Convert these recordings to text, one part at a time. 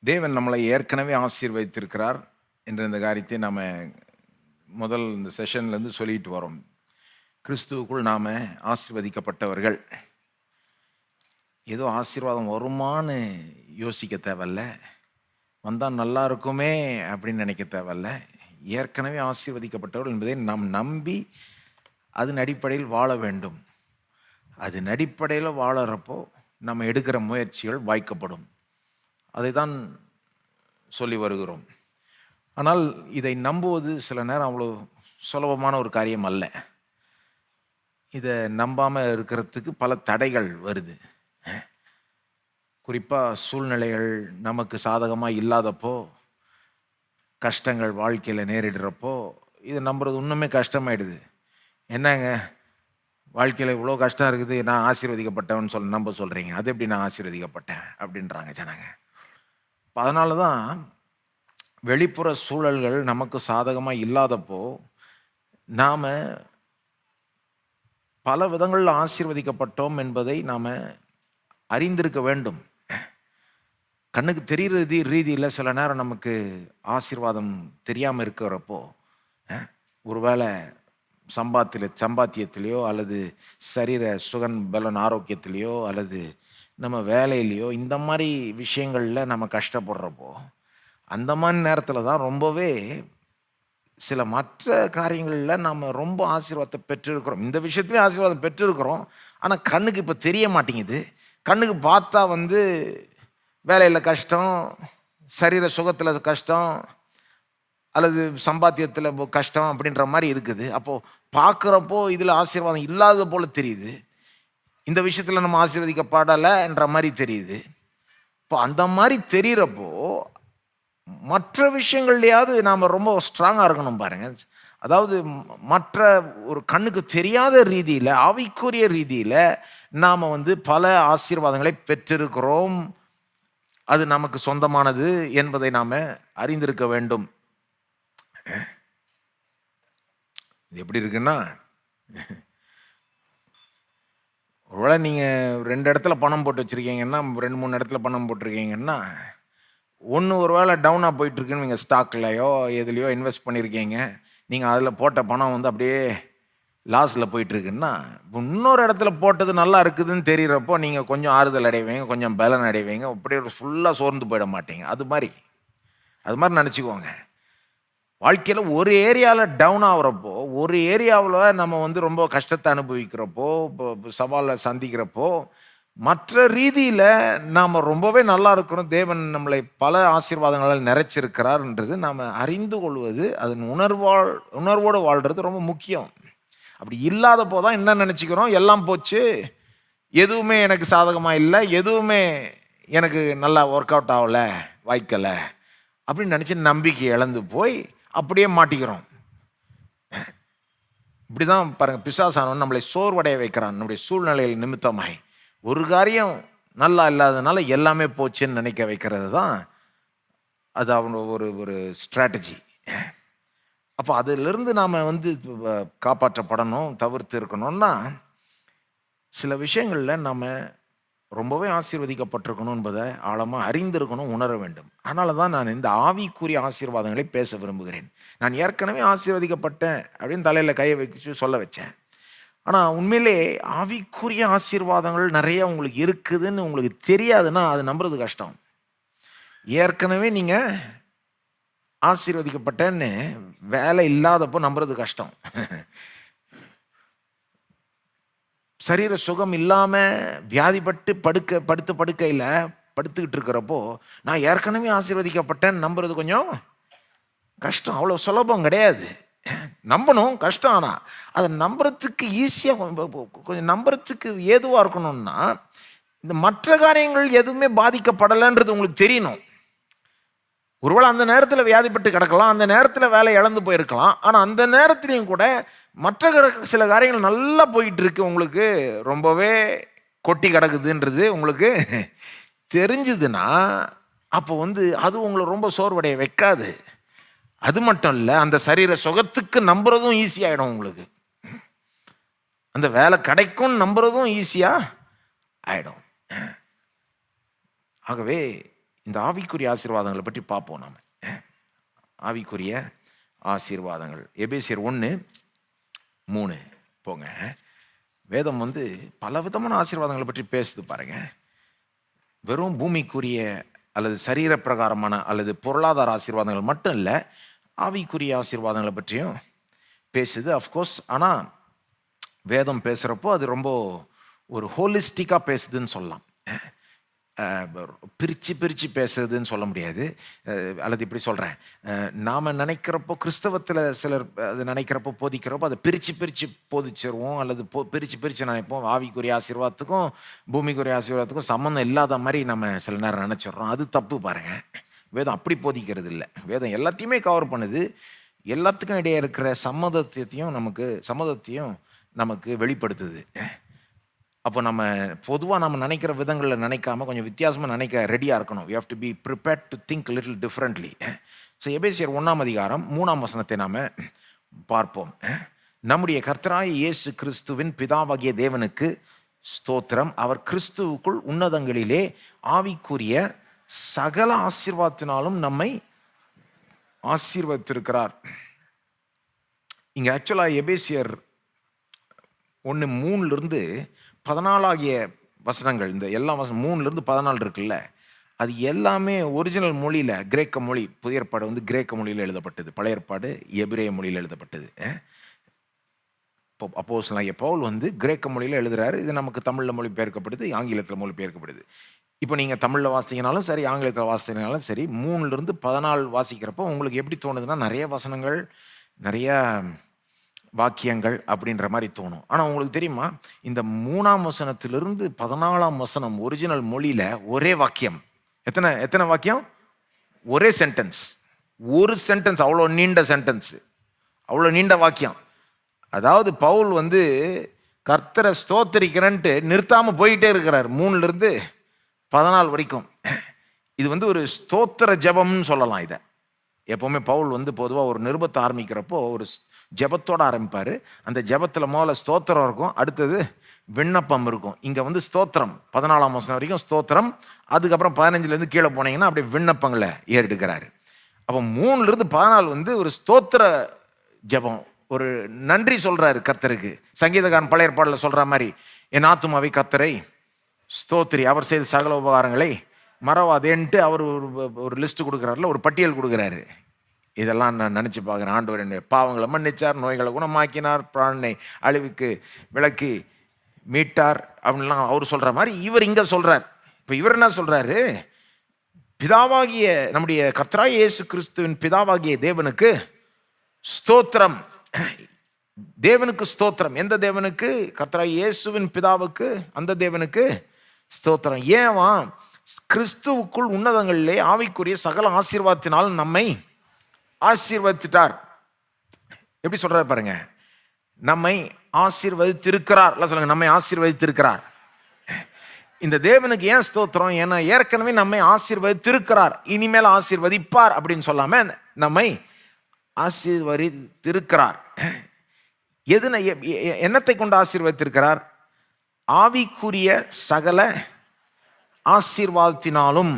தேவன் நம்மளை ஏற்கனவே ஆசீர்வதித்திருக்கிறார் என்ற இந்த காரியத்தை நாம் முதல் இந்த செஷன்லேருந்து சொல்லிட்டு வரோம். கிறிஸ்துவுக்குள் நாம் ஆசீர்வதிக்கப்பட்டவர்கள். ஏதோ ஆசீர்வாதம் வருமானு யோசிக்க தேவையில்ல, வந்தால் நல்லா இருக்குமே அப்படின்னு நினைக்க தேவையில்ல. ஏற்கனவே ஆசீர்வதிக்கப்பட்டவர்கள் என்பதை நாம் நம்பி அதன் அடிப்படையில் வாழ வேண்டும். அதன் அடிப்படையில் வாழறப்போ நம்ம எடுக்கிற முயற்சிகள் வாய்க்கப்படும். அதை தான் சொல்லி வருகிறோம். ஆனால் இதை நம்புவது சில நேரம் அவ்வளோ சுலபமான ஒரு காரியம் அல்ல. இதை நம்பாமல் இருக்கிறதுக்கு பல தடைகள் வருது. குறிப்பாக சூழ்நிலைகள் நமக்கு சாதகமாக இல்லாதப்போ, கஷ்டங்கள் வாழ்க்கையில் நேரிடுறப்போ இது நம்புறது இன்னுமே கஷ்டமாயிடுது. என்னங்க வாழ்க்கையில் இவ்வளோ கஷ்டம் இருக்குது, நான் ஆசீர்வதிக்கப்பட்டவன்னு நம்ப சொல்கிறீங்க, அது எப்படி நான் ஆசீர்வதிக்கப்பட்டேன் அப்படின்றாங்க ஜனங்க. அதனால தான் வெளிப்புற சூழல்கள் நமக்கு சாதகமாக இல்லாதப்போ நாம் பல விதங்களில் ஆசீர்வதிக்கப்பட்டோம் என்பதை நாம் அறிந்திருக்க வேண்டும். கண்ணுக்கு தெரிகிற ரீதியில் சில நேரம் நமக்கு ஆசீர்வாதம் தெரியாமல் இருக்கிறப்போ, ஒருவேளை சம்பாத்தியத்திலேயோ அல்லது சரீர சுகன் பலன் ஆரோக்கியத்திலேயோ அல்லது நம்ம வேலையிலையோ இந்த மாதிரி விஷயங்களில் நம்ம கஷ்டப்படுறப்போ, அந்த மாதிரி நேரத்தில் தான் ரொம்பவே சில மற்ற காரியங்களில் நம்ம ரொம்ப ஆசீர்வாதத்தை பெற்றிருக்கிறோம். இந்த விஷயத்துலேயும் ஆசீர்வாதம் பெற்றிருக்கிறோம், ஆனால் கண்ணுக்கு இப்போ தெரிய மாட்டேங்குது. கண்ணுக்கு பார்த்தா வேலையில் கஷ்டம், சரீர சுகத்தில் கஷ்டம் அல்லது சம்பாத்தியத்தில் கஷ்டம் அப்படின்ற மாதிரி இருக்குது. அப்போது பார்க்குறப்போ இதில் ஆசீர்வாதம் இல்லாத போல் தெரியுது, இந்த விஷயத்தில் நம்ம ஆசீர்வதிக்கப்படலைன்ற மாதிரி தெரியுது. இப்போ அந்த மாதிரி தெரிகிறப்போ மற்ற விஷயங்கள்லையாவது நாம் ரொம்ப ஸ்ட்ராங்காக இருக்கணும் பாருங்கள். அதாவது மற்ற ஒரு கண்ணுக்கு தெரியாத ரீதியில், ஆவிக்குரிய ரீதியில் நாம் பல ஆசீர்வாதங்களை பெற்றிருக்கிறோம். அது நமக்கு சொந்தமானது என்பதை நாம் அறிந்திருக்க வேண்டும். இது எப்படி இருக்குன்னா, ஒருவேளை நீங்கள் 2 இடத்துல பணம் போட்டு வச்சுருக்கீங்கன்னா, 2-3 இடத்துல பணம் போட்டிருக்கீங்கன்னா, ஒன்று ஒரு வேளை டவுனாக போயிட்டுருக்குன்னு நீங்கள் ஸ்டாக்லையோ எதுலையோ இன்வெஸ்ட் பண்ணியிருக்கீங்க, நீங்கள் அதில் போட்ட பணம் அப்படியே லாஸில் போயிட்டுருக்குன்னா, இன்னொரு இடத்துல போட்டது நல்லா இருக்குதுன்னு தெரிகிறப்போ நீங்கள் கொஞ்சம் ஆறுதல் அடைவீங்க, கொஞ்சம் பலன் அடைவீங்க, அப்படியே ஃபுல்லாக சோர்ந்து போயிட மாட்டீங்க. அது மாதிரி நினச்சிக்கோங்க. வாழ்க்கையில் ஒரு ஏரியாவில் டவுன் ஆகிறப்போ, ஒரு ஏரியாவில் நம்ம ரொம்ப கஷ்டத்தை அனுபவிக்கிறப்போ, சவாலை சந்திக்கிறப்போ, மற்ற ரீதியில் நாம் ரொம்பவே நல்லா இருக்கிறோம், தேவன் நம்மளை பல ஆசீர்வாதங்களால் நிறைச்சிருக்கிறார்ன்றது நாம் அறிந்து கொள்வது, அதன் உணர்வோடு வாழ்கிறது ரொம்ப முக்கியம். அப்படி இல்லாதப்போ தான் என்ன நினச்சிக்கிறோம், எல்லாம் போச்சு, எதுவுமே எனக்கு சாதகமாக இல்லை, எதுவுமே எனக்கு நல்லா ஒர்க் அவுட் ஆகலை, வாய்க்கலை அப்படின்னு நினச்சி நம்பிக்கை இழந்து போய் அப்படியே மாட்டிக்கிறோம். இப்படி தான் பாருங்கள், பிசாசானவன் நம்மளை சோர்வடைய வைக்கிறான். நம்முடைய சூழ்நிலையில் நிமித்தமாய் ஒரு காரியம் நல்லா இல்லாதனால எல்லாமே போச்சுன்னு நினைக்க வைக்கிறது தான் அது அவனோட ஒரு ஸ்ட்ராட்டஜி. அப்போ அதிலிருந்து நாம் காப்பாற்றப்படணும், தவிர்த்து இருக்கணும்னா சில விஷயங்களில் நாம் ரொம்பவே ஆசீர்வதிக்கப்பட்டிருக்கணும் என்பதை ஆழமாக அறிந்திருக்கணும், உணர வேண்டும். அதனால தான் நான் இந்த ஆவிக்குரிய ஆசீர்வாதங்களை பேச விரும்புகிறேன். நான் ஏற்கனவே ஆசீர்வதிக்கப்பட்டேன் அப்படின்னு தலையில் கையை வச்சு சொல்ல வச்சேன். ஆனால் உண்மையிலே ஆவிக்குரிய ஆசீர்வாதங்கள் நிறைய உங்களுக்கு இருக்குதுன்னு உங்களுக்கு தெரியாதுன்னா அது நம்புறது கஷ்டம். ஏற்கனவே நீங்கள் ஆசீர்வதிக்கப்பட்டேன்னு வேலை இல்லாதப்போ நம்புறது கஷ்டம். சரீர சுகம் இல்லாமல் வியாதிப்பட்டு படுக்கையில் படுத்துக்கிட்டு இருக்கிறப்போ நான் ஏற்கனவே ஆசீர்வதிக்கப்பட்டேன்னு நம்புறது கொஞ்சம் கஷ்டம். அவ்வளோ சுலபம் கிடையாது. நம்பணும், கஷ்டம். ஆனால் அதை நம்புறதுக்கு ஈஸியாக கொஞ்சம் நம்புறதுக்கு ஏதுவாக இருக்கணும்னா இந்த மற்ற காரியங்கள் எதுவுமே பாதிக்கப்படலைன்றது உங்களுக்கு தெரியணும். ஒருவேளை அந்த நேரத்தில் வியாதிப்பட்டு கிடக்கலாம், அந்த நேரத்தில் வேலை இழந்து போயிருக்கலாம், ஆனால் அந்த நேரத்துலையும் கூட மற்ற சில காரியங்கள் நல்லா போயிட்டு இருக்கு, உங்களுக்கு ரொம்பவே கொட்டி கிடக்குதுன்றது உங்களுக்கு தெரிஞ்சுதுன்னா அப்போ அது உங்களை ரொம்ப சோர்வடைய வைக்காது. அது மட்டும் இல்லை, அந்த சரீர சுகத்துக்கு நம்புறதும் ஈஸியாகிடும். உங்களுக்கு அந்த வேலை கிடைக்கும் நம்புறதும் ஈஸியாக ஆகிடும். ஆகவே இந்த ஆவிக்குரிய ஆசீர்வாதங்களை பற்றி பார்ப்போம் நாம். ஆவிக்குரிய ஆசீர்வாதங்கள் எபேசியர் 1:3 போங்க. வேதம் பல விதமான ஆசீர்வாதங்களை பற்றி பேசுது பாருங்க. வெறும் பூமிக்குரிய அல்லது சரீர பிரகாரமான அல்லது பொருளாதார ஆசீர்வாதங்கள் மட்டும் இல்லை, ஆவிக்குரிய ஆசீர்வாதங்களை பற்றியும் பேசுது அஃப்கோர்ஸ். ஆனால் வேதம் பேசுகிறப்போ அது ரொம்ப ஒரு ஹோலிஸ்டிக்காக பேசுதுன்னு சொல்லலாம். பிரித்து பேசுறதுன்னு சொல்ல முடியாது. அல்லது இப்படி சொல்கிறேன், நாம் நினைக்கிறப்போ கிறிஸ்தவத்தில் சிலர் அது நினைக்கிறப்போ போதிக்கிறப்போ அதை பிரித்து போதிச்சிருவோம், அல்லது பிரித்து நினைப்போம். ஆவிக்குரிய ஆசீர்வாதத்துக்கும் பூமிக்குரிய ஆசீர்வாதத்துக்கும் சம்மந்தம் இல்லாத மாதிரி நம்ம சில நேரம் நினச்சிட்றோம். அது தப்பு பாருங்கள். வேதம் அப்படி போதிக்கிறது இல்லை. வேதம் எல்லாத்தையுமே கவர் பண்ணுது. எல்லாத்துக்கும் இடையே இருக்கிற சம்மதத்தையும் நமக்கு வெளிப்படுத்துது. அப்போ நம்ம பொதுவாக நம்ம நினைக்கிற விதங்களில் நினைக்காம கொஞ்சம் வித்தியாசமாக நினைக்க ரெடியாக இருக்கணும். we have to be prepared to think little differently. So எபேசியர் 1:3 நாம் பார்ப்போம். நம்முடைய கர்த்தராகிய இயேசு கிறிஸ்துவின் பிதாவாகிய தேவனுக்கு ஸ்தோத்திரம். அவர் கிறிஸ்துவுக்குள் உன்னதங்களிலே ஆவிக்குரிய சகல ஆசீர்வாதத்தினாலும் நம்மை ஆசீர்வதித்திருக்கிறார். இங்கே ஆக்சுவலாக எபேசியர் 1:3-14 ஆகிய வசனங்கள், இந்த எல்லா 3-14 இருக்குல்ல, அது எல்லாமே ஒரிஜினல் மொழியில் கிரேக்க மொழி. புதிய ஏற்பாடு கிரேக்க மொழியில் எழுதப்பட்டது, பழைய ஏற்பாடு எபிரேய மொழியில் எழுதப்பட்டது. அப்போஸ்தலனாகிய பவுல் கிரேக்க மொழியில் எழுதுறாரு. இது நமக்கு தமிழில் மொழிபெயர்க்கப்படுது, ஆங்கிலத்தில் மொழிபெயர்க்கப்படுது. இப்போ நீங்கள் தமிழில் வாசித்தீங்கனாலும் சரி, ஆங்கிலத்தில் வாசித்தீங்கனாலும் சரி, 3-14 வாசிக்கிறப்போ உங்களுக்கு எப்படி தோணுதுன்னா நிறைய வசனங்கள், நிறைய வாக்கியங்கள் அப்படின்ற மாதிரி தோணும். ஆனால் உங்களுக்கு தெரியுமா, இந்த 3ஆம் வசனத்திலிருந்து 14ஆம் வசனம் ஒரிஜினல் மொழியில் ஒரே வாக்கியம். எத்தனை வாக்கியம்? ஒரே சென்டென்ஸ். ஒரு சென்டென்ஸ், அவ்வளோ நீண்ட சென்டென்ஸ், அவ்வளோ நீண்ட வாக்கியம். அதாவது பவுல் கர்த்தரை ஸ்தோத்திரிக்கிறன்ட்டு நிறுத்தாமல் போயிட்டே இருக்கிறார் 3-14 வரைக்கும். இது ஒரு ஸ்தோத்திர ஜெபம்னு சொல்லலாம். இதை எப்போவுமே பவுல் பொதுவாக ஒரு நிருபத்தை ஆரம்பிக்கிறப்போ ஒரு ஜெபத்தோடு ஆரம்பிப்பார். அந்த ஜெபத்தில் முதல்ல ஸ்தோத்திரம் இருக்கும், அடுத்தது விண்ணப்பம் இருக்கும். இங்கே ஸ்தோத்திரம் 14ஆம் வசனம் வரைக்கும் ஸ்தோத்திரம், அதுக்கப்புறம் 15லேருந்து கீழே போனீங்கன்னா அப்படியே விண்ணப்பங்களை ஏறெடுக்கிறாரு. அப்போ 3-14 ஒரு ஸ்தோத்திர ஜெபம், ஒரு நன்றி சொல்கிறாரு கர்த்தருக்கு. சங்கீதக்காரன் பழைய ஏற்பாடில் சொல்கிற மாதிரி, என் ஆத்துமாவை கர்த்தரை ஸ்தோத்திரி, அவர் செய்த சகல உபகாரங்களை மறவாதேன்ட்டு அவர் ஒரு லிஸ்ட்டு கொடுக்குறாருல, ஒரு பட்டியல் கொடுக்குறாரு. இதெல்லாம் நான் நினச்சி பார்க்குறேன். ஆண்டவர் என்னுடைய பாவங்களை மன்னிச்சார், நோய்களை குணமாக்கினார், பிராணனை அழிவுக்கு விலக்கி மீட்டார் அப்படின்லாம் அவர் சொல்கிற மாதிரி இவர் இங்கே சொல்கிறார். இப்போ இவர் என்ன சொல்கிறாரு? பிதாவாகிய நம்முடைய கர்த்தராகிய இயேசு கிறிஸ்துவின் பிதாவாகிய தேவனுக்கு ஸ்தோத்திரம். தேவனுக்கு ஸ்தோத்திரம். எந்த தேவனுக்கு? கர்த்தராகிய இயேசுவின் பிதாவுக்கு, அந்த தேவனுக்கு ஸ்தோத்திரம். ஏவா? கிறிஸ்துவுக்குள் உன்னதங்களிலே ஆவிக்குரிய சகல ஆசீர்வாதத்தினால் நம்மை ஆசீர்வதித்தார். எப்படி சொல்றாரு பாருங்க, நம்மை ஆசீர்வதித்திருக்கிறார். சொல்லுங்க, நம்மை ஆசீர்வதித்திருக்கிறார். இந்த தேவனுக்கு ஏன் ஸ்தோத்திரம்? ஏன்னா ஏற்கனவே நம்மை ஆசீர்வதித்திருக்கிறார், இனிமேல் ஆசீர்வதிப்பார் அப்படின்னு சொல்லாம நம்மை ஆசீர்வதித்திருக்கிறார். என்னத்தை கொண்டு ஆசீர்வதித்திருக்கிறார்? ஆவிக்குரிய சகல ஆசீர்வாதத்தினாலும்.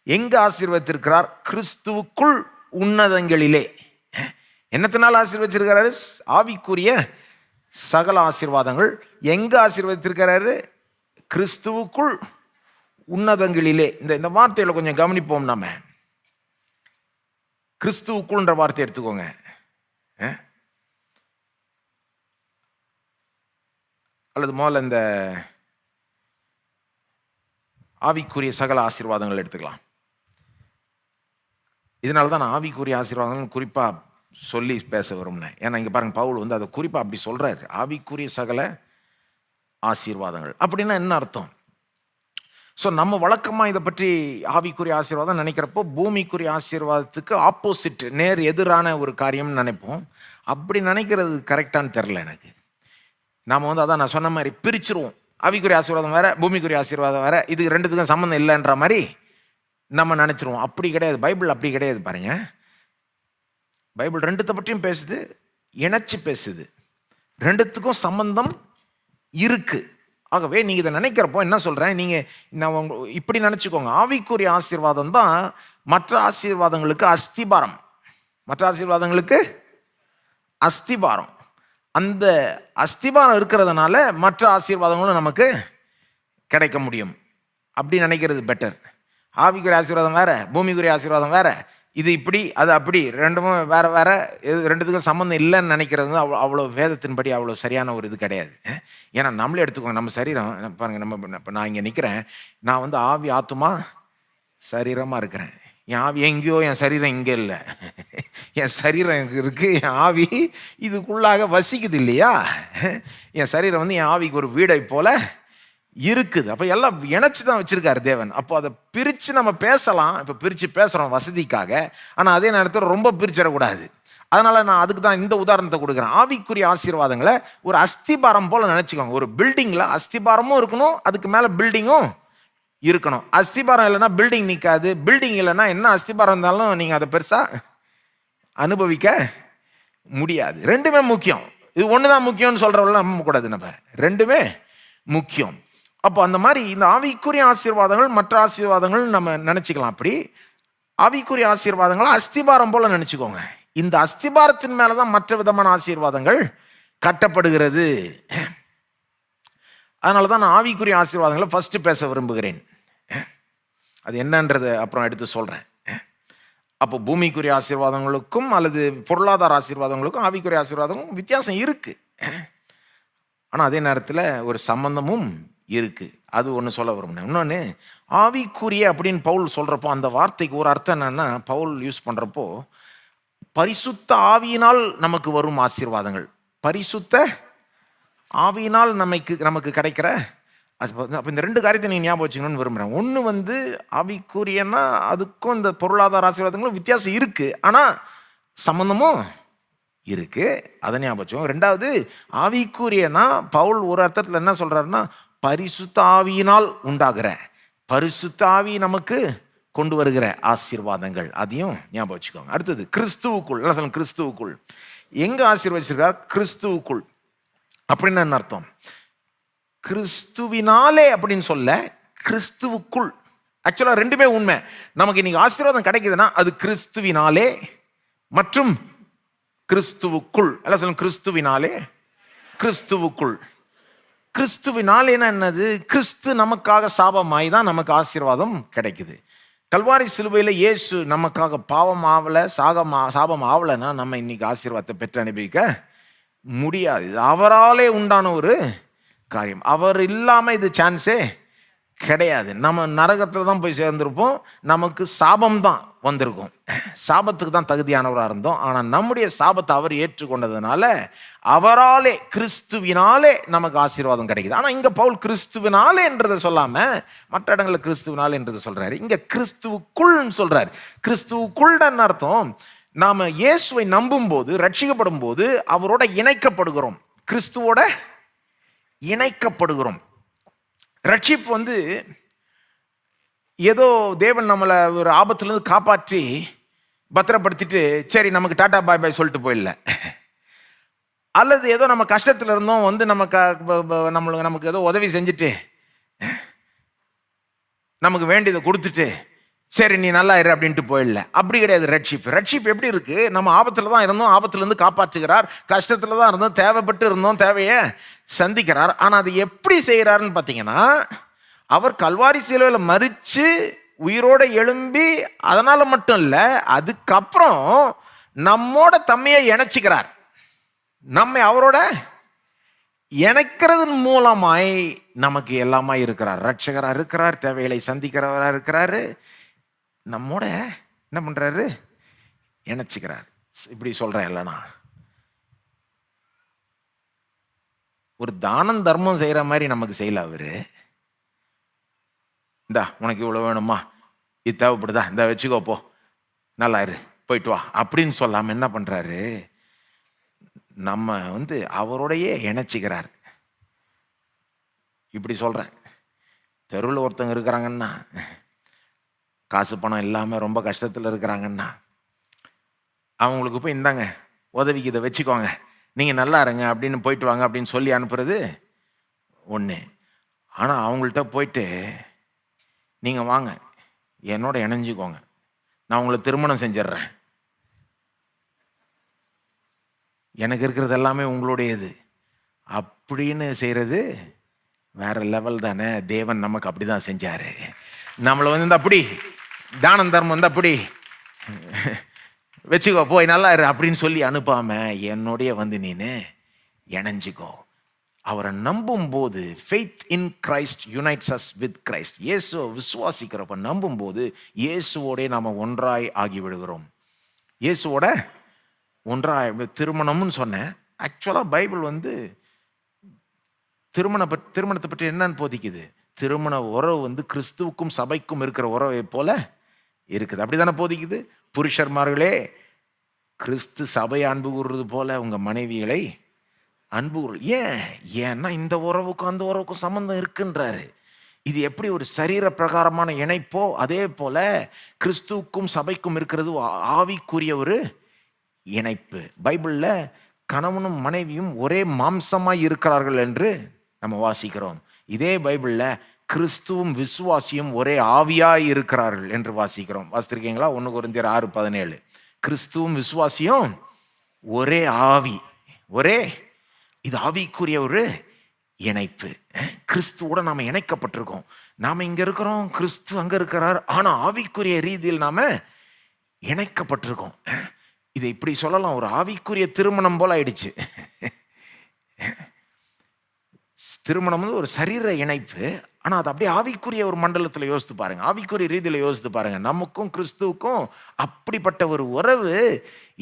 எங்க ஆசீர்வதித்திருக்கிறார்? கிறிஸ்துவுக்குள் உன்னதங்களிலே. என்னத்தினால் ஆசீர்வதிச்சிருக்கிறாரு? ஆவிக்குரிய சகல ஆசீர்வாதங்கள். எங்க ஆசீர்வதித்திருக்கிறாரு? கிறிஸ்துவுக்குள் உன்னதங்களிலே. இந்த வார்த்தையில கொஞ்சம் கவனிப்போம். நாம கிறிஸ்துவுக்குள்ன்ற வார்த்தை எடுத்துக்கோங்க. அல்லது முதல்ல இந்த ஆவிக்குரிய சகல ஆசீர்வாதங்கள் எடுத்துக்கலாம். இதனால தான் நான் ஆவிக்குரிய ஆசீர்வாதங்கள் குறிப்பாக சொல்லி பேச விரும்பினேன். ஏன்னா இங்கே பாருங்க, பவுல் அதை குறிப்பாக அப்படி சொல்கிறாரு, ஆவிக்குரிய சகல ஆசீர்வாதங்கள். அப்படின்னா என்ன அர்த்தம்? ஸோ நம்ம வழக்கமாக இதை பற்றி ஆவிக்குரிய ஆசீர்வாதம் நினைக்கிறப்போ பூமிக்குரிய ஆசீர்வாதத்துக்கு ஆப்போசிட், நேர் எதிரான ஒரு காரியம்னு நினைப்போம். அப்படி நினைக்கிறது கரெக்டானு தெரில எனக்கு. நாம் அதான் நான் சொன்ன மாதிரி பிரிச்சுருவோம். ஆவிக்குரிய ஆசீர்வாதம் வேற, பூமிக்குரிய ஆசீர்வாதம் வேற, இது ரெண்டுத்துக்கும் சம்மந்தம் இல்லைன்ற மாதிரி நம்ம நினச்சிருவோம். அப்படி கிடையாது. பைபிள் அப்படி கிடையாது. பாருங்க, பைபிள் ரெண்டுத்தை பற்றியும் பேசுது, இணைச்சி பேசுது. ரெண்டுத்துக்கும் சம்பந்தம் இருக்கு. ஆகவே நீங்கள் இதை நினைக்கிறப்போ என்ன சொல்கிறேன், நீங்கள் நான் இப்படி நினச்சிக்கோங்க, ஆவிக்குரிய ஆசீர்வாதம் தான் மற்ற ஆசீர்வாதங்களுக்கு அஸ்திபாரம். மற்ற ஆசீர்வாதங்களுக்கு அஸ்திபாரம். அந்த அஸ்திபாரம் இருக்கிறதுனால மற்ற ஆசீர்வாதங்களும் நமக்கு கிடைக்க முடியும். அப்படி நினைக்கிறது பெட்டர். ஆவிக்குரிய ஆசீர்வாதம் வேறு, பூமிக்குரிய ஆசீர்வாதம் வேறு, இது இப்படி அது அப்படி, ரெண்டுமே வேறு வேறு, ரெண்டுத்துக்கும் சம்மந்தம் இல்லைன்னு நினைக்கிறது அவ்வளோ வேதத்தின்படி அவ்வளோ சரியான ஒரு இது கிடையாது. ஏன்னா நம்மளே எடுத்துக்கோங்க, நம்ம சரீரம் பாருங்கள், நம்ம இப்போ நான் இங்கே நிற்கிறேன், நான் வந்து ஆவி ஆத்துமா சரீரமாக இருக்கிறேன். என் ஆவி எங்கேயோ, என் சரீரம் இங்கே இல்லை. என் சரீரம் இருக்குது, என் ஆவி இதுக்குள்ளாக வசிக்குது இல்லையா? என் சரீரம் வந்து என் ஆவிக்கு ஒரு வீடை போல இருக்குது. அப்போ எல்லாம் இணைச்சி தான் வச்சுருக்காரு தேவன். அப்போ அதை பிரித்து நம்ம பேசலாம். இப்போ பிரித்து பேசுகிறோம் வசதிக்காக, ஆனால் அதே நேரத்தில் ரொம்ப பிரிச்சிடக்கூடாது. அதனால் நான் அதுக்கு தான் இந்த உதாரணத்தை கொடுக்குறேன். ஆவிக்குரிய ஆசீர்வாதங்களை ஒரு அஸ்திபாரம் போல் நினச்சிக்கோங்க. ஒரு பில்டிங்கில் அஸ்திபாரமும் இருக்கணும், அதுக்கு மேலே பில்டிங்கும் இருக்கணும். அஸ்திபாரம் இல்லைன்னா பில்டிங் நிற்காது, பில்டிங் இல்லைன்னா என்ன அஸ்திபாரம் இருந்தாலும் நீங்கள் அதை பெருசாக அனுபவிக்க முடியாது. ரெண்டுமே முக்கியம். இது ஒன்று தான் முக்கியம்னு சொல்கிறவங்களாம் நம்பக்கூடாது. நம்ம ரெண்டுமே முக்கியம். அப்போ அந்த மாதிரி இந்த ஆவிக்குரிய ஆசீர்வாதங்கள் மற்ற ஆசீர்வாதங்கள் நம்ம நினச்சிக்கலாம். அப்படி ஆவிக்குரிய ஆசீர்வாதங்களை அஸ்திபாரம் போல் நினச்சிக்கோங்க. இந்த அஸ்திபாரத்தின் மேலே தான் மற்ற விதமான ஆசீர்வாதங்கள் கட்டப்படுகிறது. அதனால தான் நான் ஆவிக்குரிய ஆசீர்வாதங்களை ஃபஸ்ட்டு பேச விரும்புகிறேன். அது என்னன்றது அப்புறம் எடுத்து சொல்கிறேன். அப்போ பூமிக்குரிய ஆசீர்வாதங்களுக்கும் அல்லது பொருளாதார ஆசீர்வாதங்களுக்கும் ஆவிக்குரிய ஆசீர்வாதங்களுக்கும் வித்தியாசம் இருக்குது. ஆனால் அதே நேரத்தில் ஒரு சம்பந்தமும் இருக்குது. அது ஒன்று சொல்ல விரும்பினேன். இன்னொன்று, ஆவிக்குரிய அப்படின்னு பவுல் சொல்கிறப்போ அந்த வார்த்தைக்கு ஒரு அர்த்தம் என்னென்னா, பவுல் யூஸ் பண்ணுறப்போ பரிசுத்த ஆவியினால் நமக்கு வரும் ஆசீர்வாதங்கள், பரிசுத்த ஆவியினால் நமக்கு கிடைக்கிற. அப்போ இந்த ரெண்டு காரியத்தை நீங்கள் ஞாபகம் வச்சுக்கணும்னு விரும்புகிறேன். ஒன்று வந்து ஆவிக்குரியன்னா அதுக்கும் இந்த பொருளாதார ஆசீர்வாதங்களும் வித்தியாசம் இருக்குது, ஆனால் சம்பந்தமும் இருக்குது. அதை ஞாபகம் வச்சோம். ரெண்டாவது, ஆவிக்குரியனா பவுல் ஒரு அர்த்தத்தில் என்ன சொல்கிறாருன்னா, பரிசுத்த ஆவியினால் உண்டாகிற, பரிசுத்த ஆவி நமக்கு கொண்டு வருகிற ஆசீர்வாதங்கள், அதையும் ஞாபகம் வச்சுக்கோங்க. அடுத்தது கிறிஸ்துவுக்குள். என்ன சொல்லுங்க? கிறிஸ்துவுக்குள். எங்கே ஆசீர்வதிச்சிருக்கார்? கிறிஸ்துவுக்குள். அப்படின்னு என்ன அர்த்தம்? கிறிஸ்துவினாலே அப்படின்னு சொல்ல, கிறிஸ்துவுக்குள். ஆக்சுவலாக ரெண்டுமே உண்மை. நமக்கு இன்னைக்கு ஆசீர்வாதம் கிடைக்குதுன்னா அது கிறிஸ்துவினாலே மற்றும் கிறிஸ்துவுக்குள். எல்லாம் சொல்லுங்க, கிறிஸ்துவினாலே கிறிஸ்துவுக்குள். கிறிஸ்துவினாலேனா என்னது? கிறிஸ்து நமக்காக சாபமாய் தான் நமக்கு ஆசீர்வாதம் கிடைக்குது. கல்வாரி சிலுவையில் இயேசு நமக்காக பாவம் ஆகலை, சாபம் ஆகலைன்னா நம்ம இன்னைக்கு ஆசீர்வாதத்தை பெற்று அனுபவிக்க முடியாது. இது அவராலே உண்டான ஒரு காரியம். அவர் இல்லாமல் இது சான்ஸே கிடையாது. நம்ம நரகத்தில் தான் போய் சேர்ந்திருப்போம், நமக்கு சாபம் தான் வந்திருக்கும், சாபத்துக்கு தான் தகுதியானவராக இருந்தோம். ஆனால் நம்முடைய சாபத்தை அவர் ஏற்றுக்கொண்டதுனால அவராலே, கிறிஸ்துவினாலே நமக்கு ஆசீர்வாதம் கிடைக்குது. ஆனால் இங்கே பவுல் கிறிஸ்துவினாலே என்றதை சொல்லாமல் மற்ற இடங்களில் கிறிஸ்துவினாலே என்றதை சொல்கிறாரு. இங்கே கிறிஸ்துவுக்குள்னு சொல்கிறார். கிறிஸ்துவுக்குள்னு அர்த்தம், நாம் இயேசுவை நம்பும் போது, ரட்சிக்கப்படும் போது அவரோட இணைக்கப்படுகிறோம், கிறிஸ்துவோட இணைக்கப்படுகிறோம். ரட்சிப்பு வந்து ஏதோ தேவன் நம்மளை ஒரு ஆபத்துலேருந்து காப்பாற்றி பத்திரப்படுத்திட்டு சரி நமக்கு டாட்டா பாய் பாய் சொல்லிட்டு போயிடல. அல்லது ஏதோ நம்ம கஷ்டத்தில் இருந்தோம் வந்து நமக்கு ஏதோ உதவி செஞ்சுட்டு நமக்கு வேண்டியதை கொடுத்துட்டு சரி நீ நல்லா இரு அப்படின்ட்டு போயிடல. அப்படி கிடையாது ரட்சிப்பு. ரட்சிப்பு எப்படி இருக்குது? நம்ம ஆபத்தில் தான் இருந்தோம், ஆபத்துலேருந்து காப்பாற்றுகிறார். கஷ்டத்தில் தான் இருந்தோம், தேவைப்பட்டு இருந்தோம், தேவையை சந்திக்கிறார். ஆனால் அது எப்படி செய்கிறாருன்னு பார்த்தீங்கன்னா, அவர் கல்வாரி சிலுவையில் மரித்து உயிரோடு எழும்பி, அதனால் மட்டும் இல்லை, அதுக்கப்புறம் நம்மோட தம்மையை இணைச்சிக்கிறார். நம்மை அவரோட இணைக்கிறதன் மூலமாய் நமக்கு எல்லாமே இருக்கிறார். ரட்சகராக இருக்கிறார், தேவைகளை சந்திக்கிறவராக இருக்கிறாரு, நம்மோட என்ன பண்ணுறாரு? இணைச்சிக்கிறார். இப்படி சொல்கிறேன் இல்லைனா, ஒரு தானம் தர்மம் செய்கிற மாதிரி நமக்கு செய்யல. அவர் இந்தா உனக்கு இவ்வளோ வேணுமா, இது தேவைப்படுதா, இந்த வச்சுக்கோப்போ, நல்லா இரு, போயிட்டு வா அப்படின்னு சொல்லாமல் என்ன பண்ணுறாரு? நம்ம வந்து அவரோடையே இணைச்சிக்கிறார். இப்படி சொல்கிறேன், தெருவில் ஒருத்தங்க இருக்கிறாங்கன்னா, காசு பணம் இல்லாமல் ரொம்ப கஷ்டத்தில் இருக்கிறாங்கன்னா, அவங்களுக்கு போய் இந்தாங்க உதவிக்கு இதை வச்சுக்கோங்க, நீங்கள் நல்லா இருங்க அப்படின்னு போயிட்டு வாங்க அப்படின்னு சொல்லி அனுப்புறது ஒன்று. ஆனால் அவங்கள்ட்ட போயிட்டு நீங்கள் வாங்க என்னோட இணைஞ்சிக்கோங்க, நான் உங்களை திருமணம் செஞ்சிடுறேன், எனக்கு இருக்கிறது எல்லாமே உங்களுடையது அப்படின்னு செய்கிறது வேற லெவல் தானே. தேவன் நமக்கு அப்படி தான் செஞ்சார். நம்மளை வந்து அப்படி தானம் தர்மம் வந்து அப்படி வச்சுக்கோ போய் நல்லா இரு அப்படின்னு சொல்லி அனுப்பாம என்னுடைய வந்து நீனு இணைஞ்சிக்கோ. அவரை நம்பும் போது faith in Christ unites us with Christ. இயேசுவை விசுவாசிக்கிறப்ப நம்பும் போது இயேசுவோட நாம் ஒன்றாய் ஆகி விடுகிறோம். இயேசுவோட ஒன்றாய் திருமணம்னு சொன்னேன். ஆக்சுவலாக பைபிள் வந்து திருமணத்தை பற்றி என்னன்னு போதிக்குது? திருமண உறவு வந்து கிறிஸ்துவுக்கும் சபைக்கும் இருக்கிற உறவை போல இருக்குது, அப்படி தானே போதிக்குது. புருஷர்மார்களே கிறிஸ்து சபையை அன்பு கூறுறது போல உங்கள் மனைவிகளை அன்பு கூறு. ஏன்னா இந்த உறவுக்கும் அந்த உறவுக்கும் சம்பந்தம் இருக்குன்றாரு. இது எப்படி ஒரு சரீர பிரகாரமான இணைப்போ அதே போல கிறிஸ்துவுக்கும் சபைக்கும் இருக்கிறது ஆவிக்குரிய ஒரு இணைப்பு. பைபிளில் கணவனும் மனைவியும் ஒரே மாம்சமாய் இருக்கிறார்கள் என்று நம்ம வாசிக்கிறோம். இதே பைபிளில் கிறிஸ்துவும் விசுவாசியும் ஒரே ஆவியாய் இருக்கிறார்கள் என்று வாசிக்கிறோம். வாசித்திருக்கீங்களா? 1 கொரிந்தியர் 6:17. கிறிஸ்துவும் விசுவாசியும் ஒரே ஆவி, ஒரே, இது ஆவிக்குரிய ஒரு இணைப்பு. கிறிஸ்துவோட நாம் இணைக்கப்பட்டிருக்கோம். நாம் இங்கே இருக்கிறோம், கிறிஸ்து அங்கே இருக்கிறார், ஆனால் ஆவிக்குரிய ரீதியில் நாம் இணைக்கப்பட்டிருக்கோம். இதை இப்படி சொல்லலாம், ஒரு ஆவிக்குரிய திருமணம் போல ஆயிடுச்சு. திருமணம் வந்து ஒரு சரீர இணைப்பு, ஆனால் அது அப்படியே ஆவிக்குரிய ஒரு மண்டலத்தில் யோசித்து பாருங்க, ஆவிக்குரிய ரீதியில் யோசித்து பாருங்க. நமக்கும் கிறிஸ்துவுக்கும் அப்படிப்பட்ட ஒரு உறவு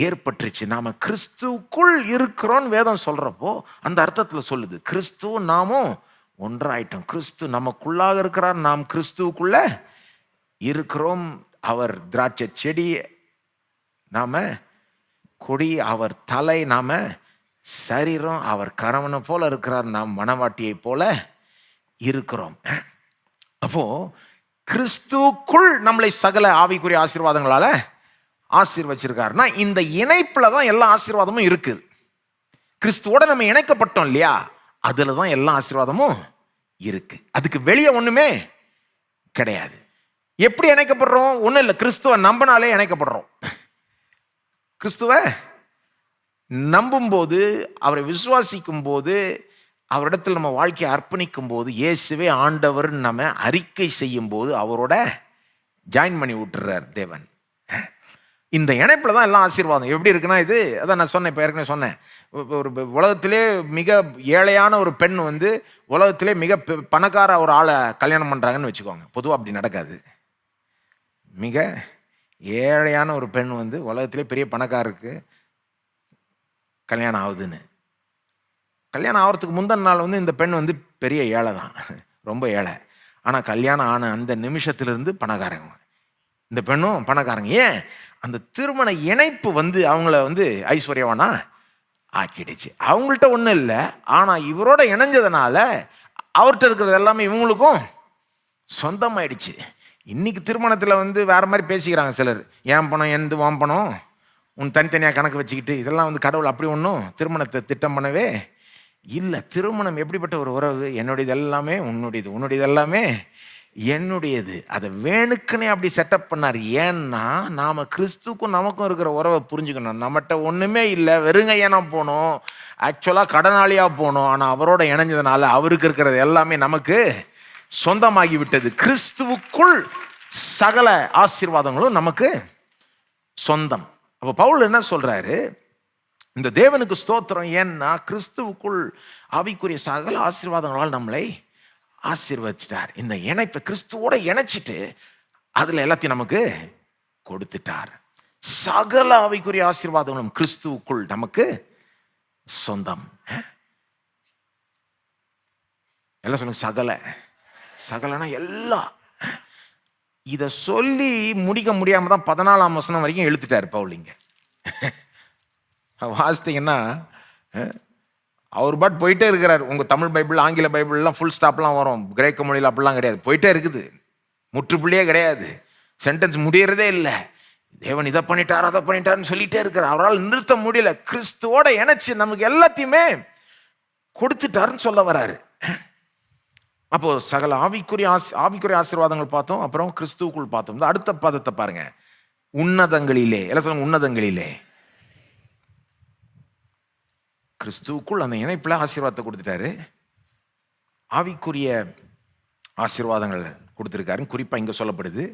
ஏற்பட்டுருச்சு. நாம கிறிஸ்துவுக்குள் இருக்கிறோன்னு வேதம் சொல்றப்போ அந்த அர்த்தத்தில் சொல்லுது. கிறிஸ்துவ நாமும் ஒன்றாயிட்டோம். கிறிஸ்து நமக்குள்ளாக இருக்கிறார், நாம் கிறிஸ்துவுக்குள்ள இருக்கிறோம். அவர் திராட்சை செடி, நாம கொடி, அவர் தலை, நாம சரீரம். அவர் கணவனை போல இருக்கிறார், நாம் மணவாட்டியை போல இருக்கிறோம். அப்போ கிறிஸ்துக்குள் நம்மளை சகல ஆவிக்குரிய ஆசீர்வாதங்களால ஆசீர்வச்சிருக்காருன்னா இந்த இணைப்புல தான் எல்லா ஆசீர்வாதமும் இருக்குது. கிறிஸ்துவோட நம்ம இணைக்கப்பட்டோம் இல்லையா, அதுல தான் எல்லா ஆசீர்வாதமும் இருக்கு. அதுக்கு வெளியே ஒண்ணுமே கிடையாது. எப்படி இணைக்கப்படுறோம்? ஒன்றும் இல்லை, கிறிஸ்துவை நம்பினாலே இணைக்கப்படுறோம். கிறிஸ்துவ நம்பும் போது, அவரை விசுவாசிக்கும் போது, அவரிடத்தில் நம்ம வாழ்க்கையை அர்ப்பணிக்கும் போது, இயேசுவே ஆண்டவர் நம்ம அறிக்கை செய்யும் போது அவரோட ஜாயின் பண்ணி விட்டுறார் தேவன். இந்த இணைப்பில் தான் எல்லாம் ஆசீர்வாதம். எப்படி இருக்குன்னா, இது அதான் நான் சொன்னேன், இப்போ ஏற்கனவே சொன்னேன், ஒரு உலகத்திலே மிக ஏழையான ஒரு பெண் வந்து உலகத்திலே மிக பணக்கார ஒரு ஆளை கல்யாணம் பண்ணுறாங்கன்னு வச்சுக்கோங்க. பொதுவாக அப்படி நடக்காது. மிக ஏழையான ஒரு பெண் வந்து உலகத்திலே பெரிய பணக்காரருக்கு கல்யாணம் ஆகுதுன்னு, கல்யாணம் ஆகிறதுக்கு முந்தின நாள் வந்து இந்த பெண் வந்து பெரிய ஏழை தான், ரொம்ப ஏழை. ஆனால் கல்யாணம் ஆன அந்த நிமிஷத்துலேருந்து பணக்காரங்க, இந்த பெண்ணும் பணக்காரங்க. ஏன்? அந்த திருமண இணைப்பு வந்து அவங்கள வந்து ஐஸ்வர்யவானா ஆக்கிடுச்சு. அவங்கள்ட்ட ஒன்றும் இல்லை, ஆனால் இவரோட இணைஞ்சதுனால அவர்கிட்ட இருக்கிறது எல்லாமே இவங்களுக்கும் சொந்தமாயிடுச்சு. இன்னைக்கு திருமணத்தில் வந்து வேற மாதிரி பேசிக்கிறாங்க சிலர். ஏன் பணம், எந்த வாம் பணம், உன் தனித்தனியாக கணக்கு வச்சுக்கிட்டு, இதெல்லாம் வந்து கடவுள் அப்படி ஒன்றும் திருமணத்தை திட்டம் பண்ணவே இல்லை. திருமணம் எப்படிப்பட்ட ஒரு உறவு? என்னுடையது எல்லாமே உன்னுடையது, உன்னுடையது எல்லாமே என்னுடையது. அதை வேணுக்குன்னே அப்படி செட்டப் பண்ணார். ஏன்னா நாம் கிறிஸ்துக்கும் நமக்கும் இருக்கிற உறவை புரிஞ்சுக்கணும். நம்மகிட்ட ஒன்றுமே இல்லை, வெறுங்கையானா போனோம், ஆக்சுவலாக கடனாளியாக போனோம். ஆனால் அவரோட இணைஞ்சதுனால அவருக்கு இருக்கிறது எல்லாமே நமக்கு சொந்தமாகி விட்டது. கிறிஸ்துவுக்குள் சகல ஆசீர்வாதங்களும் நமக்கு சொந்தம். அப்போ பவுல் என்ன சொல்றாரு? இந்த தேவனுக்கு ஸ்தோத்திரம். ஏன்னா கிறிஸ்துவுக்குள் ஆவிக்குரிய சகல ஆசீர்வாதங்களால் நம்மளை ஆசீர்வதிச்சிட்டார். இந்த இணைப்பை கிறிஸ்துவோட இணைச்சிட்டு அதுல எல்லாத்தையும் நமக்கு கொடுத்துட்டார். சகல ஆவிக்குரிய ஆசீர்வாதங்களும் கிறிஸ்துவுக்குள் நமக்கு சொந்தம். எல்லாம் சொல்லுங்க, சகல. சகலனா எல்லாம். இதை சொல்லி முடிக்க முடியாம தான் 14ஆம் வசனம் வரைக்கும் எழுத்துட்டார் பவுல். இங்க வாசித்தீங்கன்னா அவர் பாட் போயிட்டே இருக்கிறார். உங்க தமிழ் பைபிள், ஆங்கில பைபிள்லாம் ஃபுல் ஸ்டாப்லாம் வரும், கிரேக்க மொழியில் அப்படிலாம் கிடையாது, போயிட்டே இருக்குது, முற்றுப்புள்ளியே கிடையாது, சென்டென்ஸ் முடியறதே இல்லை. தேவன் இதை பண்ணிட்டார் அதை பண்ணிட்டாருன்னு சொல்லிட்டே இருக்கிறார். அவரால் நிறுத்த முடியல. கிறிஸ்துவோட இணைச்சு நமக்கு எல்லாத்தையுமே கொடுத்துட்டாருன்னு சொல்ல வராரு. அப்போ சகல ஆவிக்குரிய ஆசீர்வாதங்கள் பார்த்தோம், அப்புறம் கிறிஸ்துவுக்குள் பார்த்தோம். இந்த அடுத்த பதத்தை பாருங்க, உன்னதங்களிலே. எல்லாம் சொல்லுங்க, உன்னதங்களிலே. கிறிஸ்துவுக்குள் அந்த இணைப்புல ஆசீர்வாதத்தை கொடுத்துட்டாரு, ஆவிக்குரிய ஆசீர்வாதங்கள் கொடுத்துருக்காரு, குறிப்பா இங்க சொல்லப்படுது.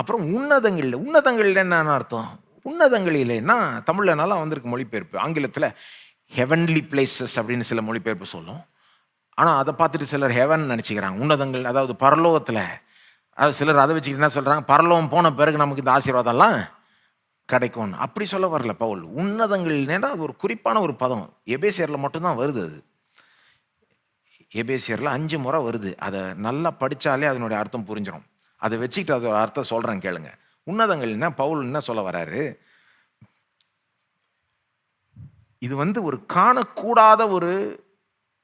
அப்புறம் உன்னதங்களில் என்ன அர்த்தம்? உன்னதங்களிலேன்னா தமிழ்ல நல்லா வந்திருக்கு மொழிபெயர்ப்பு. ஆங்கிலத்தில் ஹெவன்லி பிளேசஸ் அப்படின்னு சில மொழிபெயர்ப்பு சொல்லும். ஆனால் அதை பார்த்துட்டு சிலர் ஹெவன் நினச்சிக்கிறாங்க, உன்னதங்கள் அதாவது பரலோகத்தில். அதாவது சிலர் அதை வச்சுக்கிட்டு என்ன சொல்கிறாங்க, பரலோகம் போன பிறகு நமக்கு இந்த ஆசீர்வாதம்லாம் கிடைக்கும். அப்படி சொல்ல வரல பவுல். உன்னதங்கள்னா அது ஒரு குறிப்பான ஒரு பதம், எபேசியரில் மட்டும்தான் வருது. அது எபேசியரில் 5 முறை வருது. அதை நல்லா படித்தாலே அதனுடைய அர்த்தம் புரிஞ்சிடும். அதை வச்சுக்கிட்டு அதோட அர்த்தம் சொல்கிறேன் கேளுங்க. உன்னதங்கள்னா பவுல் என்ன சொல்ல வர்றாரு, இது ஒரு காணக்கூடாத ஒரு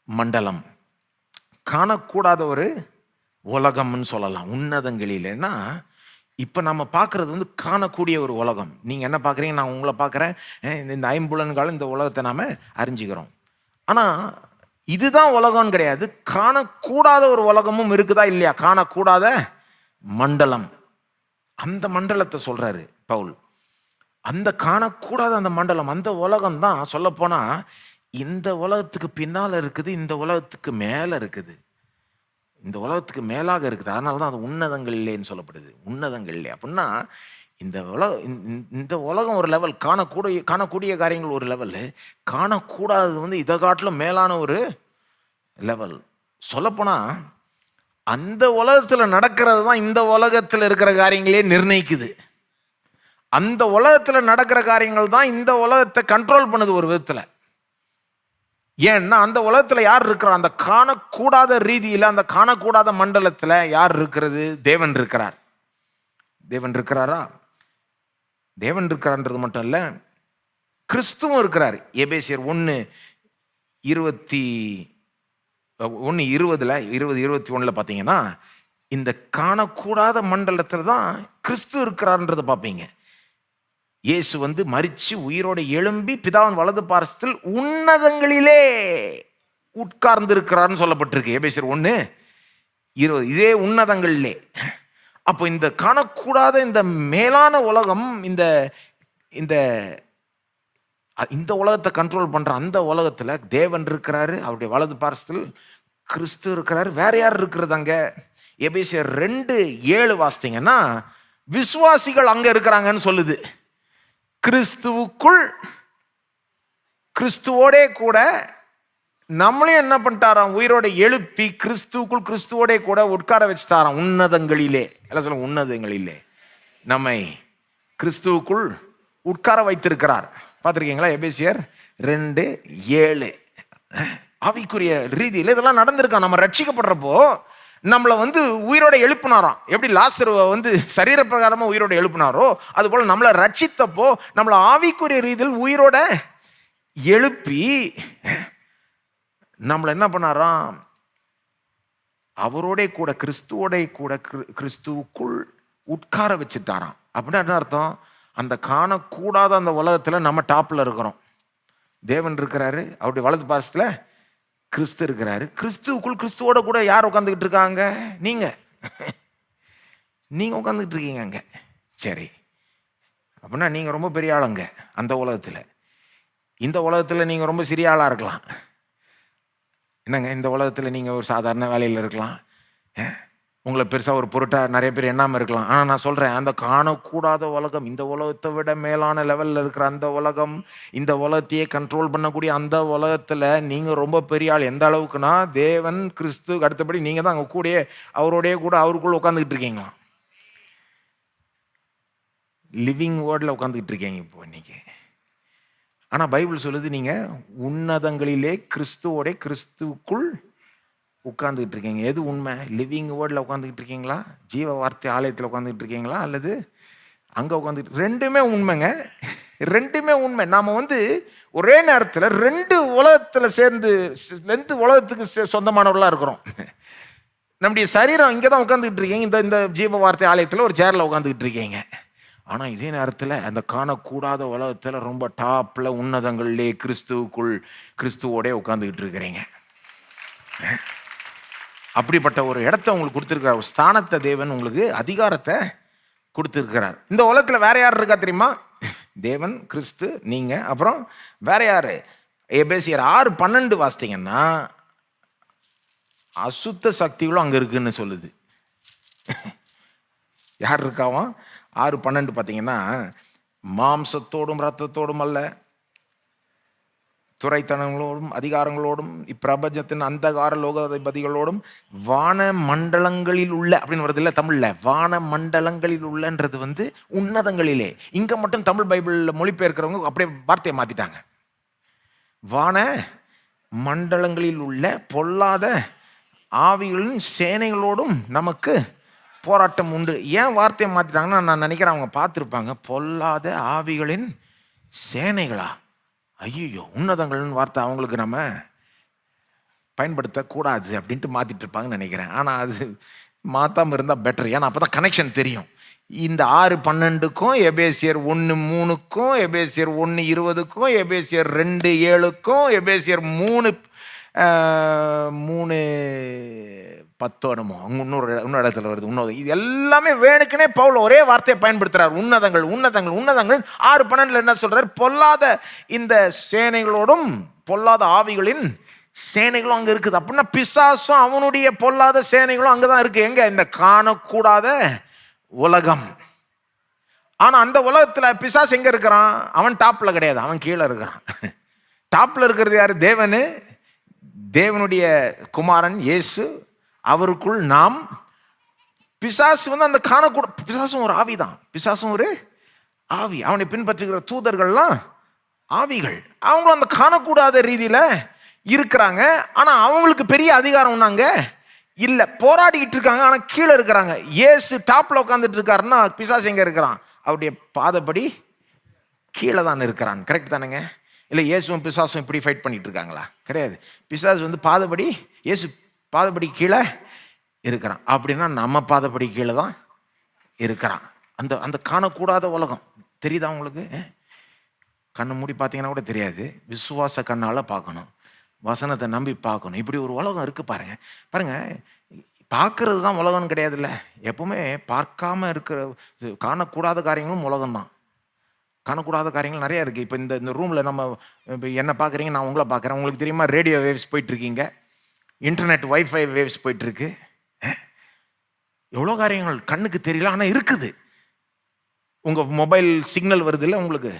மண்டலம், காணக்கூடாத ஒரு உலகம்னு சொல்லலாம். உன்னதங்களிலேன்னா இப்போ நம்ம பார்க்குறது காணக்கூடிய ஒரு உலகம். நீங்கள் என்ன பார்க்குறீங்க, நான் உங்களை பார்க்குறேன், இந்த ஐம்புலன்காலம் இந்த உலகத்தை நாம் அறிஞ்சிக்கிறோம். ஆனால் இதுதான் உலகம்னு கிடையாது, காணக்கூடாத ஒரு உலகமும் இருக்குதா இல்லையா? காணக்கூடாத மண்டலம், அந்த மண்டலத்தை சொல்கிறாரு பவுல். அந்த காணக்கூடாத அந்த மண்டலம், அந்த உலகம் தான் சொல்லப்போனால் இந்த உலகத்துக்கு பின்னால் இருக்குது, இந்த உலகத்துக்கு மேலே இருக்குது, இந்த உலகத்துக்கு மேலாக இருக்குது. அதனால தான் அது உன்னதங்கள் இல்லைன்னு சொல்லப்படுது. உன்னதங்கள் இல்லை அப்படின்னா இந்த உலகம் ஒரு லெவல், காணக்கூடிய காரியங்கள் ஒரு லெவலு, காணக்கூடாதது இதை காட்டிலும் மேலான ஒரு லெவல். சொல்லப்போனால் அந்த உலகத்தில் நடக்கிறது தான் இந்த உலகத்தில் இருக்கிற காரியங்களே நிர்ணயிக்குது. அந்த உலகத்தில் நடக்கிற காரியங்கள் தான் இந்த உலகத்தை கண்ட்ரோல் பண்ணுது ஒரு விதத்தில். ஏன்னா அந்த உலகத்தில் யார் இருக்கிறா, அந்த காணக்கூடாத ரீதியில், அந்த காணக்கூடாத மண்டலத்தில் யார் இருக்கிறது? தேவன் இருக்கிறார். தேவன் இருக்கிறாரா? தேவன் இருக்கிறான்றது மட்டும் இல்லை, கிறிஸ்துவும் இருக்கிறார். எபேசியர் 1:20 பார்த்தீங்கன்னா இந்த காணக்கூடாத மண்டலத்தில் தான் கிறிஸ்து இருக்கிறார்ன்றதை பார்ப்பீங்க. இயேசு மரிச்சு உயிரோடு எழும்பி பிதாவின் வலது பாரசத்தில் உன்னதங்களிலே உட்கார்ந்து இருக்கிறார்னு சொல்லப்பட்டிருக்கு. எபேசியர் 1:20. இதே உன்னதங்களிலே. அப்போ இந்த காணக்கூடாத இந்த மேலான உலகம், இந்த இந்த உலகத்தை கண்ட்ரோல் பண்ற அந்த உலகத்துல தேவன் இருக்கிறாரு, அவருடைய வலது பாரசத்தில் கிறிஸ்து இருக்கிறாரு. வேற யார் இருக்கிறது அங்க? எபேசியர் 2:7 வாசித்தீங்கன்னா விசுவாசிகள் அங்க இருக்கிறாங்கன்னு சொல்லுது. கிறிஸ்துவுக்குள், கிறிஸ்துவோடே கூட நம்மளையும் என்ன பண்ணிட்டாராம், உயிரோட எழுப்பி கிறிஸ்துவுக்குள் கிறிஸ்துவோடே கூட உட்கார வச்சுட்டாராம் உன்னதங்களிலே. எல்லாம் சொல்ல, உன்னதங்களிலே நம்மை கிறிஸ்துவுக்குள் உட்கார வைத்திருக்கிறார். பார்த்துருக்கீங்களா? எபேசியர் 2:7. ஆவிக்குரிய ரீதியில் இதெல்லாம் நடந்திருக்கா. நம்ம ரட்சிக்கப்படுறப்போ நம்மளை உயிரோட எழுப்பினாராம். எப்படி லாசருவை சரீர பிரகாரமாக உயிரோட எழுப்பினாரோ அதுபோல் நம்மளை ரட்சித்தப்போ நம்மளை ஆவிக்குரிய ரீதியில் உயிரோட எழுப்பி நம்மளை என்ன பண்ணாராம், அவரோட கூட கிறிஸ்துவோட கூட கிறிஸ்துவுக்குள் உட்கார வச்சுட்டாராம். அப்படின்னா என்ன அர்த்தம்? அந்த காணக்கூடாத அந்த உலகத்தில் நம்ம டாப்பில் இருக்கிறோம். தேவன் இருக்கிறாரு, அவருடைய வலது பாரசத்தில் கிறிஸ்து இருக்கிறாரு. கிறிஸ்துவுக்குள் கிறிஸ்துவோட கூட யார் உட்காந்துக்கிட்டு இருக்காங்க? நீங்கள் உட்காந்துக்கிட்டு இருக்கீங்க அங்கே. சரி, அப்படின்னா நீங்கள் ரொம்ப பெரிய ஆளுங்க அந்த உலகத்தில். இந்த உலகத்தில் நீங்கள் ரொம்ப சிறிய ஆளாக இருக்கலாம். என்னங்க, இந்த உலகத்தில் நீங்கள் ஒரு சாதாரண வேலையில் இருக்கலாம், உங்களை பெருசாக ஒரு பொருட்டாக நிறைய பேர் எண்ணாமல் இருக்கலாம். ஆனால் நான் சொல்கிறேன், அந்த காணக்கூடாத உலகம், இந்த உலகத்தை விட மேலான லெவலில் இருக்கிற அந்த உலகம், இந்த உலகத்தையே கண்ட்ரோல் பண்ணக்கூடிய அந்த உலகத்தில் நீங்கள் ரொம்ப பெரிய ஆள். எந்த அளவுக்குன்னா தேவன் கிறிஸ்துக்கு அடுத்தபடி நீங்கள் தான் அங்கே கூடயே அவரோடைய கூட அவருக்குள்ளே உட்காந்துக்கிட்டு இருக்கீங்களா. லிவிங் வேர்டில் உட்காந்துக்கிட்டு இருக்கீங்க இப்போ இன்னைக்கு. ஆனால் பைபிள் சொல்லுது நீங்கள் உன்னதங்களிலே கிறிஸ்துவோட கிறிஸ்துவுக்குள் உட்காந்துக்கிட்டு இருக்கீங்க. எது உண்மை? லிவிங் வேர்டில் உட்காந்துக்கிட்டு இருக்கீங்களா, ஜீவ வார்த்தை ஆலயத்தில் உட்காந்துக்கிட்டு இருக்கீங்களா, அல்லது அங்கே உட்காந்துக்கிட்டு? ரெண்டுமே உண்மைங்க, ரெண்டுமே உண்மை. நாம் ஒரே நேரத்தில் 2 உலகத்தில் சேர்ந்து 2 உலகத்துக்கு சொந்தமானவர்களாக இருக்கிறோம். நம்முடைய சரீரம் இங்கே தான் உட்காந்துக்கிட்டு இருக்கீங்க, இந்த ஜீவ வார்த்தை ஆலயத்தில் ஒரு சேரில் உட்காந்துக்கிட்டு இருக்கீங்க. ஆனால் இதே நேரத்தில் அந்த காணக்கூடாத உலகத்தில் ரொம்ப டாப்பில் உன்னதங்களிலே கிறிஸ்துவுக்குள் கிறிஸ்துவோட உட்காந்துக்கிட்டு இருக்கிறீங்க. அப்படிப்பட்ட ஒரு இடத்த உங்களுக்கு கொடுத்துருக்கிறார், ஒரு ஸ்தானத்தை தேவன் உங்களுக்கு அதிகாரத்தை கொடுத்துருக்கிறார். இந்த உலகத்தில் வேற யார் இருக்கா தெரியுமா? தேவன், கிறிஸ்து, நீங்க, அப்புறம் வேற யாரு? எபேசியர் 6:12 வாசித்தீங்கன்னா அசுத்த சக்திகளும் அங்க இருக்குன்னு சொல்லுது. யார் இருக்காவாம்? 6:12 பார்த்தீங்கன்னா, மாம்சத்தோடும் இரத்தத்தோடும் அல்ல, துறைத்தனங்களோடும் அதிகாரங்களோடும் இப்பிரபஞ்சத்தின் அந்தகார லோகாதிபதிகளோடும் வான மண்டலங்களில் உள்ள அப்படின்னு வருது இல்லை தமிழ்ல. வான மண்டலங்களில் உள்ளன்றது உன்னதங்களிலே. இங்க மட்டும் தமிழ் பைபிள்ல மொழிபெயர்க்கிறவங்க அப்படியே வார்த்தையை மாத்திட்டாங்க. வான மண்டலங்களில் உள்ள பொல்லாத ஆவிகளின் சேனைகளோடும் நமக்கு போராட்டம் உண்டு. ஏன் வார்த்தையை மாத்திட்டாங்கன்னா, நான் நினைக்கிறேன் அவங்க பார்த்துருப்பாங்க, பொல்லாத ஆவிகளின் சேனைகளா, ஐயோ உன்னதங்கள்னு வார்த்தை அவங்களுக்கு நம்ம பயன்படுத்தக்கூடாது அப்படின்ட்டு மாற்றிட்டு இருப்பாங்கன்னு நினைக்கிறேன். ஆனால் அது மாற்றாமல் இருந்தால் பெட்டர். ஏன்னா அப்போ தான் கனெக்ஷன் தெரியும். இந்த 6:12க்கும் எபேசியர் 1:3க்கும் எபேசியர் 1:20க்கும் எபேசியர் 2:7க்கும் எபேசியர் 3:10 அங்கே இன்னொரு இடத்துல வருது உன்னதம். இது எல்லாமே வேணுக்குனே பவுல் ஒரே வார்த்தையை பயன்படுத்துறார், உன்னதங்கள் உன்னதங்கள் உன்னதங்கள். 6:12 என்ன சொல்றாரு? பொல்லாத இந்த சேனைகளோடும் பொல்லாத ஆவிகளின் சேனைகளும் அங்க இருக்குது. அப்படின்னா பிசாசும் அவனுடைய பொல்லாத சேனைகளும் அங்கதான் இருக்கு. எங்க? இந்த காணக்கூடாத உலகம். ஆனா அந்த உலகத்துல பிசாசு எங்க இருக்கிறான்? அவன் டாப்ல கிடையாது, அவன் கீழே இருக்கிறான். டாப்ல இருக்கிறது யாரு? தேவனு, தேவனுடைய குமாரன் இயேசு, அவருக்குள் நாம். பிசாசு அந்த காணக்கூட, பிசாசும் ஒரு ஆவிதான். பிசாசும் ஒரு ஆவி. அவனை பின்பற்றுகிற தூதர்கள்லாம் ஆவிகள். அவங்களும் அந்த காணக்கூடாத ரீதியில இருக்கிறாங்க. ஆனா அவங்களுக்கு பெரிய அதிகாரம் ஒண்ணாங்க இல்ல. போராடிக்கிட்டு இருக்காங்க, ஆனா கீழே இருக்கிறாங்க. இயேசு டாப்ல உட்காந்துட்டு இருக்காருன்னா பிசாசு எங்க இருக்கிறான்? அவருடைய பாதப்படி கீழே தான் இருக்கிறான். கரெக்ட் தானேங்க? இல்லை இயேசுவும் பிசாசும் இப்படி ஃபைட் பண்ணிட்டு இருக்காங்களா? கிடையாது. பிசாசு பாதப்படி, இயேசு பாதப்படி கீழே இருக்கிறான். அப்படின்னா நம்ம பாதப்படி கீழே தான் இருக்கிறான். அந்த அந்த காணக்கூடாத உலகம் தெரியுதா உங்களுக்கு? கண்ணு மூடி பார்த்தீங்கன்னா கூட தெரியாது. விசுவாச கண்ணால பார்க்கணும், வசனத்தை நம்பி பார்க்கணும். இப்படி ஒரு உலகம் இருக்கு பாருங்க. பாருங்க, பார்க்கறது தான் உலகம்னு கிடையாதுல்ல. எப்பவுமே பார்க்காம இருக்கிற காணக்கூடாத காரியங்களும் உலகம்தான். காணக்கூடாத காரியங்கள் நிறையா இருக்குது. இப்போ இந்த ரூமில் நம்ம இப்போ என்ன பார்க்குறீங்க, நான் உங்களை பார்க்குறேன். உங்களுக்கு தெரியுமா, ரேடியோ வேவ்ஸ் போயிட்டுருக்கீங்க, இன்டர்நெட் வைஃபை வேவ்ஸ் போயிட்டுருக்கு. எவ்வளோ காரியங்கள் கண்ணுக்கு தெரியல, ஆனால் இருக்குது. உங்கள் மொபைல் சிக்னல் வருது இல்லை உங்களுக்கு,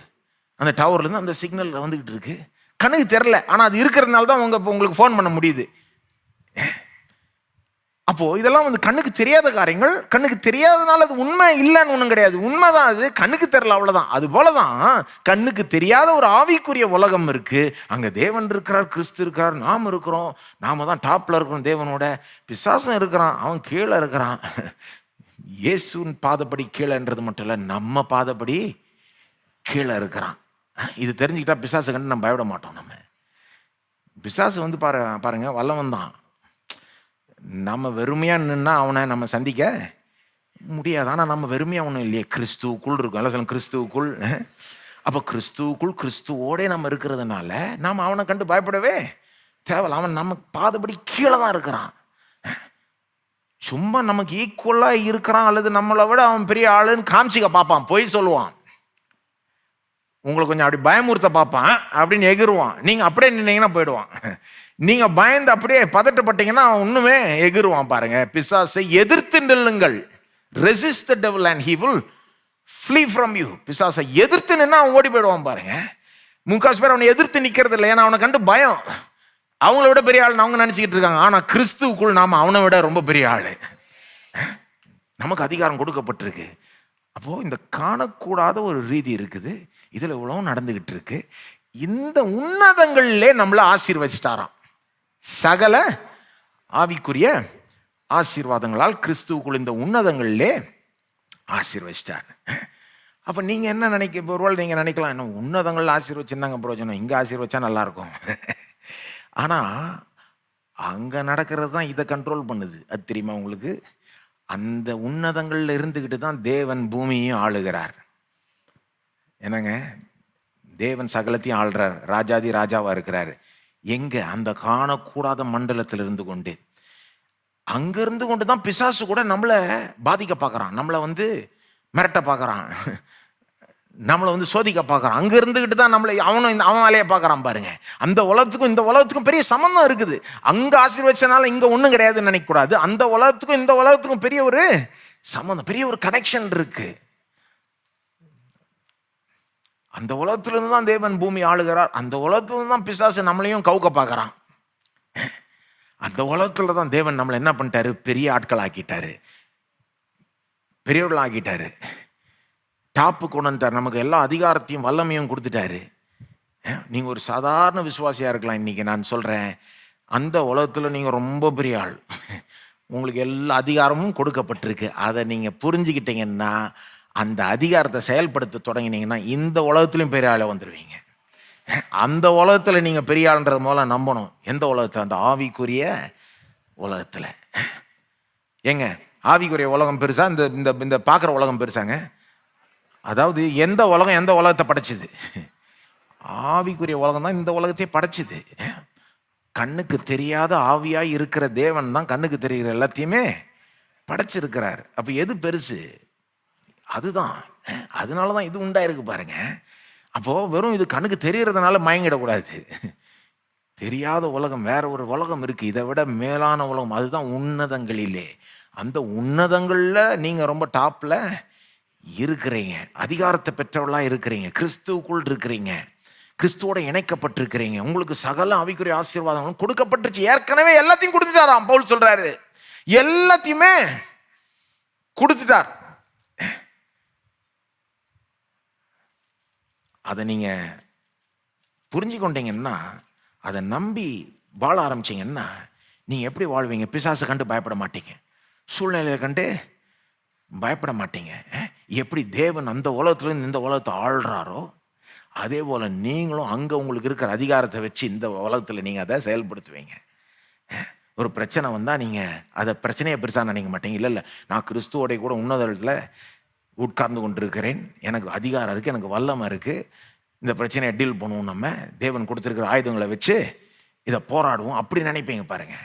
அந்த டவர்லேருந்து அந்த சிக்னல் வந்துக்கிட்டு இருக்கு. கண்ணுக்கு தெரில, ஆனால் அது இருக்கிறதுனால தான் உங்களுக்கு ஃபோன் பண்ண முடியுது. அப்போ இதெல்லாம் கண்ணுக்கு தெரியாத காரியங்கள். கண்ணுக்கு தெரியாதனால அது உண்மை இல்லைன்னு ஒன்றும் கிடையாது, உண்மைதான். அது கண்ணுக்கு தெரியல, அவ்வளோதான். அது போலதான் கண்ணுக்கு தெரியாத ஒரு ஆவிக்குரிய உலகம் இருக்கு. அங்கே தேவன் இருக்கிறார், கிறிஸ்து இருக்கிறார், நாம் இருக்கிறோம். நாம தான் டாப்ல இருக்கிறோம் தேவனோட. பிசாசம் இருக்கிறான், அவன் கீழே இருக்கிறான். இயேசுவின் பாதப்படி கீழேன்றது மட்டும் இல்லை, நம்ம பாதப்படி கீழே இருக்கிறான். இது தெரிஞ்சுக்கிட்டா பிசாசு கண்டு நம்ம பயப்பட மாட்டோம். நம்ம பிசாசு பாருங்க வல்லவன் தான். நம்ம வெறுமையாக நின்னா அவனை நம்ம சந்திக்க முடியாது. ஆனால் நம்ம வெறுமையாக ஒன்றும் இல்லையே, கிறிஸ்துவுக்குள் இருக்கும். எல்லாம் சொல்லுங்க, கிறிஸ்துவுக்குள். அப்போ கிறிஸ்துவுக்குள் கிறிஸ்துவோடே நம்ம இருக்கிறதுனால நாம் அவனை கண்டு பயப்படவே தேவையில்ல. அவன் நம்ம பாதப்படி கீழே தான் இருக்கிறான். சும்மா நமக்கு ஈக்குவலாக இருக்கிறான் அல்லது நம்மளை விட அவன் பெரிய ஆளுன்னு காமிச்சிக்க பார்ப்பான், பொய் சொல்லுவான், உங்களை கொஞ்சம் அப்படி பயமுறுத்த பார்ப்பான், அப்படின்னு எகிருவான். நீங்கள் அப்படியே நின்னீங்கன்னா போயிடுவான். நீங்கள் பயந்து அப்படியே பதட்டப்பட்டீங்கன்னா அவன் ஒன்றுமே எகிருவான். பாருங்க, பிசாசை எதிர்த்து நில்லுங்கள், resist the devil and he will flea from you. பிசாசை எதிர்த்து நின்னா அவன் ஓடி போயிடுவான். பாருங்க, முக்காசு பேர் அவனை எதிர்த்து நிற்கிறது இல்லை, ஏன்னா அவனை கண்டு பயம். அவங்கள விட பெரிய ஆள் அவங்க நினச்சிக்கிட்டு இருக்காங்க. ஆனால் கிறிஸ்துவுக்குள் நாம் அவனை விட ரொம்ப பெரிய ஆள். நமக்கு அதிகாரம் கொடுக்கப்பட்டிருக்கு. அப்போது இந்த காணக்கூடாத ஒரு ரீதி இருக்குது, இதில் இவ்வளோ நடந்துக்கிட்டு இருக்கு. இந்த உன்னதங்களிலே நம்மளை ஆசீர்வதிச்சிட்டாராம். சகல ஆவிக்குரிய ஆசீர்வாதங்களால் கிறிஸ்துவுக்குள் இந்த உன்னதங்களிலே ஆசீர்வதிச்சிட்டார். அப்போ நீங்கள் என்ன நினைக்க, ஒருவேளை நீங்கள் நினைக்கலாம், என்ன உன்னதங்கள் ஆசீர்வச்சிருந்தாங்க பிரயோஜனம், இங்கே ஆசீர்வச்சா நல்லாயிருக்கும். ஆனால் அங்கே நடக்கிறது தான் இதை கண்ட்ரோல் பண்ணுது. அது தெரியுமா உங்களுக்கு? அந்த உன்னதங்களில் இருந்துக்கிட்டு தான் தேவன் பூமியையும் ஆளுகிறார். என்னங்க, தேவன் சகலத்தையும் ஆள்றார், ராஜாதி ராஜாவாக இருக்கிறார். எங்கே? அந்த காணக்கூடாத மண்டலத்தில் இருந்து கொண்டு. அங்க இருந்து கொண்டு தான் பிசாசு கூட நம்மளை பாதிக்க பார்க்கறான், நம்மளை மிரட்ட பார்க்கறான், நம்மளை சோதிக்க பார்க்கறான். அங்க இருந்துகிட்டு தான் நம்மளை அவன் வேலையை பார்க்கறான் பாருங்க. அந்த உலகத்துக்கும் இந்த உலகத்துக்கும் பெரிய சம்பந்தம் இருக்குது. அங்க ஆசீர்வச்சனால இங்க ஒண்ணும் கிடையாதுன்னு நினைக்க கூடாது. அந்த உலகத்துக்கும் இந்த உலகத்துக்கும் பெரிய ஒரு சம்பந்தம், பெரிய ஒரு கனெக்ஷன் இருக்கு. அந்த உலகத்திலிருந்து தான் தேவன் பூமி ஆளுகிறார். அந்த உலகத்திலிருந்து தான் பிசாசு நம்மளையும் கவுக்க பார்க்கறான். அந்த உலகத்துல தான் தேவன் நம்மளை என்ன பண்ணிட்டாரு, பெரிய ஆட்கள் ஆக்கிட்டாரு, பெரியவர்கள் ஆக்கிட்டாரு, டாப்பு கொண்டு வந்துட்டார், நமக்கு எல்லா அதிகாரத்தையும் வல்லமையும் கொடுத்துட்டாரு. நீங்க ஒரு சாதாரண விசுவாசியா இருக்கலாம். இன்னைக்கு நான் சொல்றேன், அந்த உலகத்துல நீங்க ரொம்ப பெரிய ஆள், உங்களுக்கு எல்லா அதிகாரமும் கொடுக்கப்பட்டிருக்கு. அதை நீங்க புரிஞ்சுக்கிட்டீங்கன்னா, அந்த அதிகாரத்தை செயல்படுத்த தொடங்கினீங்கன்னா இந்த உலகத்துலையும் பெரிய ஆளை வந்துடுவீங்க. அந்த உலகத்தில் நீங்கள் பெரிய ஆளுன்றது மூலம் நம்பணும். எந்த உலகத்தில்? அந்த ஆவிக்குரிய உலகத்தில். ஏங்க, ஆவிக்குரிய உலகம் பெருசா, இந்த இந்த இந்த பார்க்குற உலகம் பெருசாங்க? அதாவது எந்த உலகம் எந்த உலகத்தை படைச்சிது? ஆவிக்குரிய உலகம் தான் இந்த உலகத்தையே படைச்சிது. கண்ணுக்கு தெரியாத ஆவியாய் இருக்கிற தேவன் தான் கண்ணுக்கு தெரிகிற எல்லாத்தையுமே படைச்சிருக்கிறார். அப்போ எது பெருசு? அதுதான். அதனால தான் இது உண்டாயிருக்கு பாருங்க. அப்போது வெறும் இது கண்ணுக்கு தெரியறதுனால மயங்கிடக்கூடாது. தெரியாத உலகம், வேற ஒரு உலகம் இருக்குது, இதை விட மேலான உலகம், அதுதான் உன்னதங்களிலே. அந்த உன்னதங்களில் நீங்கள் ரொம்ப டாப்பில் இருக்கிறீங்க, அதிகாரத்தை பெற்றவர்களாக இருக்கிறீங்க, கிறிஸ்துவுக்குள் இருக்கிறீங்க, கிறிஸ்துவோட இணைக்கப்பட்டிருக்கிறீங்க. உங்களுக்கு சகல ஆவிக்குரிய ஆசீர்வாதங்களும் கொடுக்கப்பட்டுருச்சு. ஏற்கனவே எல்லாத்தையும் கொடுத்துட்டாராம் பவுல் சொல்றாரு. எல்லாத்தையுமே கொடுத்துட்டார். அதை நீங்கள் புரிஞ்சு கொண்டீங்கன்னா, அதை நம்பி வாழ ஆரம்பிச்சிங்கன்னா, நீங்கள் எப்படி வாழ்வீங்க? பிசாசை கண்டு பயப்பட மாட்டீங்க, சூழ்நிலையை கண்டு பயப்பட மாட்டீங்க. எப்படி தேவன் அந்த உலகத்துலேருந்து இந்த உலகத்தை ஆள்றாரோ, அதே போல் நீங்களும் அங்கே உங்களுக்கு இருக்கிற அதிகாரத்தை வச்சு இந்த உலகத்தில் நீங்கள் அதை செயல்படுத்துவீங்க. ஒரு பிரச்சனை வந்தால் நீங்கள் அதை பிரச்சனையை பெருசாக நினைக்க மாட்டீங்க. இல்லை நான் கிறிஸ்துவோடைய கூட உன்னதத்தில் உட்கார்ந்து கொண்டிருக்கிறேன், எனக்கு அதிகாரம் இருக்குது, எனக்கு வல்லமை இருக்குது, இந்த பிரச்சனையை டீல் பண்ணுவோம், நம்ம தேவன் கொடுத்துருக்கிற ஆயுதங்களை வச்சு இதை போராடுவோம், அப்படி நினைப்பீங்க பாருங்க.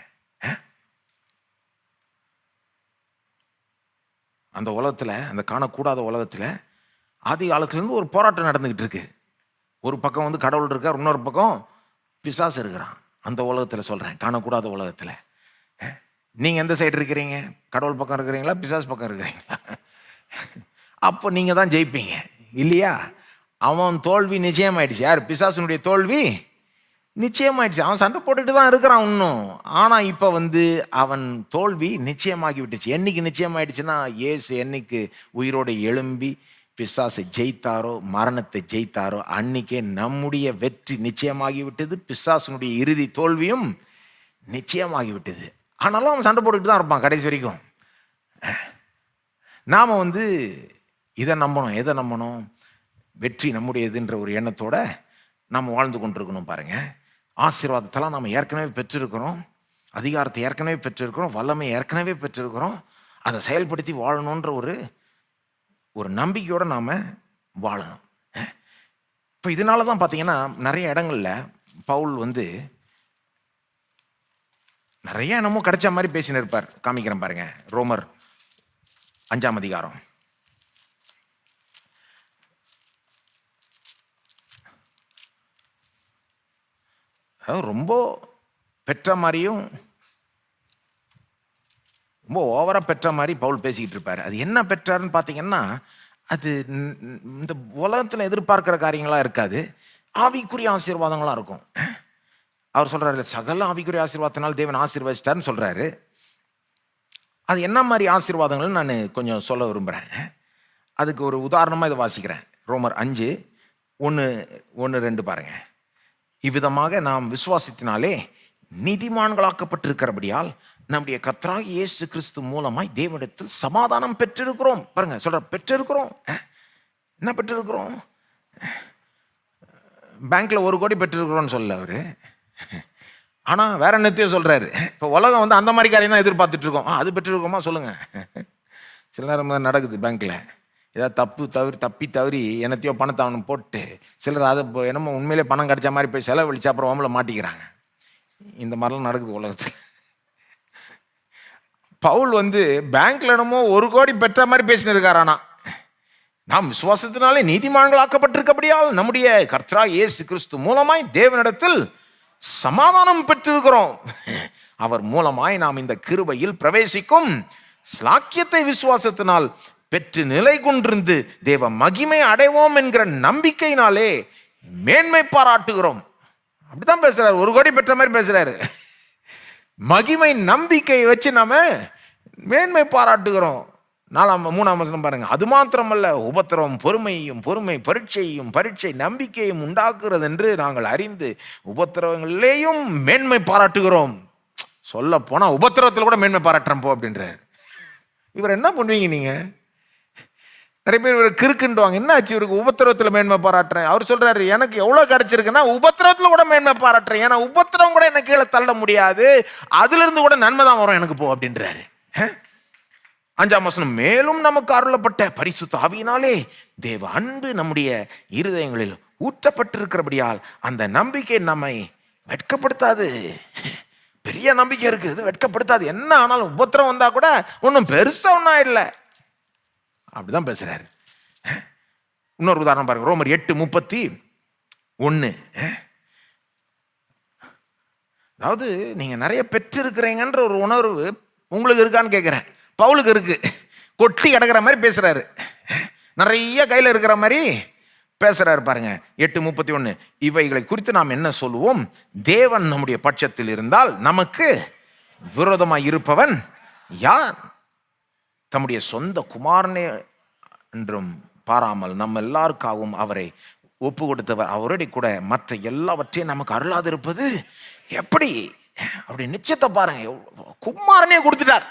அந்த உலகத்தில், அந்த காணக்கூடாத உலகத்தில் ஆதி காலத்துலேருந்து ஒரு போராட்டம் நடந்துக்கிட்டு இருக்கு. ஒரு பக்கம் கடவுள் இருக்கார், இன்னொரு பக்கம் பிசாசு இருக்கிறான். அந்த உலகத்தில் சொல்கிறேன், காணக்கூடாத உலகத்தில். நீங்கள் எந்த சைடு இருக்கிறீங்க? கடவுள் பக்கம் இருக்கிறீங்களா, பிசாசு பக்கம் இருக்கிறீங்களா? அப்போ நீங்கள் தான் ஜெயிப்பீங்க இல்லையா? அவன் தோல்வி நிச்சயமாயிடுச்சு. யார்? பிசாசுனுடைய தோல்வி நிச்சயமாயிடுச்சு. அவன் சண்டை போட்டுட்டு தான் இருக்கிறான் இன்னும். ஆனால் இப்போ அவன் தோல்வி நிச்சயமாகி விட்டுச்சு. என்னைக்கு நிச்சயமாயிடுச்சுன்னா, இயேசு என்னைக்கு உயிரோடு எழும்பி பிசாசை ஜெயித்தாரோ, மரணத்தை ஜெயித்தாரோ, அன்னைக்கே நம்முடைய வெற்றி நிச்சயமாகி விட்டது. பிசாசுனுடைய இறுதி தோல்வியும் நிச்சயமாகி விட்டது. ஆனாலும் அவன் சண்டை போட்டுக்கிட்டு தான் இருப்பான் கடைசி வரைக்கும். நாம் இதை நம்பணும். எதை நம்பணும்? வெற்றி நம்முடையதுன்ற ஒரு எண்ணத்தோட நாம் வாழ்ந்து கொண்டிருக்கணும் பாருங்க. ஆசீர்வாதத்தெல்லாம் நாம் ஏற்கனவே பெற்றிருக்கிறோம், அதிகாரத்தை ஏற்கனவே பெற்றிருக்கிறோம், வல்லமை ஏற்கனவே பெற்றிருக்கிறோம். அதை செயல்படுத்தி வாழணுன்ற ஒரு நம்பிக்கையோடு நாம் வாழணும். இப்போ இதனால தான் பார்த்தீங்கன்னா நிறைய இடங்களில் பவுல் நிறைய என்னமோ கிடைச்ச மாதிரி பேசின்னு இருப்பார். காமிக்கிறேன் பாருங்க, ரோமர் 5ஆம் அதிகாரம். ரொம்ப பெற்ற மாதிரியும் ரொம்ப ஓவராக பெற்ற மாதிரி பவுல் பேசிக்கிட்டு இருப்பார். அது என்ன பெற்றாருன்னு பார்த்தீங்கன்னா, அது இந்த உலகத்தில் எதிர்பார்க்குற காரியங்களாக இருக்காது, ஆவிக்குரிய ஆசீர்வாதங்களாக இருக்கும். அவர் சொல்கிறாரு, சகல ஆவிக்குரிய ஆசீர்வாதத்தினால் தேவன் ஆசீர்வதிச்சிட்டாருன்னு சொல்கிறாரு. அது என்ன மாதிரி ஆசீர்வாதங்கள்னு நான் கொஞ்சம் சொல்ல விரும்புகிறேன். அதுக்கு ஒரு உதாரணமாக இதை வாசிக்கிறேன். ரோமர் 5:1-2 பாருங்கள். இவ்விதமாக நாம் விசுவாசத்தினாலே நீதிமான்களாக்கப்பட்டிருக்கிறபடியால் நம்முடைய கர்த்தராகிய இயேசு கிறிஸ்து மூலமாய் தேவனிடத்தில் சமாதானம் பெற்றிருக்கிறோம். பாருங்க, சொல்ற பெற்றிருக்கிறோம். என்ன பெற்றிருக்கிறோம்? பேங்க்ல 1 கோடி பெற்றிருக்கிறோம்னு சொல்ல அவரு. ஆனா வேற என்னத்தையும் சொல்றாரு. இப்போ உலகம் அந்த மாதிரி காரியம் தான் எதிர்பார்த்துட்டு இருக்கோம். அது பெற்றிருக்கோமா சொல்லுங்க. சில நேரம் நடக்குது பேங்க்ல, ஏதாவது தப்பி தவறி என்னத்தையோ பணத்தை அவனு போட்டு சிலர் அதை என்னமோ உண்மையிலே பணம் கிடைச்ச மாதிரி போய் செலவழிச்சு அப்புறம் ஓமில் மாட்டிக்கிறாங்க. இந்த மாதிரிலாம் நடக்குது உலகத்தில். பவுல் பேங்க்ல என்னமோ 1 கோடி பெற்ற மாதிரி பேசினு இருக்காரானா. நாம் விசுவாசத்தினாலே நீதிமான்களாக்கப்பட்டிருக்கபடியால் நம்முடைய கர்த்தராகிய இயேசு கிறிஸ்து மூலமாய் தேவனிடத்தில் சமாதானம் பெற்றிருக்கிறோம். அவர் மூலமாய் நாம் இந்த கிருபையில் பிரவேசிக்கும் ஸ்லாக்கியத்தை விசுவாசத்தினால் பெற்று நிலை கொண்டிருந்து தேவ மகிமை அடைவோம் என்கிற நம்பிக்கையினாலே மேன்மை பாராட்டுகிறோம். அப்படித்தான் பேசுறாரு. 1 கோடி பெற்ற மாதிரி பேசுறாரு. மகிமை நம்பிக்கையை வச்சு நாம மேன்மை பாராட்டுகிறோம். 3ஆம் வசனம் பாருங்க. அது மாத்திரமல்ல, உபத்திரவம் பொறுமை பரீட்சை நம்பிக்கையும் உண்டாக்குறது என்று நாங்கள் அறிந்து உபத்திரவங்களிலேயும் மேன்மை பாராட்டுகிறோம். சொல்ல போனா உபத்திரவத்தில் கூட மேன்மை பாராட்டுறோம் போ அப்படின்றார். இவர் என்ன பண்ணுவீங்க நீங்க? நிறைய பேர் இவர் கிறுக்குண்டுவாங்க. என்ன ஆச்சு இவருக்கு உபத்திரவத்தில் மேன்மை பாராட்டுறேன்? அவர் சொல்றாரு, எனக்கு எவ்வளவு கிடைச்சிருக்குன்னா உபத்திரவத்தில் கூட மேன்மை பாராட்டுறேன். ஏன்னா உபத்திரவம் கூட எனக்கு கீழே தள்ள முடியாது, அதுல இருந்து கூட நன்மை தான் வரும் எனக்கு போ அப்படின்றாரு. 5ஆம் வசனம், மேலும் நமக்கு அருளப்பட்ட பரிசுத்த ஆவியினாலே தேவ அன்பு நம்முடைய இருதயங்களில் ஊற்றப்பட்டிருக்கிறபடியால் அந்த நம்பிக்கை நம்மை வெட்கப்படுத்தாது. பெரிய நம்பிக்கை இருக்குது, வெட்கப்படுத்தாது. என்ன ஆனாலும் உபத்திரம் வந்தா கூட ஒன்றும் பெருசா ஒன்றா இல்லை. அப்படிதான் பேசுறாரு. இன்னொரு உதாரணம் பாருங்க. ரோமர் 8:31. அதாவது நீங்க நிறைய பெற்றிருக்கிறீங்கன்ற ஒரு உணர்வு உங்களுக்கு இருக்கான்னு கேட்கிறேன். பவுலுக்கு இருக்கு. கொட்டி கிடக்கிற மாதிரி பேசுறாரு, நிறைய கையில் இருக்கிற மாதிரி பேசுறாரு பாருங்க. 8:31, இவைகளை குறித்து நாம் என்ன சொல்லுவோம்? தேவன் நம்முடைய பட்சத்தில் இருந்தால் நமக்கு விரோதமாய் இருப்பவன் யார்? தம்முடைய சொந்த குமாரனே என்றும் பாராமல் நம்ம எல்லாருக்காகவும் அவரை ஒப்பு கொடுத்தவர் அவருடைய கூட மற்ற எல்லாவற்றையும் நமக்கு அருளாது இருப்பது எப்படி? அப்படி நிச்சயத்தை பாருங்க. குமாரனே கொடுத்துட்டார்.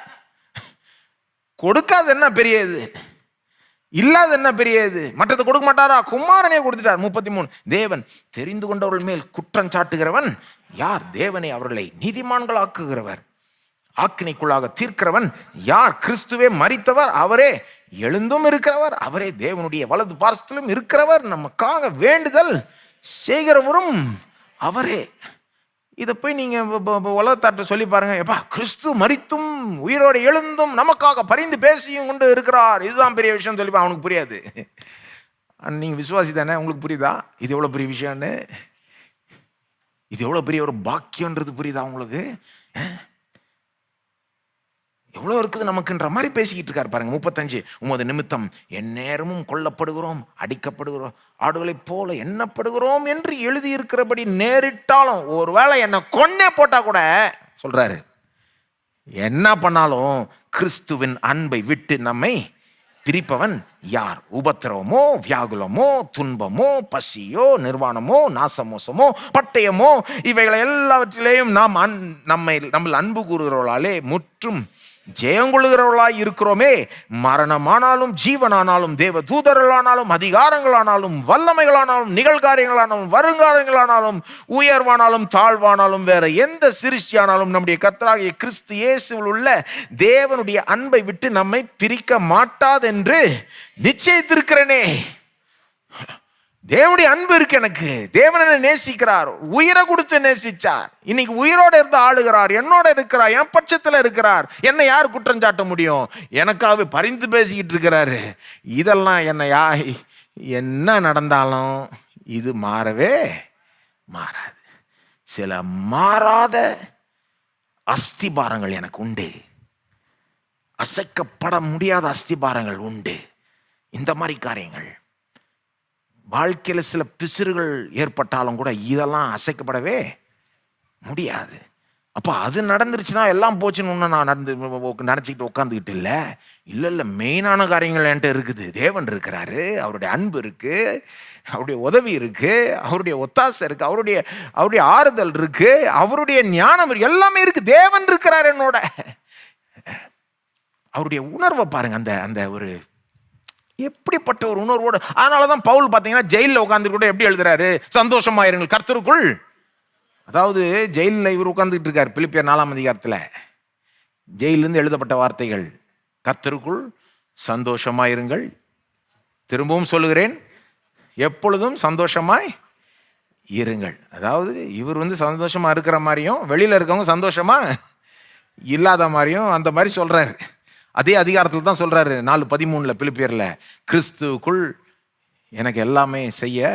கொடுக்காது என்ன பெரியது, இல்லாத என்ன பெரியது? மற்றதை கொடுக்க மாட்டாரா? குமாரனே கொடுத்துட்டார். 33, தேவன் தெரிந்து கொண்டவர்கள் மேல் குற்றம் சாட்டுகிறவன் யார்? தேவனை அவர்களை நீதிமான்களாக்குகிறவர் ஆக்கினைக்குள்ளாக தீர்க்கிறவன் யார்? கிறிஸ்துவே மரித்தவர், அவரே எழுந்தும் இருக்கிறவர், அவரே தேவனுடைய வலது பார்சத்திலும் இருக்கிறவர், நமக்காக வேண்டுதல் செய்கிறவரும் அவரே. இதை போய் நீங்க உலகத்தாட்ட சொல்லி பாருங்க. எப்பா, கிறிஸ்து மரித்தும் உயிரோடு எழுந்தும் நமக்காக பரிந்து பேசியும் கொண்டு இருக்கிறார், இதுதான் பெரிய விஷயம் சொல்லி அவனுக்கு புரியாது. நீங்க விசுவாசி தானே, உங்களுக்கு புரியுதா இது எவ்வளவு பெரிய விஷயம்னு? இது எவ்வளவு பெரிய ஒரு பாக்கியன்றது புரியுதா உங்களுக்கு? எவ்வளோ இருக்குது நமக்குன்ற மாதிரி பேசிக்கிட்டு இருக்காரு பாருங்க. 35, உமது நிமித்தம் எந்நேரமும் கொல்லப்படுகிறோம், அடிக்கப்படுகிறோம், ஆடுகளைப் போல எண்ணப்படுகிறோம் என்று எழுதியிருக்கிறபடி நேரிட்டாலும், ஒருவேளை என்னை கொன்னே போட்டா கூட சொல்றாரு, என்ன பண்ணாலும் கிறிஸ்துவின் அன்பை விட்டு நம்மை பிரிப்பவன் யார்? உபத்திரவமோ, வியாகுலமோ, துன்பமோ, பசியோ, நிர்வாணமோ, நாசமோசமோ, பட்டயமோ, இவைகளை எல்லாவற்றிலேயும் நம்ம அன்பு கூறுகிறவர்களாலே முற்றும் ஜெயங்கொள்ளுகிறவர்களாய் இருக்கிறோமே. மரணமானாலும் ஜீவனானாலும் தேவ தூதர்களானாலும் அதிகாரங்களானாலும் வல்லமைகளானாலும் நிகழ்காரியங்களானாலும் வருங்காரியங்களானாலும் உயர்வானாலும் தாழ்வானாலும் வேற எந்த சிருஷ்டியானாலும் நம்முடைய கர்த்தராகிய கிறிஸ்து இயேசுவில் உள்ள தேவனுடைய அன்பை விட்டு நம்மை பிரிக்க மாட்டாதென்று நிச்சயித்திருக்கிறேனே. தேவனுடைய அன்பு இருக்கு எனக்கு. தேவன் என்னை நேசிக்கிறார், உயிரை கொடுத்து நேசிச்சார். இன்னைக்கு உயிரோடு இருந்து ஆளுகிறார், என்னோட இருக்கிறார், என் பட்சத்தில் இருக்கிறார். என்னை யார் குற்றம் சாட்ட முடியும்? எனக்காக பரிந்து பேசிக்கிட்டு இருக்கிறாரு. இதெல்லாம் என்ன நடந்தாலும் இது மாறவே மாறாது. சில மாறாத அஸ்திபாரங்கள் எனக்கு உண்டு, அசைக்கப்பட முடியாத அஸ்திபாரங்கள் உண்டு. இந்த மாதிரி காரியங்கள் வாழ்க்கையில் சில பிசுறுகள் ஏற்பட்டாலும் கூட இதெல்லாம் அசைக்கப்படவே முடியாது. அப்போ அது நடந்துருச்சுன்னா எல்லாம் போச்சுன்னு நான் நினச்சிக்கிட்டு உட்காந்துக்கிட்டு இல்லை, மெயினான காரியங்கள் என்கிட்ட இருக்குது. தேவன் இருக்கிறாரு, அவருடைய அன்பு இருக்கு, அவருடைய உதவி இருக்கு, அவருடைய ஒத்தாசை இருக்கு, அவருடைய ஆறுதல் இருக்கு, அவருடைய ஞானம் இருக்கு, எல்லாமே இருக்கு. தேவன் இருக்கிறார் என்னோட. அவருடைய உணர்வை பாருங்க, அந்த ஒரு எப்படிப்பட்ட ஒரு உணர்வோடு. அதனாலதான் பவுல் பார்த்தீங்கன்னா ஜெயிலில் உட்காந்து கூட எப்படி எழுதுறாரு? சந்தோஷமாயிருங்கள் கர்த்தருக்குள். அதாவது ஜெயிலில் இவர் உட்காந்துக்கிட்டு இருக்காரு. பிலிப்பியர் 4ஆம் அதிகாரத்தில் ஜெயிலிருந்து எழுதப்பட்ட வார்த்தைகள், கர்த்தருக்குள் சந்தோஷமாயிருங்கள். திரும்பவும் சொல்லுகிறேன், எப்பொழுதும் சந்தோஷமாய் இருங்கள். அதாவது இவர் சந்தோஷமா இருக்கிற மாதிரியும் வெளியில இருக்கவங்க சந்தோஷமா இல்லாத மாதிரியும் அந்த மாதிரி சொல்றாரு. அதே அதிகாரத்தில் தான் சொல்றாரு 4:13 பிலிப்பியர்ல, கிறிஸ்துவுக்குள் எனக்கு எல்லாமே செய்ய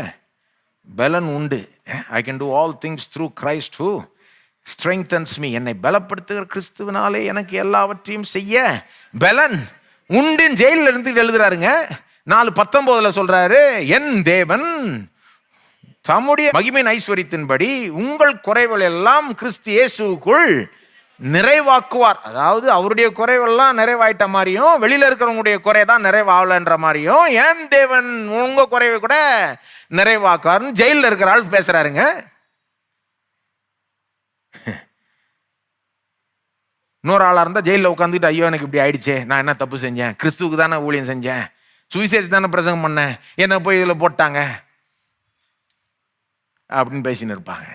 பலன் உண்டு. I can do all things through Christ who strengthens me. என்னை பலப்படுத்துகிற கிறிஸ்துவனாலே எனக்கு எல்லாவற்றையும் செய்ய பலன் உண்டுன்னு ஜெயிலில் இருந்து எழுதுறாருங்க. 4:19 சொல்றாரு, என் தேவன் தம்முடைய மகிமையின் ஐஸ்வரியத்தின்படி உங்கள் குறைகள் எல்லாம் கிறிஸ்து இயேசுவுக்குள் நிறைவாக்குவார். அதாவது அவருடைய குறைவெல்லாம் நிறைவாயிட்ட மாதிரியும், வெளியில இருக்கிறவங்களுடைய குறை தான் நிறைவாகலன்ற மாதிரியும், என் தேவன் உங்க குறைவை கூட நிறைவாக்குவார்னு ஜெயிலில் இருக்கிற ஆள் பேசுறாருங்க. இன்னொரு ஆளாக இருந்தால் ஜெயிலில் உட்காந்துட்டு, ஐயோ எனக்கு இப்படி ஆயிடுச்சே, நான் என்ன தப்பு செஞ்சேன், கிறிஸ்துவுக்கு தானே ஊழியம் செஞ்சேன், சுவிசேஷம் தானே பிரசங்கம் பண்ணேன், என்ன போய் இதில் போட்டாங்க அப்படின்னு பேசின்னு இருப்பாங்க.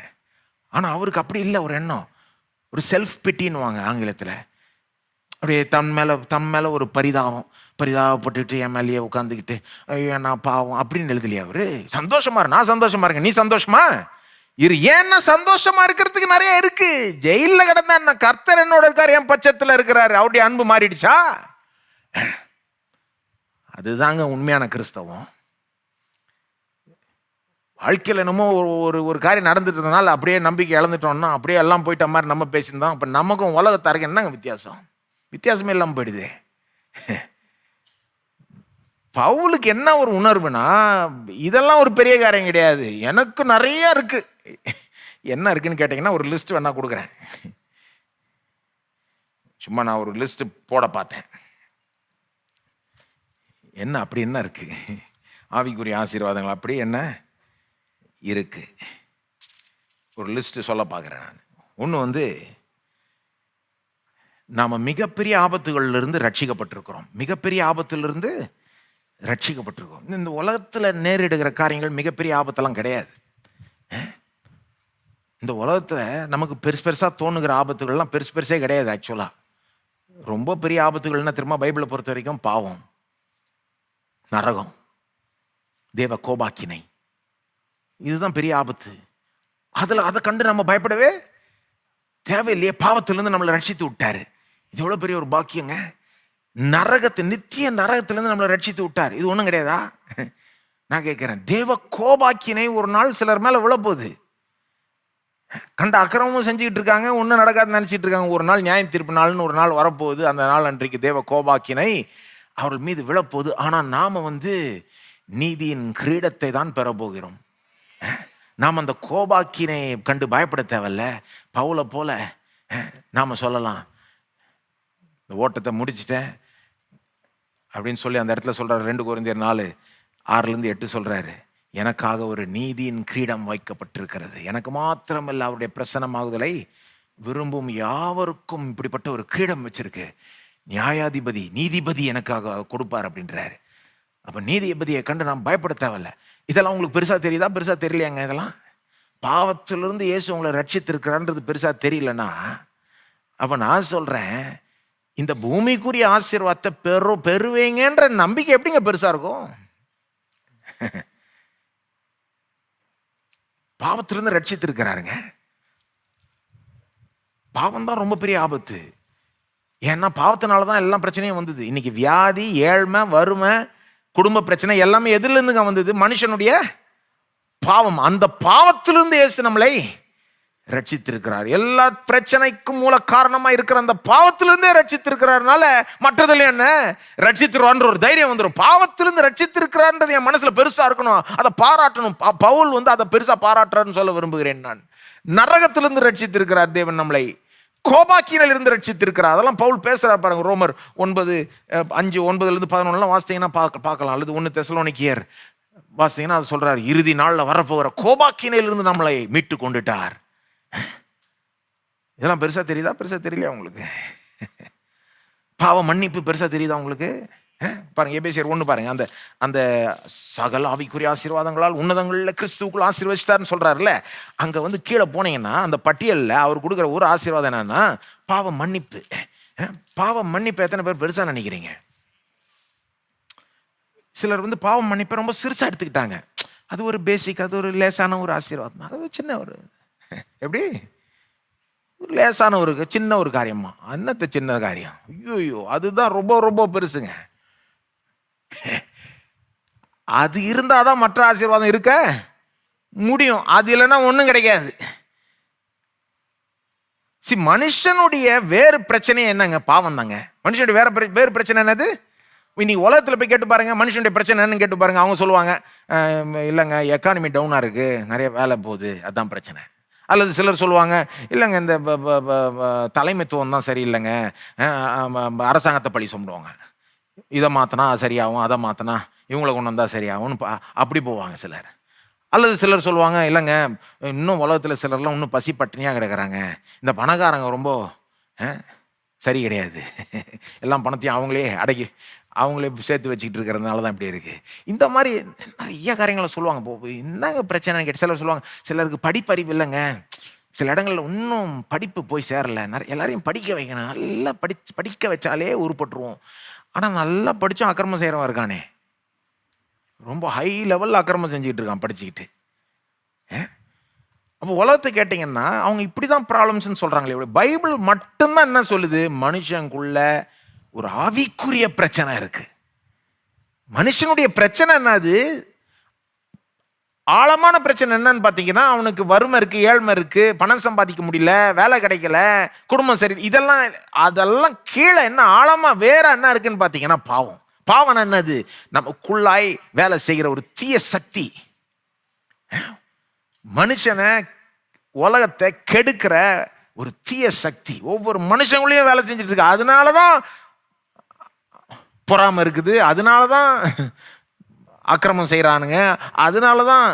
ஆனால் அவருக்கு அப்படி இல்லை ஒரு எண்ணம், ஒரு செல்ஃப் பிட்டின்னுவாங்க ஆங்கிலத்தில். அப்படியே தன் மேலே ஒரு பரிதாபப்பட்டுட்டு என் மேலேயே உட்காந்துக்கிட்டு, ஐயோ நான் பாவம் அப்படின்னு எழுதலையா அவரு? சந்தோஷமா இரு, நான் சந்தோஷமா இருக்கேன், நீ சந்தோஷமா இரு. ஏன்னா சந்தோஷமா இருக்கிறதுக்கு நிறைய இருக்கு. ஜெயிலில் கிடந்தா என்ன, கர்த்தர் என்னோட இருக்கார், என் பட்சத்தில் இருக்கிறாரு, அவருடைய அன்பு மாறிடுச்சா? அதுதாங்க உண்மையான கிறிஸ்தவம். வாழ்க்கையில் என்னமோ ஒரு காரியம் நடந்துட்டதுனால அப்படியே நம்பிக்கை இழந்துட்டோம்னா, அப்படியே எல்லாம் போயிட்ட மாதிரி நம்ம பேசியிருந்தோம். அப்போ நமக்கும் உலகத்தாருக்கு என்னங்க வித்தியாசம்? வித்தியாசமே இல்லாமல் போயிடுது. பவுலுக்கு என்ன ஒரு உணர்வுனா, இதெல்லாம் ஒரு பெரிய காரியம் கிடையாது, எனக்கு நிறைய இருக்கு. என்ன இருக்குன்னு கேட்டிங்கன்னா, ஒரு லிஸ்ட் வேணா கொடுக்குறேன். சும்மா நான் ஒரு லிஸ்ட் போட பார்த்தேன். என்ன அப்படி என்ன இருக்கு? ஆவிக்குரிய ஆசீர்வாதங்கள் அப்படி என்ன இருக்கு? ஒரு லிஸ்ட் சொல்ல பார்க்குறேன் நான். ஒன்று நாம் மிகப்பெரிய ஆபத்துகளிலிருந்து ரட்சிக்கப்பட்டிருக்கிறோம். மிகப்பெரிய ஆபத்திலிருந்து ரட்சிக்கப்பட்டிருக்கோம். இந்த உலகத்தில் நேரிடுகிற காரியங்கள் மிகப்பெரிய ஆபத்தெல்லாம் கிடையாது. இந்த உலகத்தில் நமக்கு பெருசாக தோணுகிற ஆபத்துகள்லாம் பெருசே கிடையாது. ஆக்சுவலாக ரொம்ப பெரிய ஆபத்துகள்னா திரும்ப பைபிளை பொறுத்த வரைக்கும் பாவம், நரகம், தேவ கோபாக்கினை, இதுதான் பெரிய ஆபத்து. அதை கண்டு நம்ம பயப்படவே தேவையில்லையே. பாவத்திலிருந்து நம்மளை ரட்சித்து விட்டாரு. இது எவ்வளோ பெரிய ஒரு பாக்கியங்க. நித்திய நரகத்திலிருந்து நம்மளை ரட்சித்து விட்டார். இது ஒன்றும் கிடையாதா? நான் கேட்குறேன், தேவ கோபாக்கினை ஒரு நாள் சிலர் மேலே விழப்போகுது. கண்ட அக்கிரமும் செஞ்சுக்கிட்டு இருக்காங்க, ஒன்றும் நடக்காதுன்னு நினச்சிட்டு இருக்காங்க. ஒரு நாள் நியாய தீர்ப்பு நாள்னு ஒரு நாள் வரப்போகுது. அந்த நாள் அன்றைக்கு தேவ கோபாக்கினை அவர்கள் மீது விழப்போகுது. ஆனால் நாம் நீதியின் கிரீடத்தை தான் பெற போகிறோம். நாம் அந்த கோபாக்கினை கண்டு பயப்பட தேவையில்ல. பவுலை போல நாம் சொல்லலாம், இந்த ஓட்டத்தை முடிச்சிட்டேன் அப்படின்னு சொல்லி அந்த இடத்துல சொல்கிறார். 2 கொரிந்தியர் 4:6-8 சொல்கிறாரு, எனக்காக ஒரு நீதியின் கிரீடம் வைக்கப்பட்டிருக்கிறது, எனக்கு மாத்திரமல்ல அவருடைய பிரசன்னமாகுதலை விரும்பும் யாவருக்கும் இப்படிப்பட்ட ஒரு கிரீடம் வச்சிருக்கு. நியாயாதிபதி, நீதிபதி எனக்காக கொடுப்பார் அப்படின்றாரு. அப்போ நீதிபதியை கண்டு நாம் பயப்பட தேவையில்ல. இதெல்லாம் உங்களுக்கு பெருசாக தெரியுதா? பெருசாக தெரியலையாங்க. இதெல்லாம் பாவத்திலிருந்து இயேசு உங்களை ரட்சித்திருக்கிறான்றது பெருசாக தெரியலன்னா, அப்போ நான் சொல்கிறேன், இந்த பூமிக்குரிய ஆசீர்வாதத்தை பெறுவீங்கன்ற நம்பிக்கை எப்படிங்க பெருசாக இருக்கும்? பாவத்திலிருந்து ரட்சித்திருக்கிறாருங்க. பாவம் தான் ரொம்ப பெரிய ஆபத்து. ஏன்னா பாவத்தினால தான் எல்லாம் பிரச்சனையும் வந்தது. இன்னைக்கு வியாதி, ஏழ்மை, வறுமை, குடும்ப பிரச்சனை எல்லாமே எதிலிருந்துங்க வந்தது? மனுஷனுடைய பாவம். அந்த பாவத்திலிருந்து இயேசு நம்மளை ரட்சித்திருக்கிறார். எல்லா பிரச்சனைக்கும் மூல காரணமா இருக்கிற அந்த பாவத்திலிருந்தே ரட்சித்திருக்கிறாருனால மற்றதுல என்ன ரட்சித்திருவான்ற ஒரு தைரியம் வந்துடும். பாவத்திலிருந்து ரட்சித்திருக்கிறார்ன்றது என் மனசுல பெருசா இருக்கணும், அதை பாராட்டணும். பவுல் அதை பெருசா பாராட்டுறாருன்னு சொல்ல விரும்புகிறேன் நான். நரகத்திலிருந்து ரட்சித்திருக்கிறார் தேவன் நம்மளை, கோபாக்கினில் இருந்து ரட்சித்திருக்கிறார். அதெல்லாம் பவுல் பேசுறார் பாருங்க. ரோமர் 9:5-9 வாசித்தீங்கன்னா பார்க்கலாம். அல்லது 1 தெசலோனிக்கேயர் வாசித்தீங்கன்னா அது சொல்றாரு, இறுதி நாளில் வரப்போகிற கோபாக்கினிலிருந்து நம்மளை மீட்டு கொண்டுட்டார். இதெல்லாம் பெருசா தெரியுதா? பெருசா தெரியலையா உங்களுக்கு? பாவ மன்னிப்பு பெருசா தெரியுதா உங்களுக்கு? பாருங்க, எபேசியர் 1 பாருங்க. அந்த சகல ஆவிக்குரிய ஆசீர்வாதங்களால் உன்னதங்களில் கிறிஸ்துவுக்குள் ஆசீர்வதிச்சிட்டார்னு சொல்றாருல்ல, அங்க கீழே போனீங்கன்னா அந்த பட்டியலில் அவர் கொடுக்குற ஒரு ஆசீர்வாதம் என்னன்னா பாவ மன்னிப்பு. பாவ மன்னிப்பு எத்தனை பேர் பெருசா நினைக்கிறீங்க? சிலர் பாவ மன்னிப்பை ரொம்ப சிறுசா எடுத்துக்கிட்டாங்க. அது ஒரு பேசிக், அது ஒரு லேசான ஒரு ஆசீர்வாதம், அது சின்ன ஒரு எப்படி லேசான ஒரு சின்ன ஒரு காரியமா, அன்னத்தை சின்ன காரியம், ஐயோ அதுதான் ரொம்ப ரொம்ப பெருசுங்க. அது இருந்தாதான் மற்ற ஆசீர்வாதம் இருக்க முடியும். அது இல்லைன்னா ஒன்றும் கிடைக்காது. மனுஷனுடைய வேறு பிரச்சனை என்னங்க? பாவம் தாங்க. மனுஷனுடைய வேறு பிரச்சனை என்னது? இன்னைக்கு உலகத்தில் போய் கேட்டு பாருங்க, மனுஷனுடைய பிரச்சனை என்னன்னு கேட்டு பாருங்க. அவங்க சொல்லுவாங்க, இல்லைங்க எக்கானமி டவுனாக இருக்கு, நிறைய வேலை போகுது, அதுதான் பிரச்சனை. அல்லது சிலர் சொல்லுவாங்க, இல்லைங்க இந்த தலைமைத்துவம் தான் சரியில்லைங்க, அரசாங்கத்தை பழி சொல்லுவாங்க, இதை மாற்றினா சரியாகும், அதை மாற்றினா இவங்களை கொண்டு வந்தால் சரியாகும்னு அப்படி போவாங்க சிலர். அல்லது சிலர் சொல்லுவாங்க, இல்லைங்க இன்னும் உலகத்தில் சிலர்லாம் இன்னும் பசி பட்டினியாக கிடக்கிறாங்க, இந்த பணக்காரங்க ரொம்ப சரி கிடையாது, எல்லாம் பணத்தையும் அவங்களே சேர்த்து வச்சுக்கிட்டு இருக்கிறதுனால தான் இப்படி இருக்குது. இந்த மாதிரி நிறைய காரியங்களை சொல்லுவாங்க. என்னங்க பிரச்சனைன்னு கேட்டு சிலர் சொல்லுவாங்க, சிலருக்கு படிப்பறிவு இல்லைங்க, சில இடங்களில் இன்னும் படிப்பு போய் சேரலை, எல்லாரையும் படிக்க வைக்கணும், நல்லா படிக்க வச்சாலே உருப்பட்டுருவோம். ஆனால் நல்லா படித்தும் அக்கிரமம் செய்கிறவன் இருக்கானே, ரொம்ப ஹை லெவலில் அக்கிரமம் செஞ்சுக்கிட்டு இருக்கான் படிச்சுக்கிட்டு. அப்போ உலகத்தை கேட்டிங்கன்னா அவங்க இப்படி தான் ப்ராப்ளம்ஸ்ன்னு சொல்கிறாங்களே. பைபிள் மட்டும்தான் என்ன சொல்லுது? மனுஷனுக்குள்ள ஒரு ஆவிக்குரிய பிரச்சனை இருக்கு. மனுஷனுடைய பிரச்சனை என்னது? ஆழமான பிரச்சனை என்னன்னு பார்த்தீங்கன்னா, அவனுக்கு வறுமை இருக்கு, ஏழ்மை இருக்கு, பணம் சம்பாதிக்க முடியல, வேலை கிடைக்கல, குடும்பம் சரி, அதெல்லாம் கீழே என்ன ஆழமா வேற என்ன இருக்குன்னு பார்த்தீங்கன்னா பாவம். பாவம் என்னது? நமக்குள்ளாய் வேலை செய்கிற ஒரு தீய சக்தி, மனுஷனை உலகத்தை கெடுக்கிற ஒரு தீய சக்தி ஒவ்வொரு மனுஷங்களையும் வேலை செஞ்சுட்டு இருக்கு. அதனாலதான் பொறாமை இருக்குது, அதனாலதான் அக்கிரமம் செய்யறானுங்க, அதனாலதான்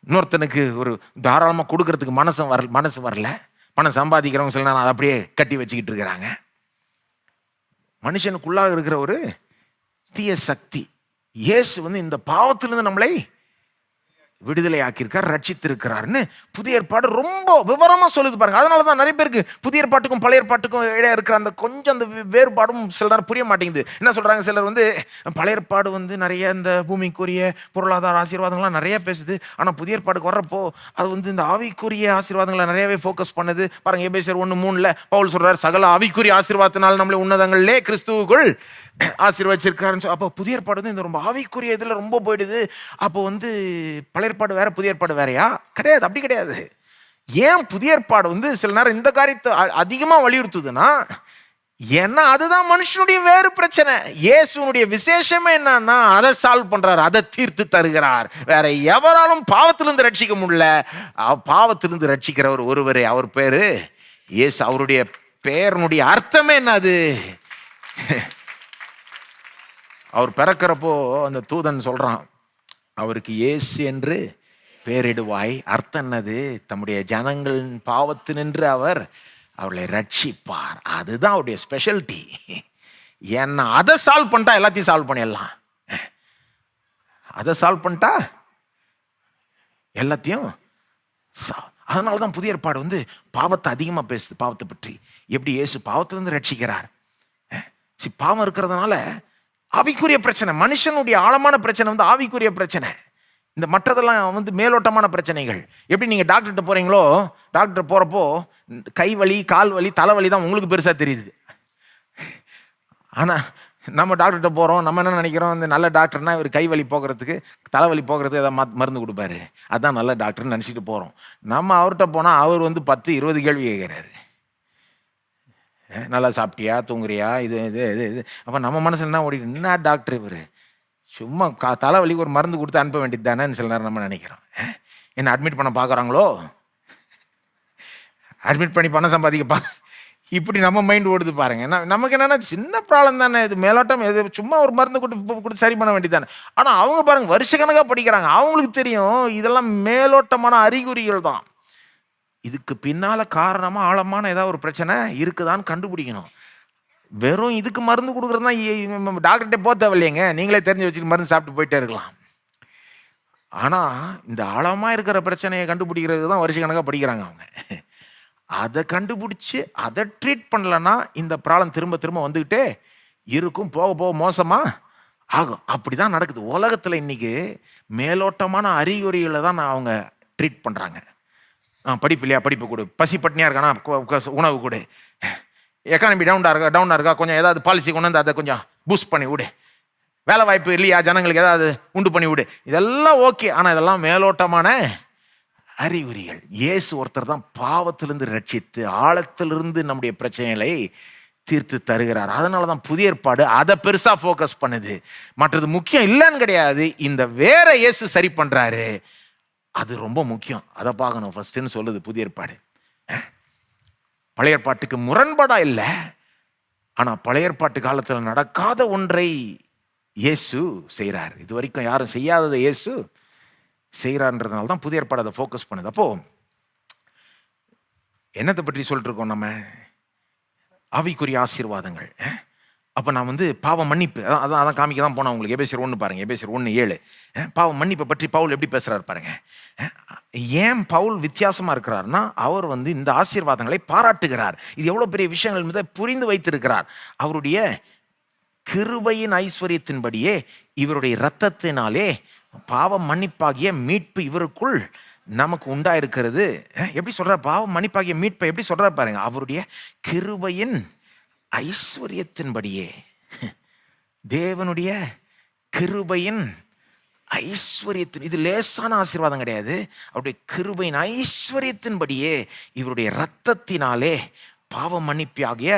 இன்னொருத்தனுக்கு ஒரு தாராளமாக கொடுக்கறதுக்கு மனசு வரல. பணம் சம்பாதிக்கிறவங்க சில நேரம் அதை அப்படியே கட்டி வச்சுக்கிட்டு இருக்கிறாங்க. மனுஷனுக்குள்ளாக இருக்கிற ஒரு தீய சக்தி. இயேசு இந்த பாவத்திலிருந்து நம்மளை விடுதலை ஆக்கியிருக்கார், ரட்சித்திருக்கிறார்னு புதிய ஏற்பாடு ரொம்ப விவரமா சொல்லுது பாருங்க. அதனாலதான் நிறைய பேருக்கு புதிய ஏற்பாட்டுக்கும் பழைய ஏற்பாட்டுக்கும் இடையே இருக்கிற அந்த கொஞ்சம் அந்த வேறுபாடும் சில நேரம் புரிய மாட்டேங்குது. என்ன சொல்றாங்க சிலர், பழைய ஏற்பாடு நிறைய இந்த பூமிக்குரிய பொருளாதார ஆசீர்வாதங்கள்லாம் நிறைய பேசுது, ஆனா புதிய ஏற்பாடுக்கு வர்றப்போ அது இந்த ஆவிக்குரிய ஆசீர்வாதங்களை நிறையவே ஃபோக்கஸ் பண்ணுது பாருங்க. எபேசியர் 1:3 பவுல் சொல்றாரு, சகல ஆவிக்குரிய ஆசீர்வாதத்தினால் நம்மளை உன்னதங்களிலே கிறிஸ்துவுக்குள் ஆசீர்வதிச்சிருக்காருன்னு. அப்போ புதிய ஏற்பாடு இந்த ரொம்ப ஆவிக்குரிய இதில் ரொம்ப போயிடுது. அப்போ பழைய ஏற்பாடு வேற புதிய ஏற்பாடு வேறையா? கிடையாது, அப்படி கிடையாது. ஏன் புதிய ஏற்பாடு சில நேரம் இந்த காரியத்தை அதிகமாக வலியுறுத்துதுன்னா, ஏன்னா அதுதான் மனுஷனுடைய வேறு பிரச்சனை. இயேசுனுடைய விசேஷமே என்னன்னா அதை சால்வ் பண்றாரு, அதை தீர்த்து தருகிறார். வேற எவராலும் பாவத்திலிருந்து ரட்சிக்க முடியல. பாவத்திலிருந்து ரட்சிக்கிறவர் ஒருவரே, அவர் பேரு இயேசு. அவருடைய பெயருடைய அர்த்தமே என்னது? அவர் பிறக்கிறப்போ அந்த தூதன் சொல்றான், அவருக்கு இயேசு என்று பெயரிடுவாய். அர்த்தம் என்னது? தம்முடைய ஜனங்களின் பாவத்தினின்று அவர் அவர்களை ரட்சிப்பார். அதுதான் அவருடைய ஸ்பெஷாலிட்டி. ஏன்னா அதை சால்வ் பண்ணிட்டா எல்லாத்தையும் சால்வ் பண்ணிடலாம். அதை சால்வ் பண்ணிட்டா எல்லாத்தையும். அதனால தான் புதிய ஏற்பாடு பாவத்தை அதிகமாக பேசுது. பாவத்தை பற்றி எப்படி இயேசு பாவத்திலிருந்து ரட்சிக்கிறார். பாவம் இருக்கிறதுனால ஆவிக்குரிய பிரச்சனை, மனுஷனுடைய ஆழமான பிரச்சனை ஆவிக்குரிய பிரச்சனை. இந்த மற்றதெல்லாம் மேலோட்டமான பிரச்சனைகள். எப்படி நீங்கள் டாக்டர்கிட்ட போகிறீங்களோ, டாக்டர் போகிறப்போ கை வலி, கால் வலி, தலைவலி தான் உங்களுக்கு பெருசாக தெரியுது. ஆனால் நம்ம டாக்டர்கிட்ட போகிறோம், நம்ம என்ன நினைக்கிறோம், நல்ல டாக்டர்னா இவர் கை வலி போகிறதுக்கு, தலைவலி போகிறதுக்கு ஏதாவது மருந்து கொடுப்பாரு, அதுதான் நல்ல டாக்டர்னு நினச்சிட்டு போகிறோம். நம்ம அவர்கிட்ட போனால் அவர் 10-20 கேள்வி கேட்குறாரு. நல்லா சாப்பிட்டியா, தூங்குறியா, இது இது இது இது அப்போ நம்ம மனசில் என்ன ஓடிட்டு, என்ன டாக்டர் இவர், சும்மா தலைவலிக்கு ஒரு மருந்து கொடுத்து அனுப்ப வேண்டியது தானேன்னு சில நேரம் நம்ம நினைக்கிறோம். என்ன அட்மிட் பண்ண பார்க்குறாங்களோ, அட்மிட் பண்ணி பணம் சம்பாதிக்க இப்படி நம்ம மைண்ட் ஓடுது பாருங்க. நமக்கு என்னன்னா சின்ன ப்ராப்ளம் தானே இது, மேலோட்டம் எது, சும்மா ஒரு மருந்து கொடுத்து சரி பண்ண வேண்டியது தானே. ஆனால் அவங்க பாருங்க வருஷக்கணக்காக படிக்கிறாங்க, அவங்களுக்கு தெரியும் இதெல்லாம் மேலோட்டமான அறிகுறிகள் தான். இதுக்கு பின்னால காரணமா ஆழமான ஏதாவது ஒரு பிரச்சனை இருக்குதான்னு கண்டுபிடிக்கணும். வெறும் இதுக்கு மருந்து கொடுக்குறது தான் டாக்டர்கிட்ட போக தேவையில்லைங்க, நீங்களே தெரிஞ்சு வச்சுட்டு மருந்து சாப்பிட்டு போயிட்டே இருக்கலாம். ஆனால் இந்த ஆழமாக இருக்கிற பிரச்சனையை கண்டுபிடிக்கிறது தான் வருஷக்கணக்காக படிக்கிறாங்க அவங்க. அதை கண்டுபிடிச்சி அதை ட்ரீட் பண்ணலன்னா இந்த ப்ராப்ளம் திரும்ப திரும்ப வந்துக்கிட்டே இருக்கும், போக போக மோசமாக ஆகும். அப்படி தான் நடக்குது உலகத்தில். இன்றைக்கி மேலோட்டமான அறிகுறிகளை தான் அவங்க ட்ரீட் பண்ணுறாங்க. படிப்பு இல்லையா, படிப்பு கொடு. பசி பட்னியாக இருக்கானா, உணவு கொடு. எக்கானமி டவுனாக இருக்கா, கொஞ்சம் ஏதாவது பாலிசி கொண்டு வந்து அதை கொஞ்சம் பூஸ்ட் பண்ணி விடு. வேலை வாய்ப்பு இல்லையா, ஜனங்களுக்கு ஏதாவது உண்டு பண்ணி விடு. இதெல்லாம் ஓகே. ஆனால் இதெல்லாம் மேலோட்டமான அறிகுறிகள். இயேசு ஒருத்தர் தான் பாவத்திலிருந்து ரட்சித்து ஆழத்திலிருந்து நம்முடைய பிரச்சனைகளை தீர்த்து தருகிறார். அதனால தான் புதிய ஏற்பாடு அதை பெருசா ஃபோக்கஸ் பண்ணுது. மற்றது முக்கியம் இல்லைன்னு கிடையாது. இந்த வேற இயேசு சரி பண்றாரு, அது ரொம்ப முக்கியம். அதை பார்க்கணும் ஃபர்ஸ்ட்னு சொல்லுது புதிய ஏற்பாடு. பழைய ஏற்பாட்டுக்கு முரண்பாடா இல்லை, ஆனா பழைய ஏற்பாட்டு காலத்தில் நடக்காத ஒன்றை இயேசு செய்கிறார். இது வரைக்கும் யாரும் செய்யாததை இயேசு செய்கிறான்றதுனால தான் புதிய ஏற்பாடு அதை ஃபோக்கஸ் பண்ணுது. அப்போ என்னத்தை பற்றி சொல்லிட்டு இருக்கோம் நம்ம? ஆவிக்குரிய ஆசீர்வாதங்கள். அப்போ நான் பாவ மன்னிப்பு அதான் காமிக்க தான் போனேன் உங்களுக்கு. எபேசியர் 1 பாருங்க, எபேசியர் 1:7. பாவ மன்னிப்பை பற்றி பவுல் எப்படி பேசுறாரு பாருங்க. ஏன் பவுல் வித்தியாசமா இருக்கிறார்னா, அவர் இந்த ஆசீர்வாதங்களை பாராட்டுகிறார். இது எவ்வளவு பெரிய விஷயங்கள் மீது புரிந்து வைத்திருக்கிறார். அவருடைய கிருபையின் ஐஸ்வர்யத்தின்படியே இவருடைய இரத்தத்தினாலே பாவ மன்னிப்பாகிய மீட்பு இவருக்குள் நமக்கு உண்டாயிருக்கிறது. எப்படி சொல்றார்? பாவ மன்னிப்பாகிய மீட்பை எப்படி சொல்றார் பாருங்க. அவருடைய கிருபையின் ஐஸ்வர்யத்தின்படியே, தேவனுடைய கிருபையின் ஐஸ்வர்யத்தின், இது லேசான ஆசீர்வாதம் கிடையாது. அவருடைய கிருபையின் ஐஸ்வர்யத்தின்படியே இவருடைய இரத்தத்தினாலே பாவ மன்னிப்பாகிய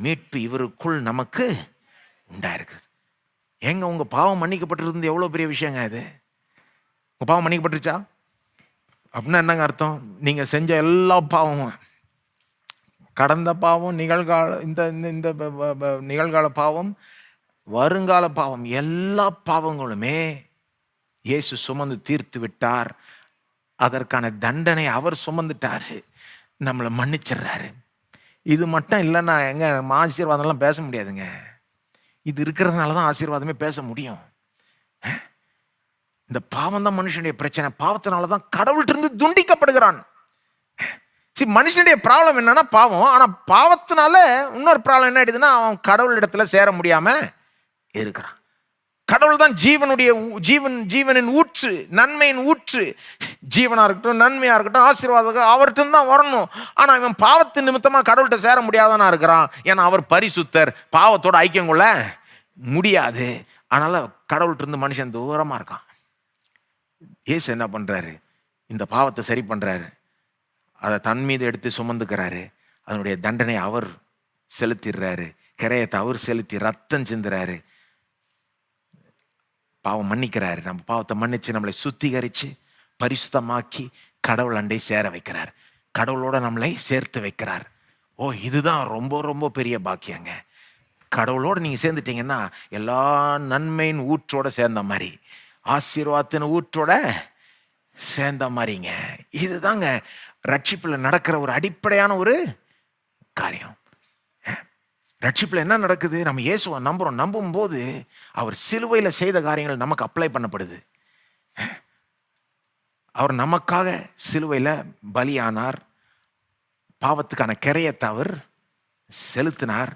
மீட்பு இவருக்குள் நமக்கு உண்டாயிருக்கிறது. ஏங்க உங்க பாவம் மன்னிக்கப்பட்டிருந்து எவ்வளவு பெரிய விஷயங்க இது. உங்க பாவம் மன்னிக்கப்பட்டுருச்சா அப்படின்னா என்னங்க அர்த்தம்? நீங்க செஞ்ச எல்லா பாவமும், கடந்த பாவம், நிகழ்கால இந்த நிகழ்கால பாவம், வருங்கால பாவம், எல்லா பாவங்களுமே இயேசு சுமந்து தீர்த்து விட்டார். அதற்கான தண்டனை அவர் சுமந்துட்டாரு, நம்மளை மன்னிச்சிடுறாரு. இது மட்டும் இல்லைன்னா எங்க ஆசீர்வாதம்லாம் பேச முடியாதுங்க. இது இருக்கிறதுனால தான் ஆசீர்வாதமே பேச முடியும். இந்த பாவம் தான் மனுஷனுடைய பிரச்சனை. பாவத்தினால தான் கடவுள்கிட்ட இருந்து துண்டிக்கப்படுகிறான். மனுஷனுடைய ப்ராப்ளம் என்னன்னா பாவம். ஆனா பாவத்தினால இன்னொரு ப்ராப்ளம் என்ன ஆயிடுதுன்னா, அவன் கடவுள் இடத்துல சேர முடியாம இருக்கிறான். கடவுள் தான் ஜீவனின் ஊற்று, நன்மையின் ஊற்று. ஜீவனா இருக்கட்டும், நன்மையா இருக்கட்டும், ஆசீர்வாதம் அவர்கிட்ட தான் வரணும். ஆனா இவன் பாவத்தின் நிமித்தமா கடவுள்கிட்ட சேர முடியாதவனா இருக்கிறான். ஏன்னா அவர் பரிசுத்தர், பாவத்தோட ஐக்கியம் கொள்ள முடியாது. அதனால கடவுள்கிட்ட இருந்து மனுஷன் தூரமா இருக்கான். இயேசு என்ன பண்றாரு? இந்த பாவத்தை சரி பண்றாரு. அதை தன் மீது எடுத்து சுமந்துக்கிறாரு. அதனுடைய தண்டனை அவர் செலுத்திடுறாரு. கிரையத்தை அவர் செலுத்தி ரத்தம் சிந்துறாரு. பாவம் மன்னிக்கிறாரு. நம்ம பாவத்தை மன்னிச்சு நம்மளை சுத்திகரிச்சு பரிசுத்தமாக்கி கடவுள் அண்டை சேர வைக்கிறார். கடவுளோட நம்மளை சேர்த்து வைக்கிறார். இதுதான் ரொம்ப ரொம்ப பெரிய பாக்கியங்க. கடவுளோடு நீங்க சேர்ந்துட்டீங்கன்னா எல்லா நன்மையின் ஊற்றோட சேர்ந்த மாதிரி, ஆசீர்வாதத்தின் ஊற்றோட சேர்ந்த மாதிரிங்க. இதுதாங்க ரட்சிப்பில் நடக்கிற ஒரு அடிப்படையான ஒரு காரியம். ரட்சிப்பில் என்ன நடக்குது? நம்ம இயேசுவை நம்புறோம். நம்பும் போது அவர் சிலுவையில் செய்த காரியங்கள் நமக்கு அப்ளை பண்ணப்படுது. அவர் நமக்காக சிலுவையில் பலியானார். பாவத்துக்கான கிரையத்தை அவர் செலுத்தினார்.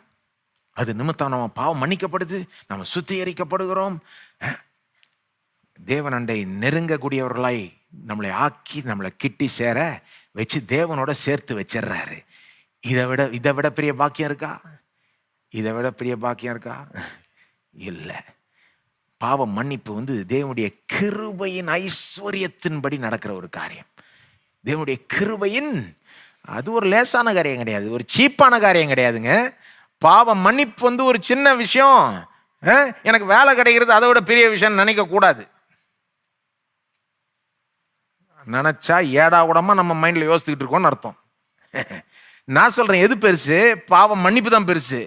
அது நிமித்தம் நம்ம பாவம் மன்னிக்கப்படுது, நம்ம சுத்திகரிக்கப்படுகிறோம். தேவனண்டை நெருங்கக்கூடியவர்களாய் நம்மளை ஆக்கி நம்மளை கிட்டி சேர வச்சு தேவனோட சேர்த்து வச்சிடுறாரு. இதை விட பெரிய பாக்கியம் இருக்கா? இதை விட பெரிய பாக்கியம் இருக்கா? இல்லை. பாவ மன்னிப்பு தேவனுடைய கிருபையின் ஐஸ்வர்யத்தின்படி நடக்கிற ஒரு காரியம். தேவனுடைய கிருபையின், அது ஒரு லேசான காரியம் கிடையாது, ஒரு சீப்பான காரியம் கிடையாதுங்க. பாவ மன்னிப்பு ஒரு சின்ன விஷயம். எனக்கு வேலை கிடைக்கிறது அதை விட பெரிய விஷயம் நினைக்க கூடாது. நினைச்சா ஏடா கூடமா நம்ம மைண்ட்ல யோசிச்சுக்கிட்டு இருக்கோம்னு அர்த்தம். நான் சொல்றேன், எது பெருசு? பாவம் மன்னிப்பு தான் பெருசு.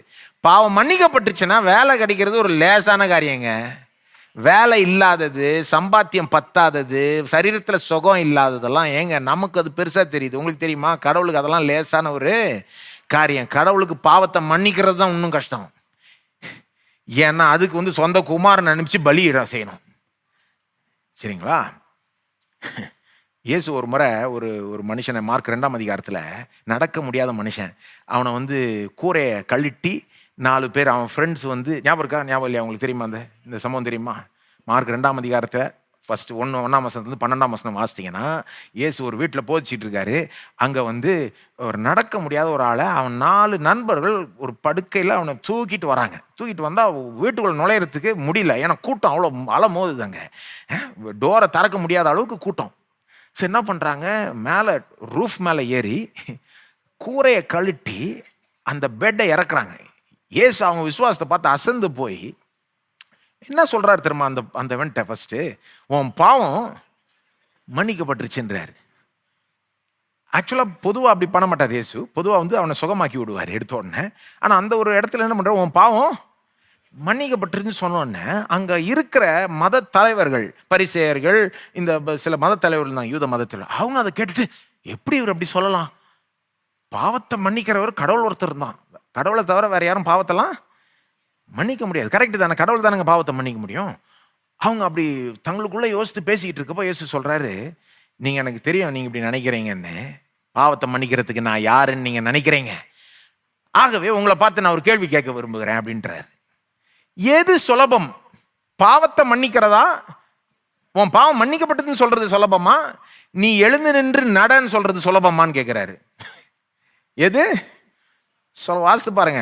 பாவம் மன்னிக்கப்பட்டுச்சுன்னா வேலை கிடைக்கிறது ஒரு லேசான காரியங்க. வேலை இல்லாதது, சம்பாத்தியம் பத்தாதது, சரீரத்தில் சுகம் இல்லாததெல்லாம் ஏங்க நமக்கு அது பெருசா தெரியுது. உங்களுக்கு தெரியுமா? கடவுளுக்கு அதெல்லாம் லேசான ஒரு காரியம். கடவுளுக்கு பாவத்தை மன்னிக்கிறது தான் இன்னும் கஷ்டம். ஏன்னா அதுக்கு சொந்த குமாரனை அனுப்பிச்சு பலியிட செய்யணும். சரிங்களா? இயேசு ஒரு முறை ஒரு மனுஷனை, மார்க் 2ஆம் அதிகாரத்தில், நடக்க முடியாத மனுஷன், அவனை கூரையை கழட்டி 4 பேர் அவன் ஃப்ரெண்ட்ஸ் ஞாபகம் இருக்கா? ஞாபகம் இல்லையா உங்களுக்கு? தெரியுமா? இந்த சம்பவம் தெரியுமா? மார்க் 2ஆம் அதிகாரத்தை ஃபஸ்ட்டு 1ஆம் வசனத்துலேருந்து 12ஆம் வசனம் வாசித்தீங்கன்னா, இயேசு ஒரு வீட்டில் போதிச்சிட்டு இருக்காரு. அங்கே வந்து ஒரு நடக்க முடியாத ஒரு ஆளை அவன் 4 நண்பர்கள் ஒரு படுக்கையில் அவனை தூக்கிட்டு வராங்க. தூக்கிட்டு வந்தால் வீட்டுக்குள்ளே நுழையிறதுக்கு முடியல. ஏன்னா கூட்டம் அவ்வளோ அலை மோதுது அங்கே. டோரை திறக்க முடியாத அளவுக்கு கூட்டம். சரி, என்ன பண்ணுறாங்க, மேலே ரூஃப் மேலே ஏறி கூரையை கழட்டி அந்த பெட்டை இறக்குறாங்க. இயேசு அவங்க விசுவாசத்தை பார்த்து அசந்து போய் என்ன சொல்றாரு தெரியுமா? அந்த வெண்ட ஃபர்ஸ்ட், உன் பாவம் மன்னிக்கப்பட்டுருச்சுன்றாரு. ஆக்சுவலாக பொதுவாக அப்படி பண்ண மாட்டார் இயேசு. பொதுவாக வந்து அவனை சுகமாக்கி விடுவார் எடுத்த உடனே. ஆனால் அந்த ஒரு இடத்துல என்ன பண்ணுற, உன் பாவம் மன்னிக்கப்பட்டுருச்சுன்னு சொன்னோடனே அங்கே இருக்கிற மத தலைவர்கள், பரிசேயர்கள், இந்த சில மத தலைவர்கள் தான், யூத மதத்தில், அவங்க அதை கேட்டுட்டு எப்படி இவர் அப்படி சொல்லலாம்? பாவத்தை மன்னிக்கிறவர் கடவுள் ஒருத்தர் தான். கடவுளை தவிர வேற யாரும் பாவத்தெல்லாம் மன்னிக்க முடியாது. கரெக்டு தானே? கடவுள் தானேங்க பாவத்தை மன்னிக்க முடியும். அவங்க அப்படி தங்களுக்குள்ளே யோசித்து பேசிக்கிட்டு இருக்கப்போ இயேசு சொல்கிறாரு, நீங்கள் எனக்கு தெரியும் நீங்கள் இப்படி நினைக்கிறீங்கன்னு, பாவத்தை மன்னிக்கிறதுக்கு நான் யாருன்னு நீங்கள் நினைக்கிறீங்க. ஆகவே உங்களை பார்த்து நான் ஒரு கேள்வி கேட்க விரும்புகிறேன் அப்படின்றாரு. எது சுலபம்? பாவத்தை மன்னிக்கிறதா, உன் பாவம் மன்னிக்கப்பட்டதுன்னு சொல்கிறது சுலபமா, நீ எழுந்து நின்று நடன்னு சொல்கிறது சுலபமான்னு கேட்குறாரு. எது வாசித்து பாருங்க.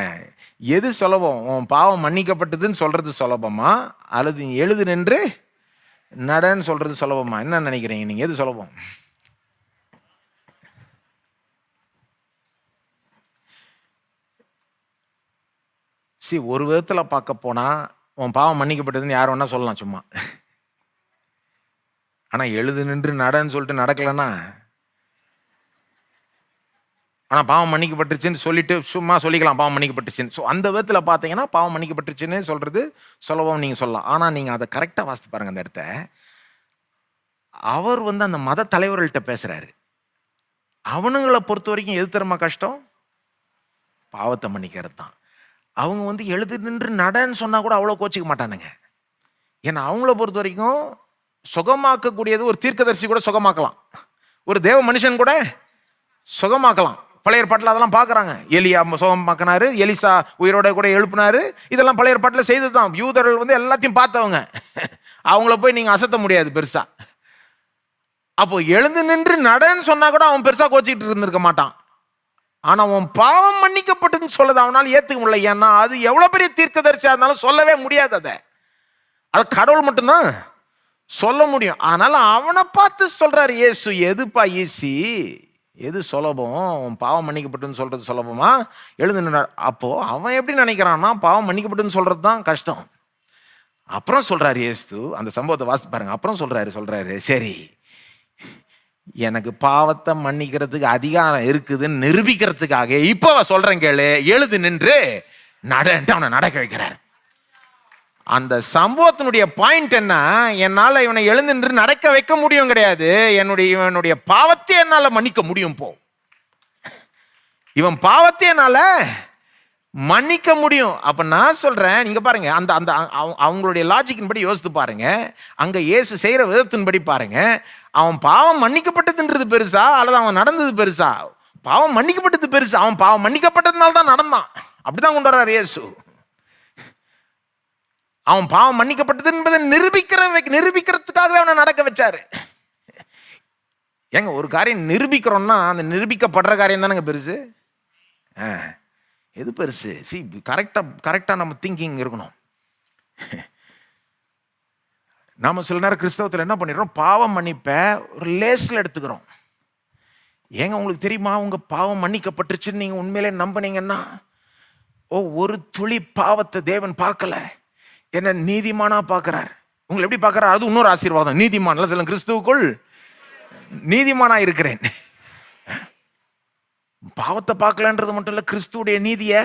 எது சுலபம்? உன் பாவம் மன்னிக்கப்பட்டதுன்னு சொல்றது சுலபமா, அல்லது நீ எழுது நின்று நடன்னு சொல்றது சுலபமா? என்ன நினைக்கிறீங்க நீங்க? எது சுலபம்? ஒரு விதத்தில் பார்க்க போனா உன் பாவம் மன்னிக்கப்பட்டதுன்னு யார் வேணா சொல்லலாம் சும்மா. ஆனால் எழுது நின்று நடன்னு சொல்லிட்டு நடக்கலன்னா, ஆனால் பாவம் மன்னிக்கப்பட்டுருச்சுன்னு சொல்லிட்டு சும்மா சொல்லிக்கலாம் பாவம் மன்னிக்கப்பட்டுருச்சுன்னு. ஸோ அந்த விதத்தில் பார்த்தீங்கன்னா பாவம் மன்னிக்கப்பட்டுருச்சுன்னு சொல்கிறது சுலபம் நீங்கள் சொல்லலாம். ஆனால் நீங்கள் அதை கரெக்டாக வாசித்து பாருங்கள். அந்த இடத்த அவர் வந்து அந்த மத தலைவர்கள்ட்ட பேசுகிறாரு. அவனுங்களை பொறுத்த வரைக்கும் எது தரமா கஷ்டம்? பாவத்தை மன்னிக்கிறது தான். அவங்க வந்து எழுது நின்று நடன்னு சொன்னால் கூட அவ்வளோ கோச்சிக்க மாட்டானுங்க. ஏன்னா அவங்கள பொறுத்த வரைக்கும் சுகமாக்கக்கூடியது ஒரு தீர்க்கதரிசி கூட சுகமாக்கலாம், ஒரு தேவ மனுஷன் கூட சுகமாக்கலாம். பழைய ஏற்பாட்டில் அதெல்லாம் பார்க்குறாங்க. எலியா சுகமாக்கினாரு, எலிசா உயிரோட கூட எழுப்பினாரு. இதெல்லாம் பழைய ஏற்பாட்டில் செய்தது தான். யூதர்கள் வந்து எல்லாத்தையும் பார்த்தவங்க. அவங்கள போய் நீங்கள் அசத்த முடியாது பெருசா. அப்போ எழுந்து நின்று நடன்னு சொன்னா கூட அவன் பெருசா கோச்சிக்கிட்டு இருந்திருக்க மாட்டான். ஆனா அவன் பாவம் மன்னிக்கப்பட்டதுன்னு சொல்லது அவனால் ஏத்துக்க முடியல. ஏன்னா அது எவ்வளவு பெரிய தீர்க்கதரிசியா இருந்தாலும் சொல்லவே முடியாது. அதை கடவுள் மட்டும்தான் சொல்ல முடியும். அதனால அவனை பார்த்து சொல்றாரு இயேசு, எதுப்பா ஈஸி, எது சுலபம்? உன் பாவம் மன்னிக்கப்பட்டுன்னு சொல்றது சுலபமா, எழுந்து. அப்போ அவன் எப்படி நினைக்கிறான்னா பாவம் மன்னிக்கப்பட்டுன்னு சொல்றது தான் கஷ்டம். அப்புறம் சொல்றாரு இயேசு, அந்த சம்பவத்தை வாசித்து பாருங்க. அப்புறம் சொல்றாரு சரி, எனக்கு பாவத்தை மன்னிக்கிறதுக்கு அதிகாரம் இருக்குதுன்னு நிரூபிக்கிறதுக்காக இப்போ சொல்றேன் கேளு, எழுது நின்று நடன்ட்டு அவனை நடக்க வைக்கிறார். அந்த சம்பவத்தினுடைய பாயிண்ட் என்ன? என்னால் இவனை எழுந்து நின்று நடக்க வைக்க முடியும் கிடையாது, இவனுடைய பாவத்தை என்னால் மன்னிக்க முடியும். இவன் பாவத்தை என்னால் மன்னிக்க முடியும். அப்ப நான் சொல்றேன், நீங்க பாருங்க, அந்த அந்த அவங்களுடைய லாஜிக்கின் படி யோசித்து பாருங்க. அங்க இயேசு செய்யற விதத்தின்படி பாருங்க. அவன் பாவம் மன்னிக்கப்பட்டதுன்றது பெருசா அல்லது அவன் நடந்தது பெருசா? பாவம் மன்னிக்கப்பட்டது பெருசா. அவன் பாவம் மன்னிக்கப்பட்டதுனால தான் நடந்தான். அப்படிதான் கொண்டு வர்றாரு இயேசு. அவன் பாவம் மன்னிக்கப்பட்டது என்பதை நிரூபிக்கிறதுக்காகவே அவனை நடக்க வச்சாரு. ஏங்க, ஒரு காரியம் நிரூபிக்கிறோம்னா அந்த நிரூபிக்கப்படுற காரியம் தானேங்க பெருசு. எது பெருசு? கரெக்டாக நம்ம திங்கிங் இருக்கணும். நாம சில நேரம் கிறிஸ்தவத்தில் என்ன பண்ணிடுறோம், பாவம் மன்னிப்ப ஒரு லேஸில் எடுத்துக்கிறோம். ஏங்க, உங்களுக்கு தெரியுமா, உங்க பாவம் மன்னிக்கப்பட்டுருச்சுன்னு நீங்க உண்மையிலே நம்பினீங்கன்னா, ஒரு துளி பாவத்தை தேவன் பார்க்கல, என்ன நீதிமானா பார்க்கிறார். உங்களை எப்படி பார்க்கறார்? அது இன்னொரு ஆசீர்வாதம். நீதிமான் சொல்லுங்க, கிறிஸ்துவுக்குள் நீதிமானா இருக்கிறேன். பாவத்தை பார்க்கலன்றது மட்டும் இல்ல, கிறிஸ்துவுடைய நீதியை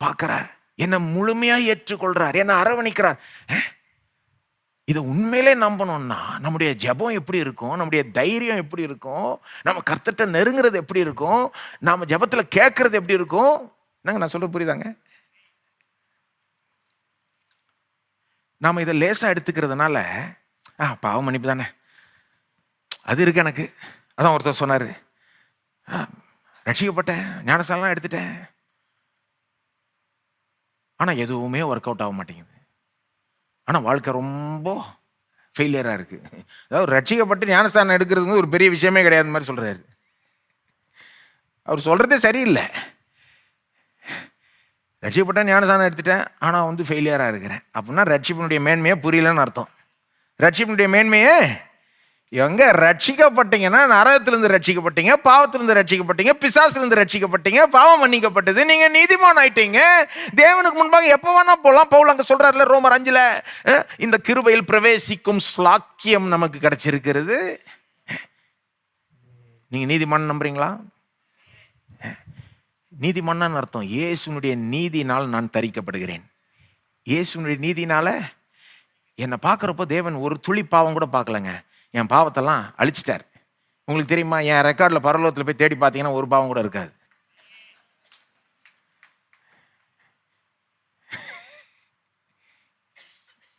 பார்க்கிறார். என்னை முழுமையா ஏற்றுக்கொள்றார், என்னை அரவணைக்கிறார். இதை உண்மையிலே நம்பணும்னா நம்முடைய ஜெபம் எப்படி இருக்கும், நம்முடைய தைரியம் எப்படி இருக்கும், நம்ம கர்த்தர்ட்ட நெருங்கிறது எப்படி இருக்கும், நாம ஜெபத்துல கேட்கறது எப்படி இருக்கும். என்னங்க நான் சொல்ல புரியுதாங்க? நாம இதை லேசா எடுத்துக்கிறதுனால பாவம் மன்னிப்பு தானே அது இருக்கு எனக்கு. அதான் ஒருத்தர் சொன்னாரு, ரட்சிக்கப்பட்டேன், ஞானசாலாம் எடுத்துட்டேன், ஆனா எதுவுமே ஒர்க் அவுட் ஆக மாட்டேங்குது, ஆனா வாழ்க்கை ரொம்ப ஃபெயிலியராக இருக்குது. அதாவது ரட்சிக்கப்பட்டு ஞானஸ்தானம் எடுக்கிறது ஒரு பெரிய விஷயமே கிடையாது மாதிரி சொல்கிறாரு. அவர் சொல்கிறதே சரியில்லை. ரட்சிக்கப்பட்ட ஞானஸ்தானம் எடுத்துட்டேன், ஆனால் ஃபெயிலியராக இருக்கிறேன் அப்படின்னா ரட்சிப்பினுடைய மேன்மையே புரியலன்னு அர்த்தம். ரட்சிப்பினுடைய மேன்மையே எங்கே ரட்சிக்கப்பட்டீங்கன்னா நரகத்திலிருந்து ரட்சிக்கப்பட்டீங்க, பாவத்திலிருந்து ரட்சிக்கப்பட்டீங்க, பிசாசிலிருந்து ரட்சிக்கப்பட்டீங்க, பாவம் மன்னிக்கப்பட்டது, நீங்கள் நீதிமான் ஆயிட்டீங்க, தேவனுக்கு முன்பாக எப்போ வேணா போகலாம். பவுல் அங்கே சொல்கிறார்ல ரோமர் 5, இந்த கிருபையில் பிரவேசிக்கும் ஸ்லாக்கியம் நமக்கு கிடைச்சிருக்கிறது. நீங்கள் நீதிமான் நம்புறீங்களா? நீதிமான்னு அர்த்தம் இயேசுனுடைய நீதினால் நான் தரிக்கப்படுகிறேன். இயேசுனுடைய நீதினால என்னை பார்க்குறப்போ தேவன் ஒரு துளி பாவம் கூட பார்க்கலங்க. என் பாவத்தெல்லாம் அழிச்சிட்டார். உங்களுக்கு தெரியுமா, என் ரெக்கார்டில் பரலோகத்தில் போய் தேடி பார்த்தீங்கன்னா ஒரு பாவம் கூட இருக்காது.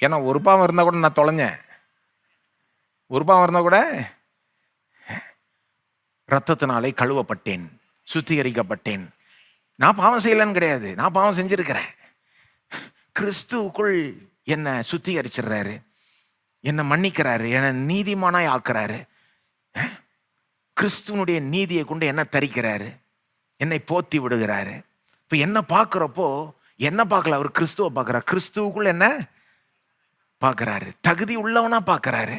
ஏன்னா ஒரு பாவம் இருந்தால் கூட நான் தொலைஞ்சேன். ஒரு பாவம் இருந்தால் கூட ரத்தத்தினாலே கழுவப்பட்டேன், சுத்திகரிக்கப்பட்டேன். நான் பாவம் செய்யலன்னு கிடையாது, நான் பாவம் செஞ்சிருக்கிறேன். கிறிஸ்துவுக்குள் என்னை சுத்திகரிச்சிடுறாரு, என்னை மன்னிக்கிறாரு, என்னை நீதிமானாய் ஆக்குறாரு. கிறிஸ்துவனுடைய நீதியை கொண்டு என்ன தரிக்கிறாரு, என்னை போத்தி விடுகிறாரு. இப்போ என்ன பார்க்குறப்போ என்ன பார்க்கல, அவர் கிறிஸ்துவை பார்க்குறாரு. கிறிஸ்துவுக்குள் என்ன பார்க்குறாரு, தகுதி உள்ளவனா பார்க்குறாரு.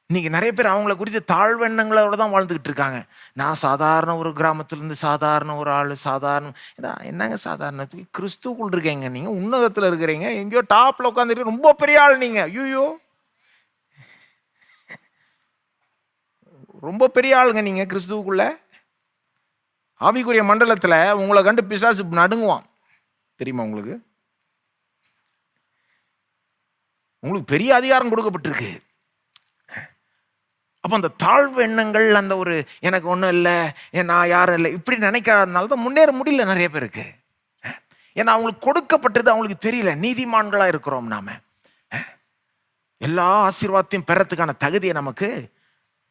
இன்னைக்கு நிறைய பேர் அவங்கள குறித்து தாழ்வெண்ணங்களோட தான் வாழ்ந்துக்கிட்டு இருக்காங்க. நான் சாதாரண ஒரு கிராமத்துலேருந்து சாதாரண ஒரு ஆள், சாதாரண என்னங்க சாதாரண, கிறிஸ்துக்குள் இருக்கீங்க, நீங்கள் உன்னதத்தில் இருக்கிறீங்க, எங்கேயோ டாப்பில் உட்காந்துட்டு ரொம்ப பெரிய ஆள் நீங்கள். ஐயோ ரொம்ப பெரிய ஆளுங்க நீங்கள் கிறிஸ்துவுக்குள்ள. ஆவிக்குரிய மண்டலத்தில் உங்களை கண்டு பிசாசு நடுங்குவான் தெரியுமா உங்களுக்கு? உங்களுக்கு பெரிய அதிகாரம் கொடுக்கப்பட்டிருக்கு. அப்போ அந்த தாழ்வு எண்ணங்கள், அந்த ஒரு எனக்கு ஒன்றும் இல்லை, நான் யாரும் இல்லை இப்படி நினைக்காதனால தான் முன்னேற முடியல நிறைய பேருக்கு. ஏன்னா அவங்களுக்கு கொடுக்கப்பட்டது அவங்களுக்கு தெரியல. நீதிமான்களாக இருக்கிறோம் நாம. எல்லா ஆசீர்வாதத்தையும் பெறத்துக்கான தகுதியை நமக்கு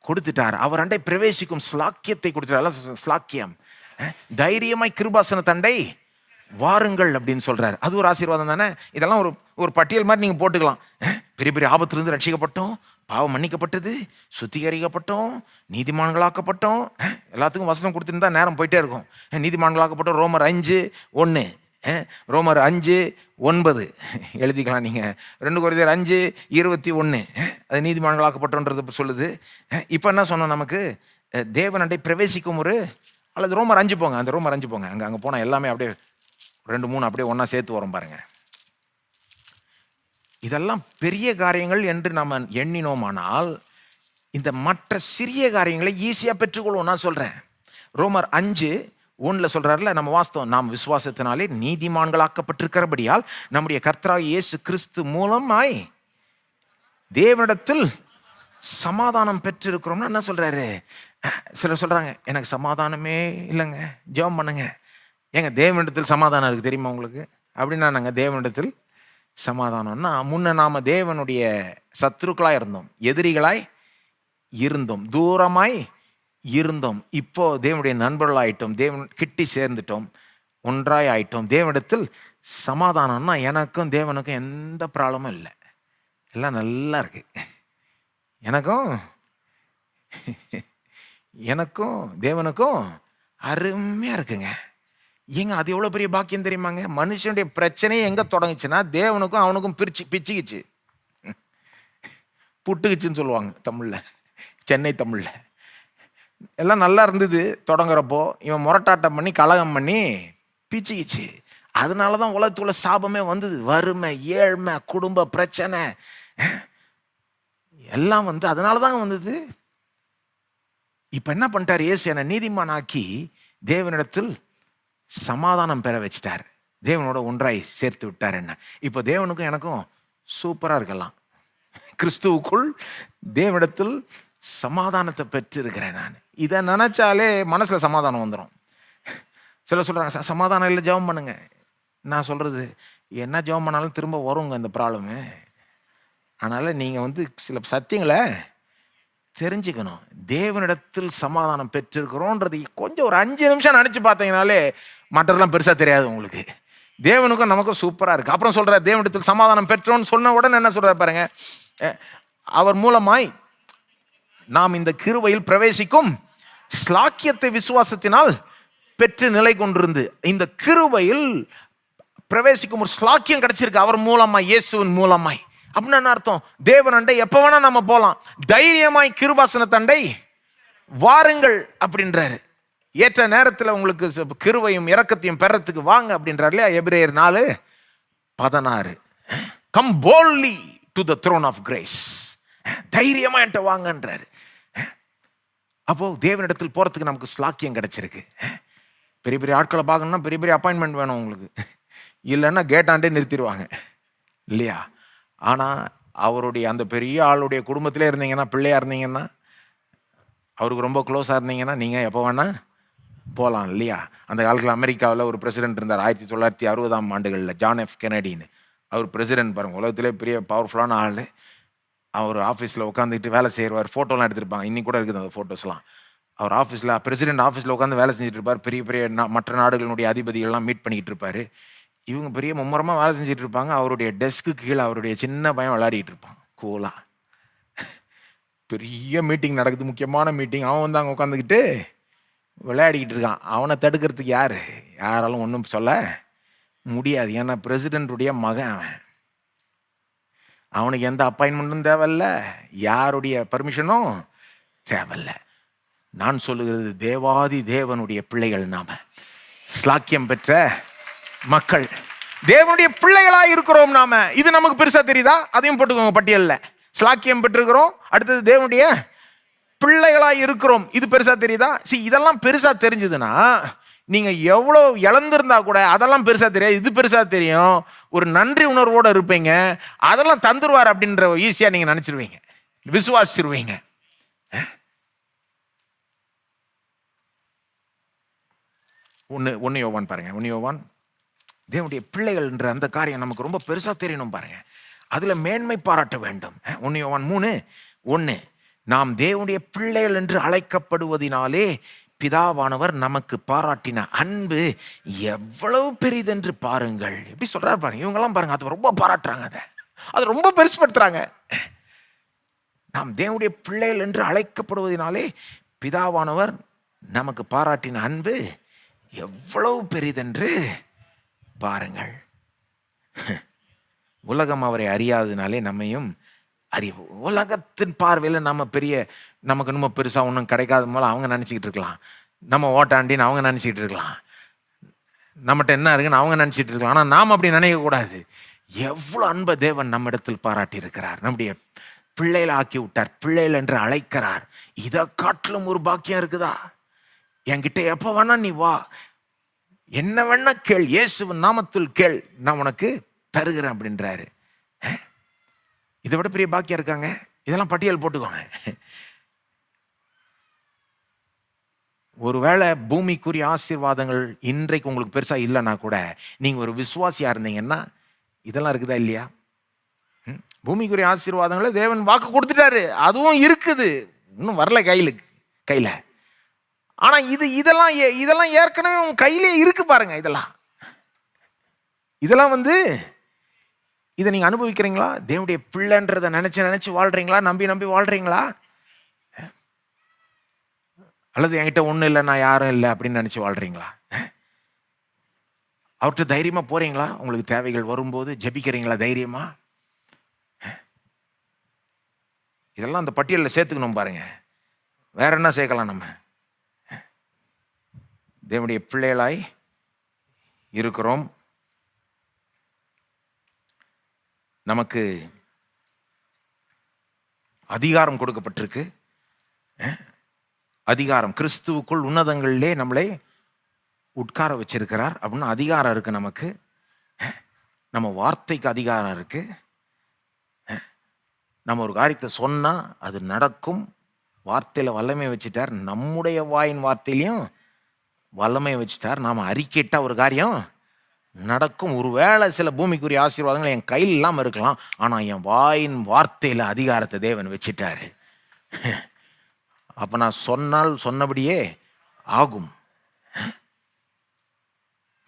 கொடுத்துட்டார். அவர் அண்டை பிரவேசிக்கும் ஸ்லாக்கியத்தை கொடுத்துட்டார். ஸ்லாக்கியம், தைரியமாய் கிருபாசன தண்டை வாருங்கள் அப்படின்னு சொல்றாரு. அது ஒரு ஆசீர்வாதம் தானே. இதெல்லாம் ஒரு பட்டியல் மாதிரி நீங்கள் போட்டுக்கலாம். பெரிய பெரிய ஆபத்திலிருந்து ரட்சிக்கப்பட்டோம், பாவம் மன்னிக்கப்பட்டது, சுத்திகரிக்கப்பட்டோம், நீதிமான்களாக்கப்பட்டோம். எல்லாத்துக்கும் வசனம் கொடுத்துருந்தா நேரம் போயிட்டே இருக்கும். நீதிமான்களாக்கப்பட்டோம் ரோமர் 5:1, ரோமர் 5:9 எழுதிக்கலாம் நீங்கள். 2 கொரிந்தியர் 5:21 அது நீதிமான்களாக்கப்பட்டோன்றது சொல்லுது. இப்போ என்ன சொன்னோம், நமக்கு தேவனண்டை பிரவேசிக்கும் ஒரு, அல்லது ரோமர் 5 போங்க, அந்த ரோமர் 5 போங்க. அங்கே போனால் எல்லாமே அப்படியே 2, 3 அப்படியே ஒன்றா சேர்த்து வரும் பாருங்க. இதெல்லாம் பெரிய காரியங்கள் என்று நம்ம எண்ணினோமானால் இந்த மற்ற சிறிய காரியங்களை ஈஸியாக பெற்றுக்கொள்வோம். நான் சொல்கிறேன், ரோமர் 5:1 சொல்கிறார்ல, நம்ம வாஸ்தவம், நாம் விசுவாசத்தினாலே நீதிமான்களாக்கப்பட்டிருக்கிறபடியால் நம்முடைய கர்த்தராகிய இயேசு கிறிஸ்து மூலமாய் தேவனிடத்தில் சமாதானம் பெற்றிருக்கிறோம்னா என்ன சொல்கிறாரு? சிலர் சொல்கிறாங்க, எனக்கு சமாதானமே இல்லைங்க, ஜெபம் பண்ணுங்க. ஏங்க தேவனிடத்தில் சமாதானம் இருக்குது தெரியுமா உங்களுக்கு? அப்படின்னா நாங்கள் தேவனிடத்தில் சமாதானம்னா, முன்ன நாம் தேவனுடைய சத்துருக்களாய் இருந்தோம், எதிரிகளாய் இருந்தோம், தூரமாய் இருந்தோம். இப்போ தேவனுடைய நண்பர்களாயிட்டோம், தேவன் கிட்டி சேர்ந்துட்டோம், ஒன்றாய் ஆயிட்டோம். தேவனிடத்தில் சமாதானம்னா எனக்கும் தேவனுக்கும் எந்த ப்ராப்ளமும் இல்லை, எல்லாம் நல்லா இருக்கு. எனக்கும் தேவனுக்கும் அருமையாக இருக்குங்க. ஏங்க அது எவ்வளோ பெரிய பாக்கியம் தெரியுமாங்க? மனுஷனுடைய பிரச்சனையே எங்கே தொடங்குச்சுன்னா தேவனுக்கும் அவனுக்கும் பிச்சுக்கிச்சு, புட்டுக்குச்சுன்னு சொல்லுவாங்க தமிழில், சென்னை தமிழில். எல்லாம் நல்லா இருந்தது தொடங்குறப்போ, இவன் முரட்டாட்டம் பண்ணி கலகம் பண்ணி பிச்சுக்கிச்சு. அதனால தான் உலகத்துக்குள்ள சாபமே வந்தது. வறுமை, ஏழ்மை, குடும்ப பிரச்சனை எல்லாம் அதனால தான் வந்தது. இப்போ என்ன பண்ணிட்டார்? இயேசு என்னை நீதிமானாக்கி தேவனிடத்தில் சமாதானம் பெற வச்சிட்டார், தேவனோட ஒன்றாய் சேர்த்து விட்டார். என்ன இப்போ தேவனுக்கும் எனக்கும் சூப்பராக இருக்கலாம். கிறிஸ்துவுக்குள் தேவனிடத்தில் சமாதானத்தை பெற்று இருக்கிறேன் நான். இதை நினைச்சாலே மனசில் சமாதானம் வந்துடும். சில சொல்கிறாங்க சமாதானம் இல்லை, ஜெபம் பண்ணுங்க. நான் சொல்கிறது, என்ன ஜெபம் பண்ணாலும் திரும்ப வருங்க இந்த ப்ராப்ளமு. அதனால் நீங்கள் சில சத்தியங்களை தெரிஞ்சுக்கணும். தேவனிடத்தில் சமாதானம் பெற்றிருக்கிறோன்றது கொஞ்சம் ஒரு 5 நிமிஷம் நினச்சி பார்த்தீங்கனாலே மற்றெல்லாம் பெருசாக தெரியாது உங்களுக்கு. தேவனுக்கும் நமக்கும் சூப்பராக இருக்குது. அப்புறம் சொல்கிறார், தேவனிடத்தில் சமாதானம் பெற்றோன்னு சொன்ன உடனே என்ன சொல்கிறார் பாருங்க, அவர் மூலமாய் நாம் இந்த கிருபையில் பிரவேசிக்கும் ஸ்லாக்கியத்தை விசுவாசத்தினால் பெற்று நிலை கொண்டிருந்து, இந்த கிருபையில் பிரவேசிக்கும் ஒரு ஸ்லாக்கியம் கிடைச்சிருக்கு அவர் மூலமாய், இயேசுவின் மூலமாய். அப்படின்னு என்ன அர்த்தம்? தேவன் அண்டை எப்ப வேணா நம்ம போலாம். தைரியமாய் கிருபாசன தண்டை வாருங்கள் அப்படின்றாரு. ஏற்ற நேரத்தில் உங்களுக்கு கிருபையும் இரக்கத்தையும் பெறத்துக்கு வாங்க அப்படின்றாரு இல்லையா? எபிரேயர் 4:16. Come boldly to the throne of grace. தைரியமா என்கிட்ட வாங்கன்றாரு. அப்போ தேவனிடத்தில் போறதுக்கு நமக்கு ஸ்லாக்கியம் கிடைச்சிருக்கு. பெரிய பெரிய ஆட்களை பார்க்கணும்னா பெரிய பெரிய அப்பாயின்மெண்ட் வேணும் உங்களுக்கு, இல்லைன்னா கேட்டாண்டே நிறுத்திடுவாங்க இல்லையா? ஆனால் அவருடைய அந்த பெரிய ஆளுடைய குடும்பத்திலே இருந்தீங்கன்னா, பிள்ளையா இருந்தீங்கன்னா, அவருக்கு ரொம்ப க்ளோஸாக இருந்தீங்கன்னா நீங்கள் எப்போ வேணா போகலாம் இல்லையா? அந்த காலத்தில் அமெரிக்காவில் ஒரு பிரசிடென்ட் இருந்தார் 1960ஆம் ஆண்டுகளில், ஜான் எஃப் கெனடின்னு. அவர் பிரசிடென்ட் பாருங்கள், உலகத்திலே பெரிய பவர்ஃபுல்லான ஆள். அவர் ஆஃபீஸில் உட்காந்துக்கிட்டு வேலை செய்வார். ஃபோட்டோலாம் எடுத்திருப்பாங்க, இன்னி கூட இருக்குது அந்த ஃபோட்டோஸ்லாம். அவர் ஆஃபீஸில், பிரசிடென்ட் ஆஃபீஸில் உட்காந்து வேலை செஞ்சுட்டு இருப்பார். பெரிய பெரிய மற்ற நாடுகளுடைய அதிபதிகள்லாம் மீட் பண்ணிக்கிட்டு இருப்பார். இவங்க பெரிய மும்முரமாக வேலை செஞ்சுட்டு இருப்பாங்க. அவருடைய டெஸ்க்கு கீழே அவருடைய சின்ன பையன் விளையாடிட்டு இருப்பான் கூலாக. பெரிய மீட்டிங் நடக்குது, முக்கியமான மீட்டிங். அவன் வந்து அங்கே உட்காந்துக்கிட்டு விளையாடிக்கிட்டு இருக்கான். அவனை தடுக்கிறதுக்கு யாராலும் ஒன்றும் சொல்ல முடியாது. ஏன்னா பிரசிடென்ட்டுடைய மகன் அவன். அவனுக்கு எந்த அப்பாயின்மெண்ட்டும் தேவையில்ல, யாருடைய பர்மிஷனும் தேவையில்ல. நான் சொல்லுகிறது, தேவாதி தேவனுடைய பிள்ளைகள் நாம, ஸ்லாக்கியம் பெற்ற மக்கள், தேவனுடைய பிள்ளைகளாக இருக்கிறோம் நாம. இது நமக்கு பெருசா தெரியுதா? அதையும் போட்டுக்கோங்க பட்டியலில். ஸ்லாக்கியம் பெற்றிருக்கிறோம், அடுத்தது தேவனுடைய பிள்ளைகளாக இருக்கிறோம். இது பெருசா தெரியுதா? இதெல்லாம் பெருசா தெரிஞ்சதுன்னா நீங்க எவ்வளோ இழந்திருந்தா கூட அதெல்லாம் பெருசா தெரியாது. இது பெருசா தெரியும். ஒரு நன்றி உணர்வோடு இருப்பீங்க. அதெல்லாம் தந்துருவார் அப்படின்ற ஈஸியா நீங்க நினைச்சிருவீங்க, விசுவாசிருவீங்க. ஒன்னு யோவான் பாருங்க. 1 யோவான், தேவனுடைய பிள்ளைகள் என்ற அந்த காரியம் நமக்கு ரொம்ப பெருசா தெரியணும் பாருங்க. அதுல மேன்மை பாராட்ட வேண்டும். 1 யோவான் 3:1, நாம் தேவனுடைய பிள்ளைகள் என்று அழைக்கப்படுவதினாலே பிதாவானவர் நமக்கு பாராட்டின அன்பு எவ்வளவு பெரிதென்று பாருங்கள். எப்படி சொல்றாரு பாருங்க. இவங்கெல்லாம் பாருங்க, அது ரொம்ப பாராட்டுறாங்க, அது ரொம்ப பெருசுப்படுத்துறாங்க. நாம் தேவனுடைய பிள்ளைகள் என்று அழைக்கப்படுவதினாலே பிதாவானவர் நமக்கு பாராட்டின அன்பு எவ்வளவு பெரிதென்று பாருங்கள். உலகம் அவரை அறியாததினாலே நம்மையும் அறிவு. உலகத்தின் பார்வையில் நம்ம நமக்கு நம்ம பெருசாக ஒன்றும் கிடைக்காத போல அவங்க நினச்சிக்கிட்டு இருக்கலாம். நம்ம ஓட்டாண்டின்னு அவங்க நினச்சிக்கிட்டு இருக்கலாம். நம்மகிட்ட என்ன இருக்குன்னு அவங்க நினச்சிட்டு இருக்கலாம். ஆனால் நாம் அப்படி நினைக்கக்கூடாது. எவ்வளோ அன்பை தேவன் நம்ம இடத்தில் பாராட்டி இருக்கிறார். நம்முடைய பிள்ளைகளை ஆக்கி விட்டார், பிள்ளைகள் என்று அழைக்கிறார். இதை காட்டிலும் ஒரு பாக்கியம் இருக்குதா? என்கிட்ட எப்போ வேணா நீ வா, என்ன வேணா கேள், இயேசுவின் நாமத்தில் கேள், நான் உனக்கு தருகிறேன் அப்படின்றாரு. இதை விட பெரிய பாக்கியம் இருக்காங்க? இதெல்லாம் பட்டியல் போட்டுக்கோங்க. ஒருவேளை பூமிக்குரிய ஆசீர்வாதங்கள் இன்றைக்கு உங்களுக்கு பெருசா இல்லைன்னா கூட நீங்க ஒரு விசுவாசியா இருந்தீங்கன்னா இதெல்லாம் இருக்குதா இல்லையா? பூமிக்குரிய ஆசீர்வாதங்களை தேவன் வாக்கு கொடுத்துட்டாரு, அதுவும் இருக்குது, இன்னும் வரல கையில. ஆனா இதெல்லாம் ஏற்கனவே உங்க கையிலே இருக்கு பாருங்க. இதெல்லாம் இதை நீங்க அனுபவிக்கிறீங்களா? தேவனுடைய பிள்ளைன்றதை நினைச்சு வாழ்றீங்களா? நம்பி வாழ்றீங்களா? அல்லது என்கிட்ட ஒன்றும் இல்லை, நான் யாரும் இல்லை அப்படின்னு நினைச்சு வாழ்றீங்களா? அவர்கிட்ட தைரியமா போறீங்களா? உங்களுக்கு தேவைகள் வரும்போது ஜெபிக்கிறீங்களா தைரியமா? இதெல்லாம் அந்த பட்டியலில் சேர்த்துக்கணும் பாருங்க. வேற என்ன சேர்க்கலாம்? நம்ம தேவனுடைய பிள்ளைகளாய் இருக்கிறோம். நமக்கு அதிகாரம் கொடுக்கப்பட்டிருக்கு. அதிகாரம், கிறிஸ்துவுக்குள் உன்னதங்களிலே நம்மளை உட்கார வச்சிருக்கிறார் அப்படின்னு அதிகாரம் இருக்கு நமக்கு. நம்ம வார்த்தைக்கு அதிகாரம் இருக்கு. நம்ம ஒரு காரியத்தை சொன்னா அது நடக்கும். வார்த்தையில வல்லமை வச்சுட்டார். நம்முடைய வாயின் வார்த்தையிலையும் வல்லமை வச்சுட்டார். நாம அறிக்கையிட்டா ஒரு காரியம் நடக்கும். ஒருவேளை சில பூமிக்குரிய ஆசீர்வாதங்கள் என் கையில் இல்லாமல் இருக்கலாம், ஆனா என் வாயின் வார்த்தையில அதிகாரத்தை தேவன் வச்சுட்டாரு. அப்ப நான் சொன்னால் சொன்னபடியே ஆகும்.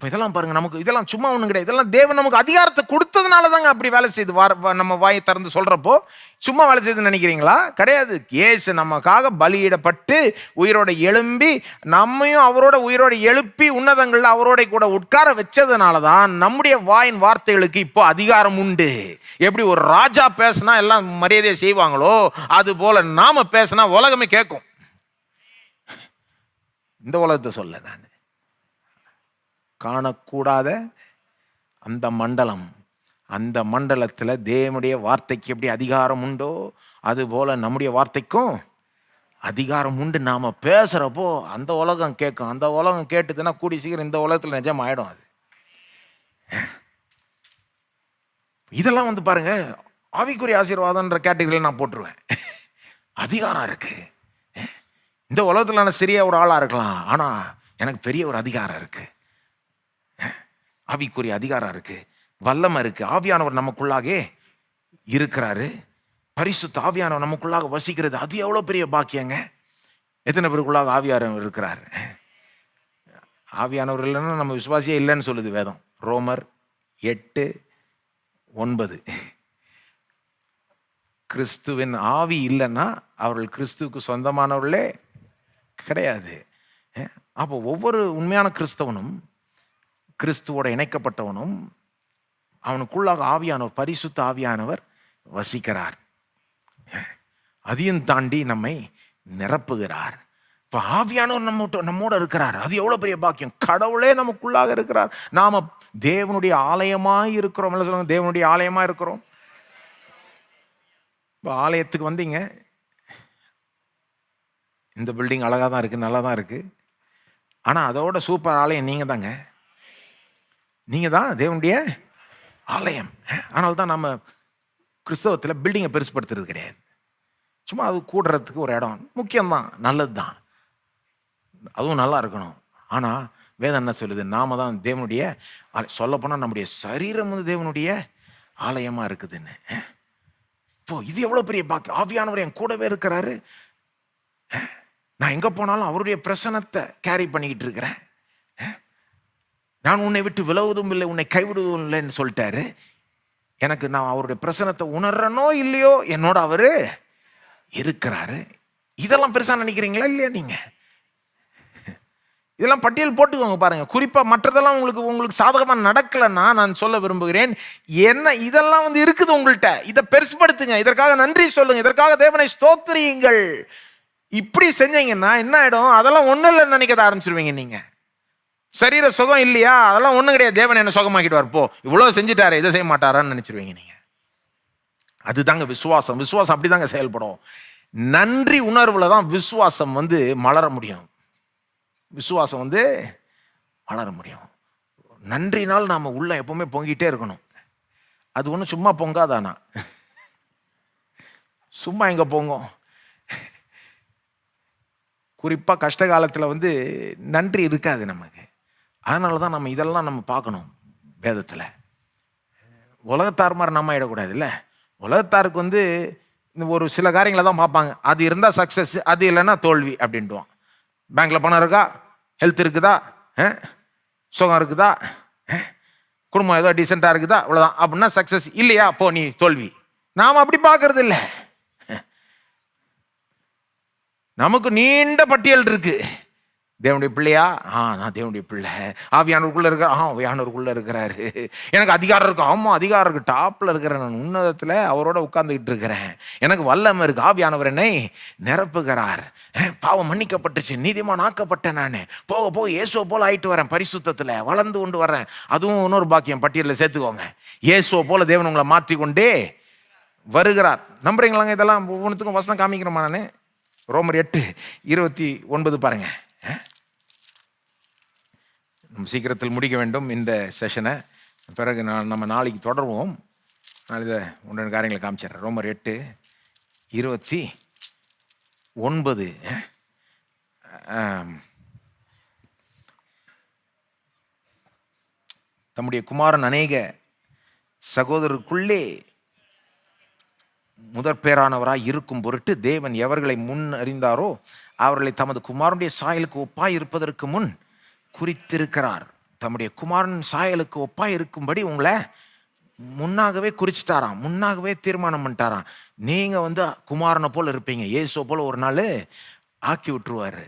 இதெல்லாம் பாருங்க, நமக்கு இதெல்லாம் சும்மா ஒண்ணும் கிடையாது. இதெல்லாம் தேவன் நமக்கு அதிகாரத்தை கொடுத்து கொடுத்ததுனால தாங்க அப்படி வேலை செய்து நம்ம வாயை திறந்து சொல்றப்போ சும்மா வேலை செய்து நினைக்கிறீங்களா? கிடையாது. இயேசு நமக்காக பலியிடப்பட்டு உயிரோட எழும்பி நம்மையும் அவரோட உயிரோட எழுப்பி உன்னதங்கள்ல அவரோட கூட உட்கார வச்சதுனால தான் நம்முடைய வாயின் வார்த்தைகளுக்கு இப்போ அதிகாரம் உண்டு. எப்படி ஒரு ராஜா பேசினா எல்லாம் மரியாதையை செய்வாங்களோ அது போல நாம பேசினா உலகமே கேட்கும். இந்த உலகத்தை சொல்ல நான் காணக்கூடாத அந்த மண்டலம், அந்த மண்டலத்தில் தேவனுடைய வார்த்தைக்கு எப்படி அதிகாரம் உண்டோ அதுபோல் நம்முடைய வார்த்தைக்கும் அதிகாரம் உண்டு. நாம் பேசுகிறப்போ அந்த உலகம் கேட்கும். அந்த உலகம் கேட்டுதுன்னா கூடி சீக்கிரம் இந்த உலகத்தில் நிஜம் ஆகிடும். அது இதெல்லாம் வந்து பாருங்க, ஆவிக்குரிய ஆசீர்வாதம்ன்ற கேட்டகரியில் நான் போட்டுருவேன். அதிகாரம் இருக்கு. இந்த உலகத்தில் நான் சிறிய ஒரு ஆளாக இருக்கலாம், ஆனால் எனக்கு பெரிய ஒரு அதிகாரம் இருக்கு. ஆவிக்குரிய அதிகாரம் இருக்கு, வல்லமை இருக்கு. ஆவியானவர் நமக்குள்ளாக இருக்கிறாரு. பரிசுத்த ஆவியானவர் நமக்குள்ளாக வசிக்கிறது, அது எவ்வளோ பெரிய பாக்கியங்க. எத்தனை பேருக்குள்ளாக ஆவியானவர் இருக்கிறார்? ஆவியானவர் இல்லைன்னா நம்ம விசுவாசியே இல்லைன்னு சொல்லுது வேதம். ரோமர் 8:9. கிறிஸ்துவின் ஆவி இல்லைன்னா அவர்கள் கிறிஸ்துவுக்கு சொந்தமானவர்களே கிடையாது. அப்போ ஒவ்வொரு உண்மையான கிறிஸ்தவனும் கிறிஸ்துவோட இணைக்கப்பட்டவனும் அவனுக்குள்ளாக ஆவியானவர், பரிசுத்த ஆவியானவர் வசிக்கிறார். அதையும் தாண்டி நம்மை நிரப்புகிறார். இப்போ ஆவியானவர் நம்மோட இருக்கிறார், அது எவ்வளோ பெரிய பாக்கியம். கடவுளே நமக்குள்ளாக இருக்கிறார். நாம தேவனுடைய ஆலயமாய் இருக்கிறோம். என்ன சொல்லுங்க? தேவனுடைய ஆலயமாக இருக்கிறோம். இப்போ ஆலயத்துக்கு வந்தீங்க, இந்த பில்டிங் அழகாக தான் இருக்குது, நல்லா தான் இருக்குது. ஆனால் அதோட சூப்பர் ஆலயம் நீங்கள் தாங்க. நீங்கள் தான் தேவனுடைய ஆலயம். அதனால தான் நம்ம கிறிஸ்தவத்தில் பில்டிங்கை பெருசுப்படுத்துறது கிடையாது. சும்மா அது கூடுறதுக்கு ஒரு இடம் முக்கியம்தான், நல்லது தான், அதுவும் நல்லா இருக்கணும். ஆனால் வேதம் என்ன சொல்லுது? நாம தான் தேவனுடைய, சொல்லப்போனால் நம்முடைய சரீரம் வந்து தேவனுடைய ஆலயமாக இருக்குதுன்னு. இப்போ இது எவ்வளோ பெரிய பாக்கியம். ஆவியானவர் என் கூடவே இருக்கிறாரு. நான் எங்கே போனாலும் அவருடைய பிரசனத்தை கேரி பண்ணிக்கிட்டு இருக்கிறேன். நான் உன்னை விட்டு விலகுவதும் இல்லை, உன்னை கைவிடுவதும் இல்லைன்னு சொல்லிட்டாரு. எனக்கு நான் அவருடைய பிரசனத்தை உணர்றனோ இல்லையோ என்னோட அவரு இருக்கிறாரு. இதெல்லாம் பெருசாக நினைக்கிறீங்களா இல்லையா? நீங்கள் இதெல்லாம் பட்டியல் போட்டுக்கோங்க பாருங்க. குறிப்பாக மற்றதெல்லாம் உங்களுக்கு சாதகமாக நடக்கலைன்னா நான் சொல்ல விரும்புகிறேன், என்ன இதெல்லாம் வந்து இருக்குது உங்கள்கிட்ட, இதை பெருசுப்படுத்துங்க, இதற்காக நன்றி சொல்லுங்க, இதற்காக தேவனை ஸ்தோத்திரியுங்கள். இப்படி செஞ்சீங்கன்னா என்ன ஆகிடும்? அதெல்லாம் ஒன்றும் இல்லைன்னு நினைக்க ஆரம்பிச்சிருவீங்க. நீங்கள் சரீர சுகம் இல்லையா, அதெல்லாம் ஒன்றும் கிடையாது, தேவன் என்ன சுகமாக்கிடுவார், போ இவ்வளோ செஞ்சுட்டாரு, இதை செய்ய மாட்டாரான்னு நினச்சிருவீங்க நீங்கள். அதுதாங்க விசுவாசம். விசுவாசம் அப்படி தாங்க செயல்படும். நன்றி உணர்வில் தான் விசுவாசம் வந்து மலர முடியும். விசுவாசம் வந்து வளர முடியும். நன்றினால் நாம் உள்ள எப்பவுமே பொங்கிட்டே இருக்கணும். அது ஒன்றும் சும்மா பொங்காதானா? சும்மா எங்கே பொங்கும்? குறிப்பாக கஷ்ட காலத்தில் வந்து நன்றி இருக்காது நமக்கு. அதனால தான் நம்ம இதெல்லாம் நம்ம பார்க்கணும் வேதத்தில். உலகத்தார் மாதிரி நம்ம ஆகிடக்கூடாது இல்லை. உலகத்தாருக்கு வந்து இந்த ஒரு சில காரியங்களை தான் பார்ப்பாங்க. அது இருந்தால் சக்ஸஸ், அது இல்லைன்னா தோல்வி அப்படின்ட்டுவான். பேங்க்கில் பணம் இருக்கா, ஹெல்த் இருக்குதா, சுகம் இருக்குதா, குடும்பம் ஏதோ டீசெண்டாக இருக்குதா, அவ்வளோதான் அப்படின்னா சக்ஸஸ். இல்லையா போ நீ தோல்வி. நாம் அப்படி பார்க்கறது இல்லை. நமக்கு நீண்ட பட்டியல் இருக்கு. தேவனுடைய பிள்ளையா? நான் தேவனுடைய பிள்ளை. ஆவியானவருக்குள்ள இருக்கிற? ஆவியானவருக்குள்ள இருக்கிறாரு. எனக்கு அதிகாரம் இருக்கு. அதிகாரம் இருக்கு. டாப்ல இருக்கிறேன் நான், உன்னதத்தில் அவரோட உட்கார்ந்துக்கிட்டு இருக்கிறேன். எனக்கு வல்லமை இருக்கு. ஆவியானவர் என்னை நிரப்புகிறார். பாவம் மன்னிக்கப்பட்டுச்சு, நீதிமான் ஆக்கப்பட்டேன். நான் போக போக இயேசுவை போல ஆயிட்டு வரேன், பரிசுத்தத்தில் வளர்ந்து கொண்டு வரேன். அதுவும் இன்னொரு பாக்கியம் பட்டியலில் சேர்த்துக்கோங்க. இயேசுவை போல தேவன் உங்களை மாற்றிக்கொண்டே வருகிறார். நம்புறீங்களாங்க? இதெல்லாம் ஒவ்வொன்றுத்துக்கும் வசனம் காமிக்கிறோமா? நான் ரோமர் 8:29 பாருங்க. நம்ம சீக்கிரத்தில் முடிக்க வேண்டும் இந்த செஷனை. பிறகு நம்ம நாளைக்கு தொடருவோம். நான் இதை ஒன்று காரியங்களை காமிச்சிடுறேன். ரோமர் 8:29. தம்முடைய குமாரன் அநேக சகோதரருக்குள்ளே முதற் பேரானவராய் இருக்கும் பொருட்டு தேவன் எவர்களை முன் அறிந்தாரோ அவர்களை தமது குமாரனுடைய சாயலுக்கு ஒப்பாய் இருப்பதற்கு முன் குறித்திருக்கிறார். தம்முடைய குமாரன் சாயலுக்கு ஒப்பாய் இருக்கும்படி உங்களை முன்னாகவே குறிச்சிட்டாராம், முன்னாகவே தீர்மானம் பண்ணிட்டாராம். நீங்க குமாரனை போல இருப்பீங்க, இயேசுவை போல ஒரு நாள் ஆக்கி விட்டுருவாரு.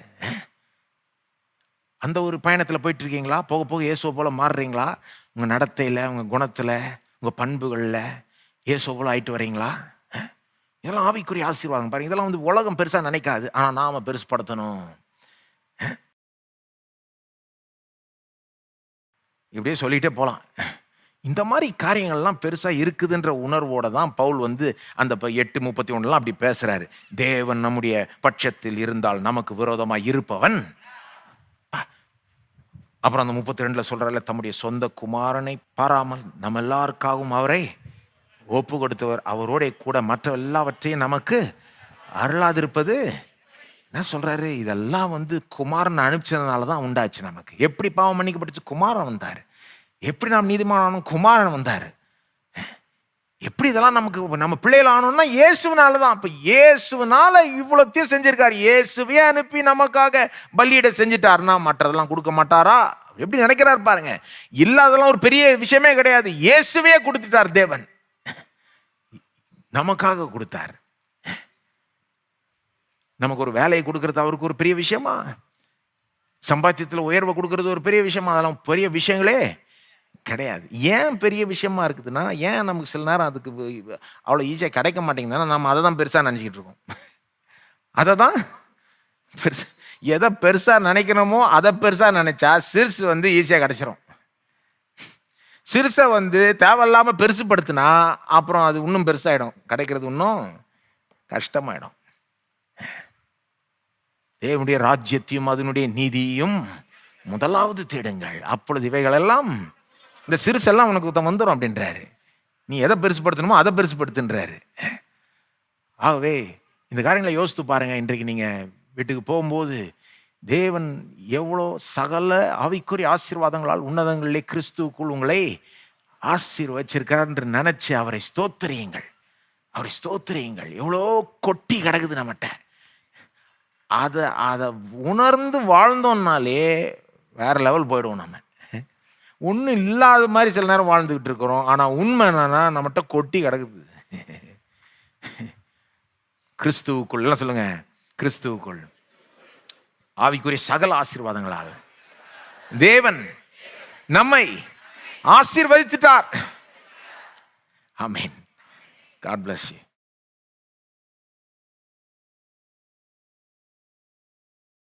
அந்த ஒரு பயணத்தில் போயிட்டு இருக்கீங்களா? போக போக இயேசுவை போல மாறுறீங்களா? உங்க நடத்தையில், உங்க குணத்தில், உங்க பண்புகளில் இயேசுவை போல ஆயிட்டு வரீங்களா? இதெல்லாம் ஆவிக்குரிய ஆசீர்வாதம் பாருங்க. இதெல்லாம் உலகம் பெருசா நினைக்காது, ஆனா நாம பெருசுப்படுத்தணும். இப்படியே சொல்லிட்டே போலாம். இந்த மாதிரி காரியங்கள்லாம் பெருசா இருக்குதுன்ற உணர்வோட தான் பவுல் அந்த 8:31 அப்படி பேசுறாரு. தேவன் நம்முடைய பட்சத்தில் இருந்தால் நமக்கு விரோதமாய் இருப்பவன். அப்புறம் அந்த 32 சொல்றாரு, தம்முடைய சொந்த குமாரனை பாராமல் நம்ம எல்லாருக்காகவும் அவரை ஒப்பு கொடுத்தவர், அவரோட கூட மற்ற எல்லாவற்றையும் நமக்கு அருளாதிருப்பது என்ன சொல்றாரு? இதெல்லாம் குமாரன் அனுப்பிச்சதுனால தான் உண்டாச்சு. நமக்கு எப்படி பாவம் மன்னிக்கப்பட்டுச்சு? குமாரன் வந்தார். எப்படி நாம் நீதிமானும்? குமாரன் வந்தார். எப்படி இதெல்லாம் நமக்கு நம்ம பிள்ளைகள் ஆனோம்னா இயேசுனால தான். அப்ப இயேசுனால இவ்வளோத்தையும் செஞ்சிருக்காரு. இயேசுவே அனுப்பி நமக்காக பலியிட செஞ்சுட்டாருன்னா மற்றதெல்லாம் கொடுக்க மாட்டாரா? எப்படி நினைக்கிறார் பாருங்க. இல்லாதெல்லாம் ஒரு பெரிய விஷயமே கிடையாது. இயேசுவே கொடுத்துட்டார். தேவன் நமக்காக கொடுத்தார். நமக்கு ஒரு வேலையை கொடுக்கறது அவருக்கு ஒரு பெரிய விஷயமா? சம்பாத்தியத்தில் உயர்வை கொடுக்கறது ஒரு பெரிய விஷயமா? அதெல்லாம் பெரிய விஷயங்களே கிடையாது. ஏன் பெரிய விஷயமா இருக்குதுன்னா, ஏன் நமக்கு சில நேரம் அதுக்கு அவ்வளோ ஈஸியாக கிடைக்க மாட்டேங்குதுன்னா, நம்ம அதை தான் பெருசாக நினச்சிக்கிட்டு இருக்கோம். அதை தான் பெருசு, எதை பெருசாக நினைக்கணுமோ அதை பெருசாக நினைச்சா சிறுசு ஈஸியாக கிடைச்சிரும். சிறுசை தேவையில்லாமல் பெருசுப்படுத்தினா அப்புறம் அது இன்னும் பெருசாகிடும், கிடைக்கிறது இன்னும் கஷ்டமாயிடும். தேவனுடைய ராஜ்யத்தையும் அதனுடைய நீதியும் முதலாவது தேடுங்கள், அப்பொழுது இவைகளெல்லாம், இந்த சிறுசெல்லாம் உனக்கு வந்துடும் அப்படின்றாரு. நீ எதை பெருசுப்படுத்தணுமோ அதை பெருசுப்படுத்துன்றாரு. ஆகவே இந்த காரியங்களை யோசித்து பாருங்க. இன்றைக்கு நீங்க வீட்டுக்கு போகும்போது தேவன் எவ்வளோ சகல ஆவிக்குரிய ஆசீர்வாதங்களால் உன்னதங்களிலே கிறிஸ்துவுக்குள் உங்களை ஆசீர்வச்சிருக்கார் என்று நினைச்சு அவரை ஸ்தோத்திரியுங்கள். அவரை ஸ்தோத்திரியுங்கள். எவ்வளோ கொட்டி கிடக்குது நம்மகிட்ட. அதை உணர்ந்து வாழ்ந்தோம்னாலே வேற லெவல் போயிடுவோம். நம்ம ஒன்றும் இல்லாத மாதிரி சில நேரம் வாழ்ந்துக்கிட்டு இருக்கிறோம். ஆனால் உண்மை என்னன்னா நம்மகிட்ட கொட்டி கிடக்குது. கிறிஸ்துவுக்குள் எல்லாம் சொல்லுங்க, கிறிஸ்துவுக்குள் ஆவிக்குரிய சகல ஆசீர்வாதங்களால் தேவன் நம்மை ஆசீர்வதித்துட்டார். ஆமென். God bless you.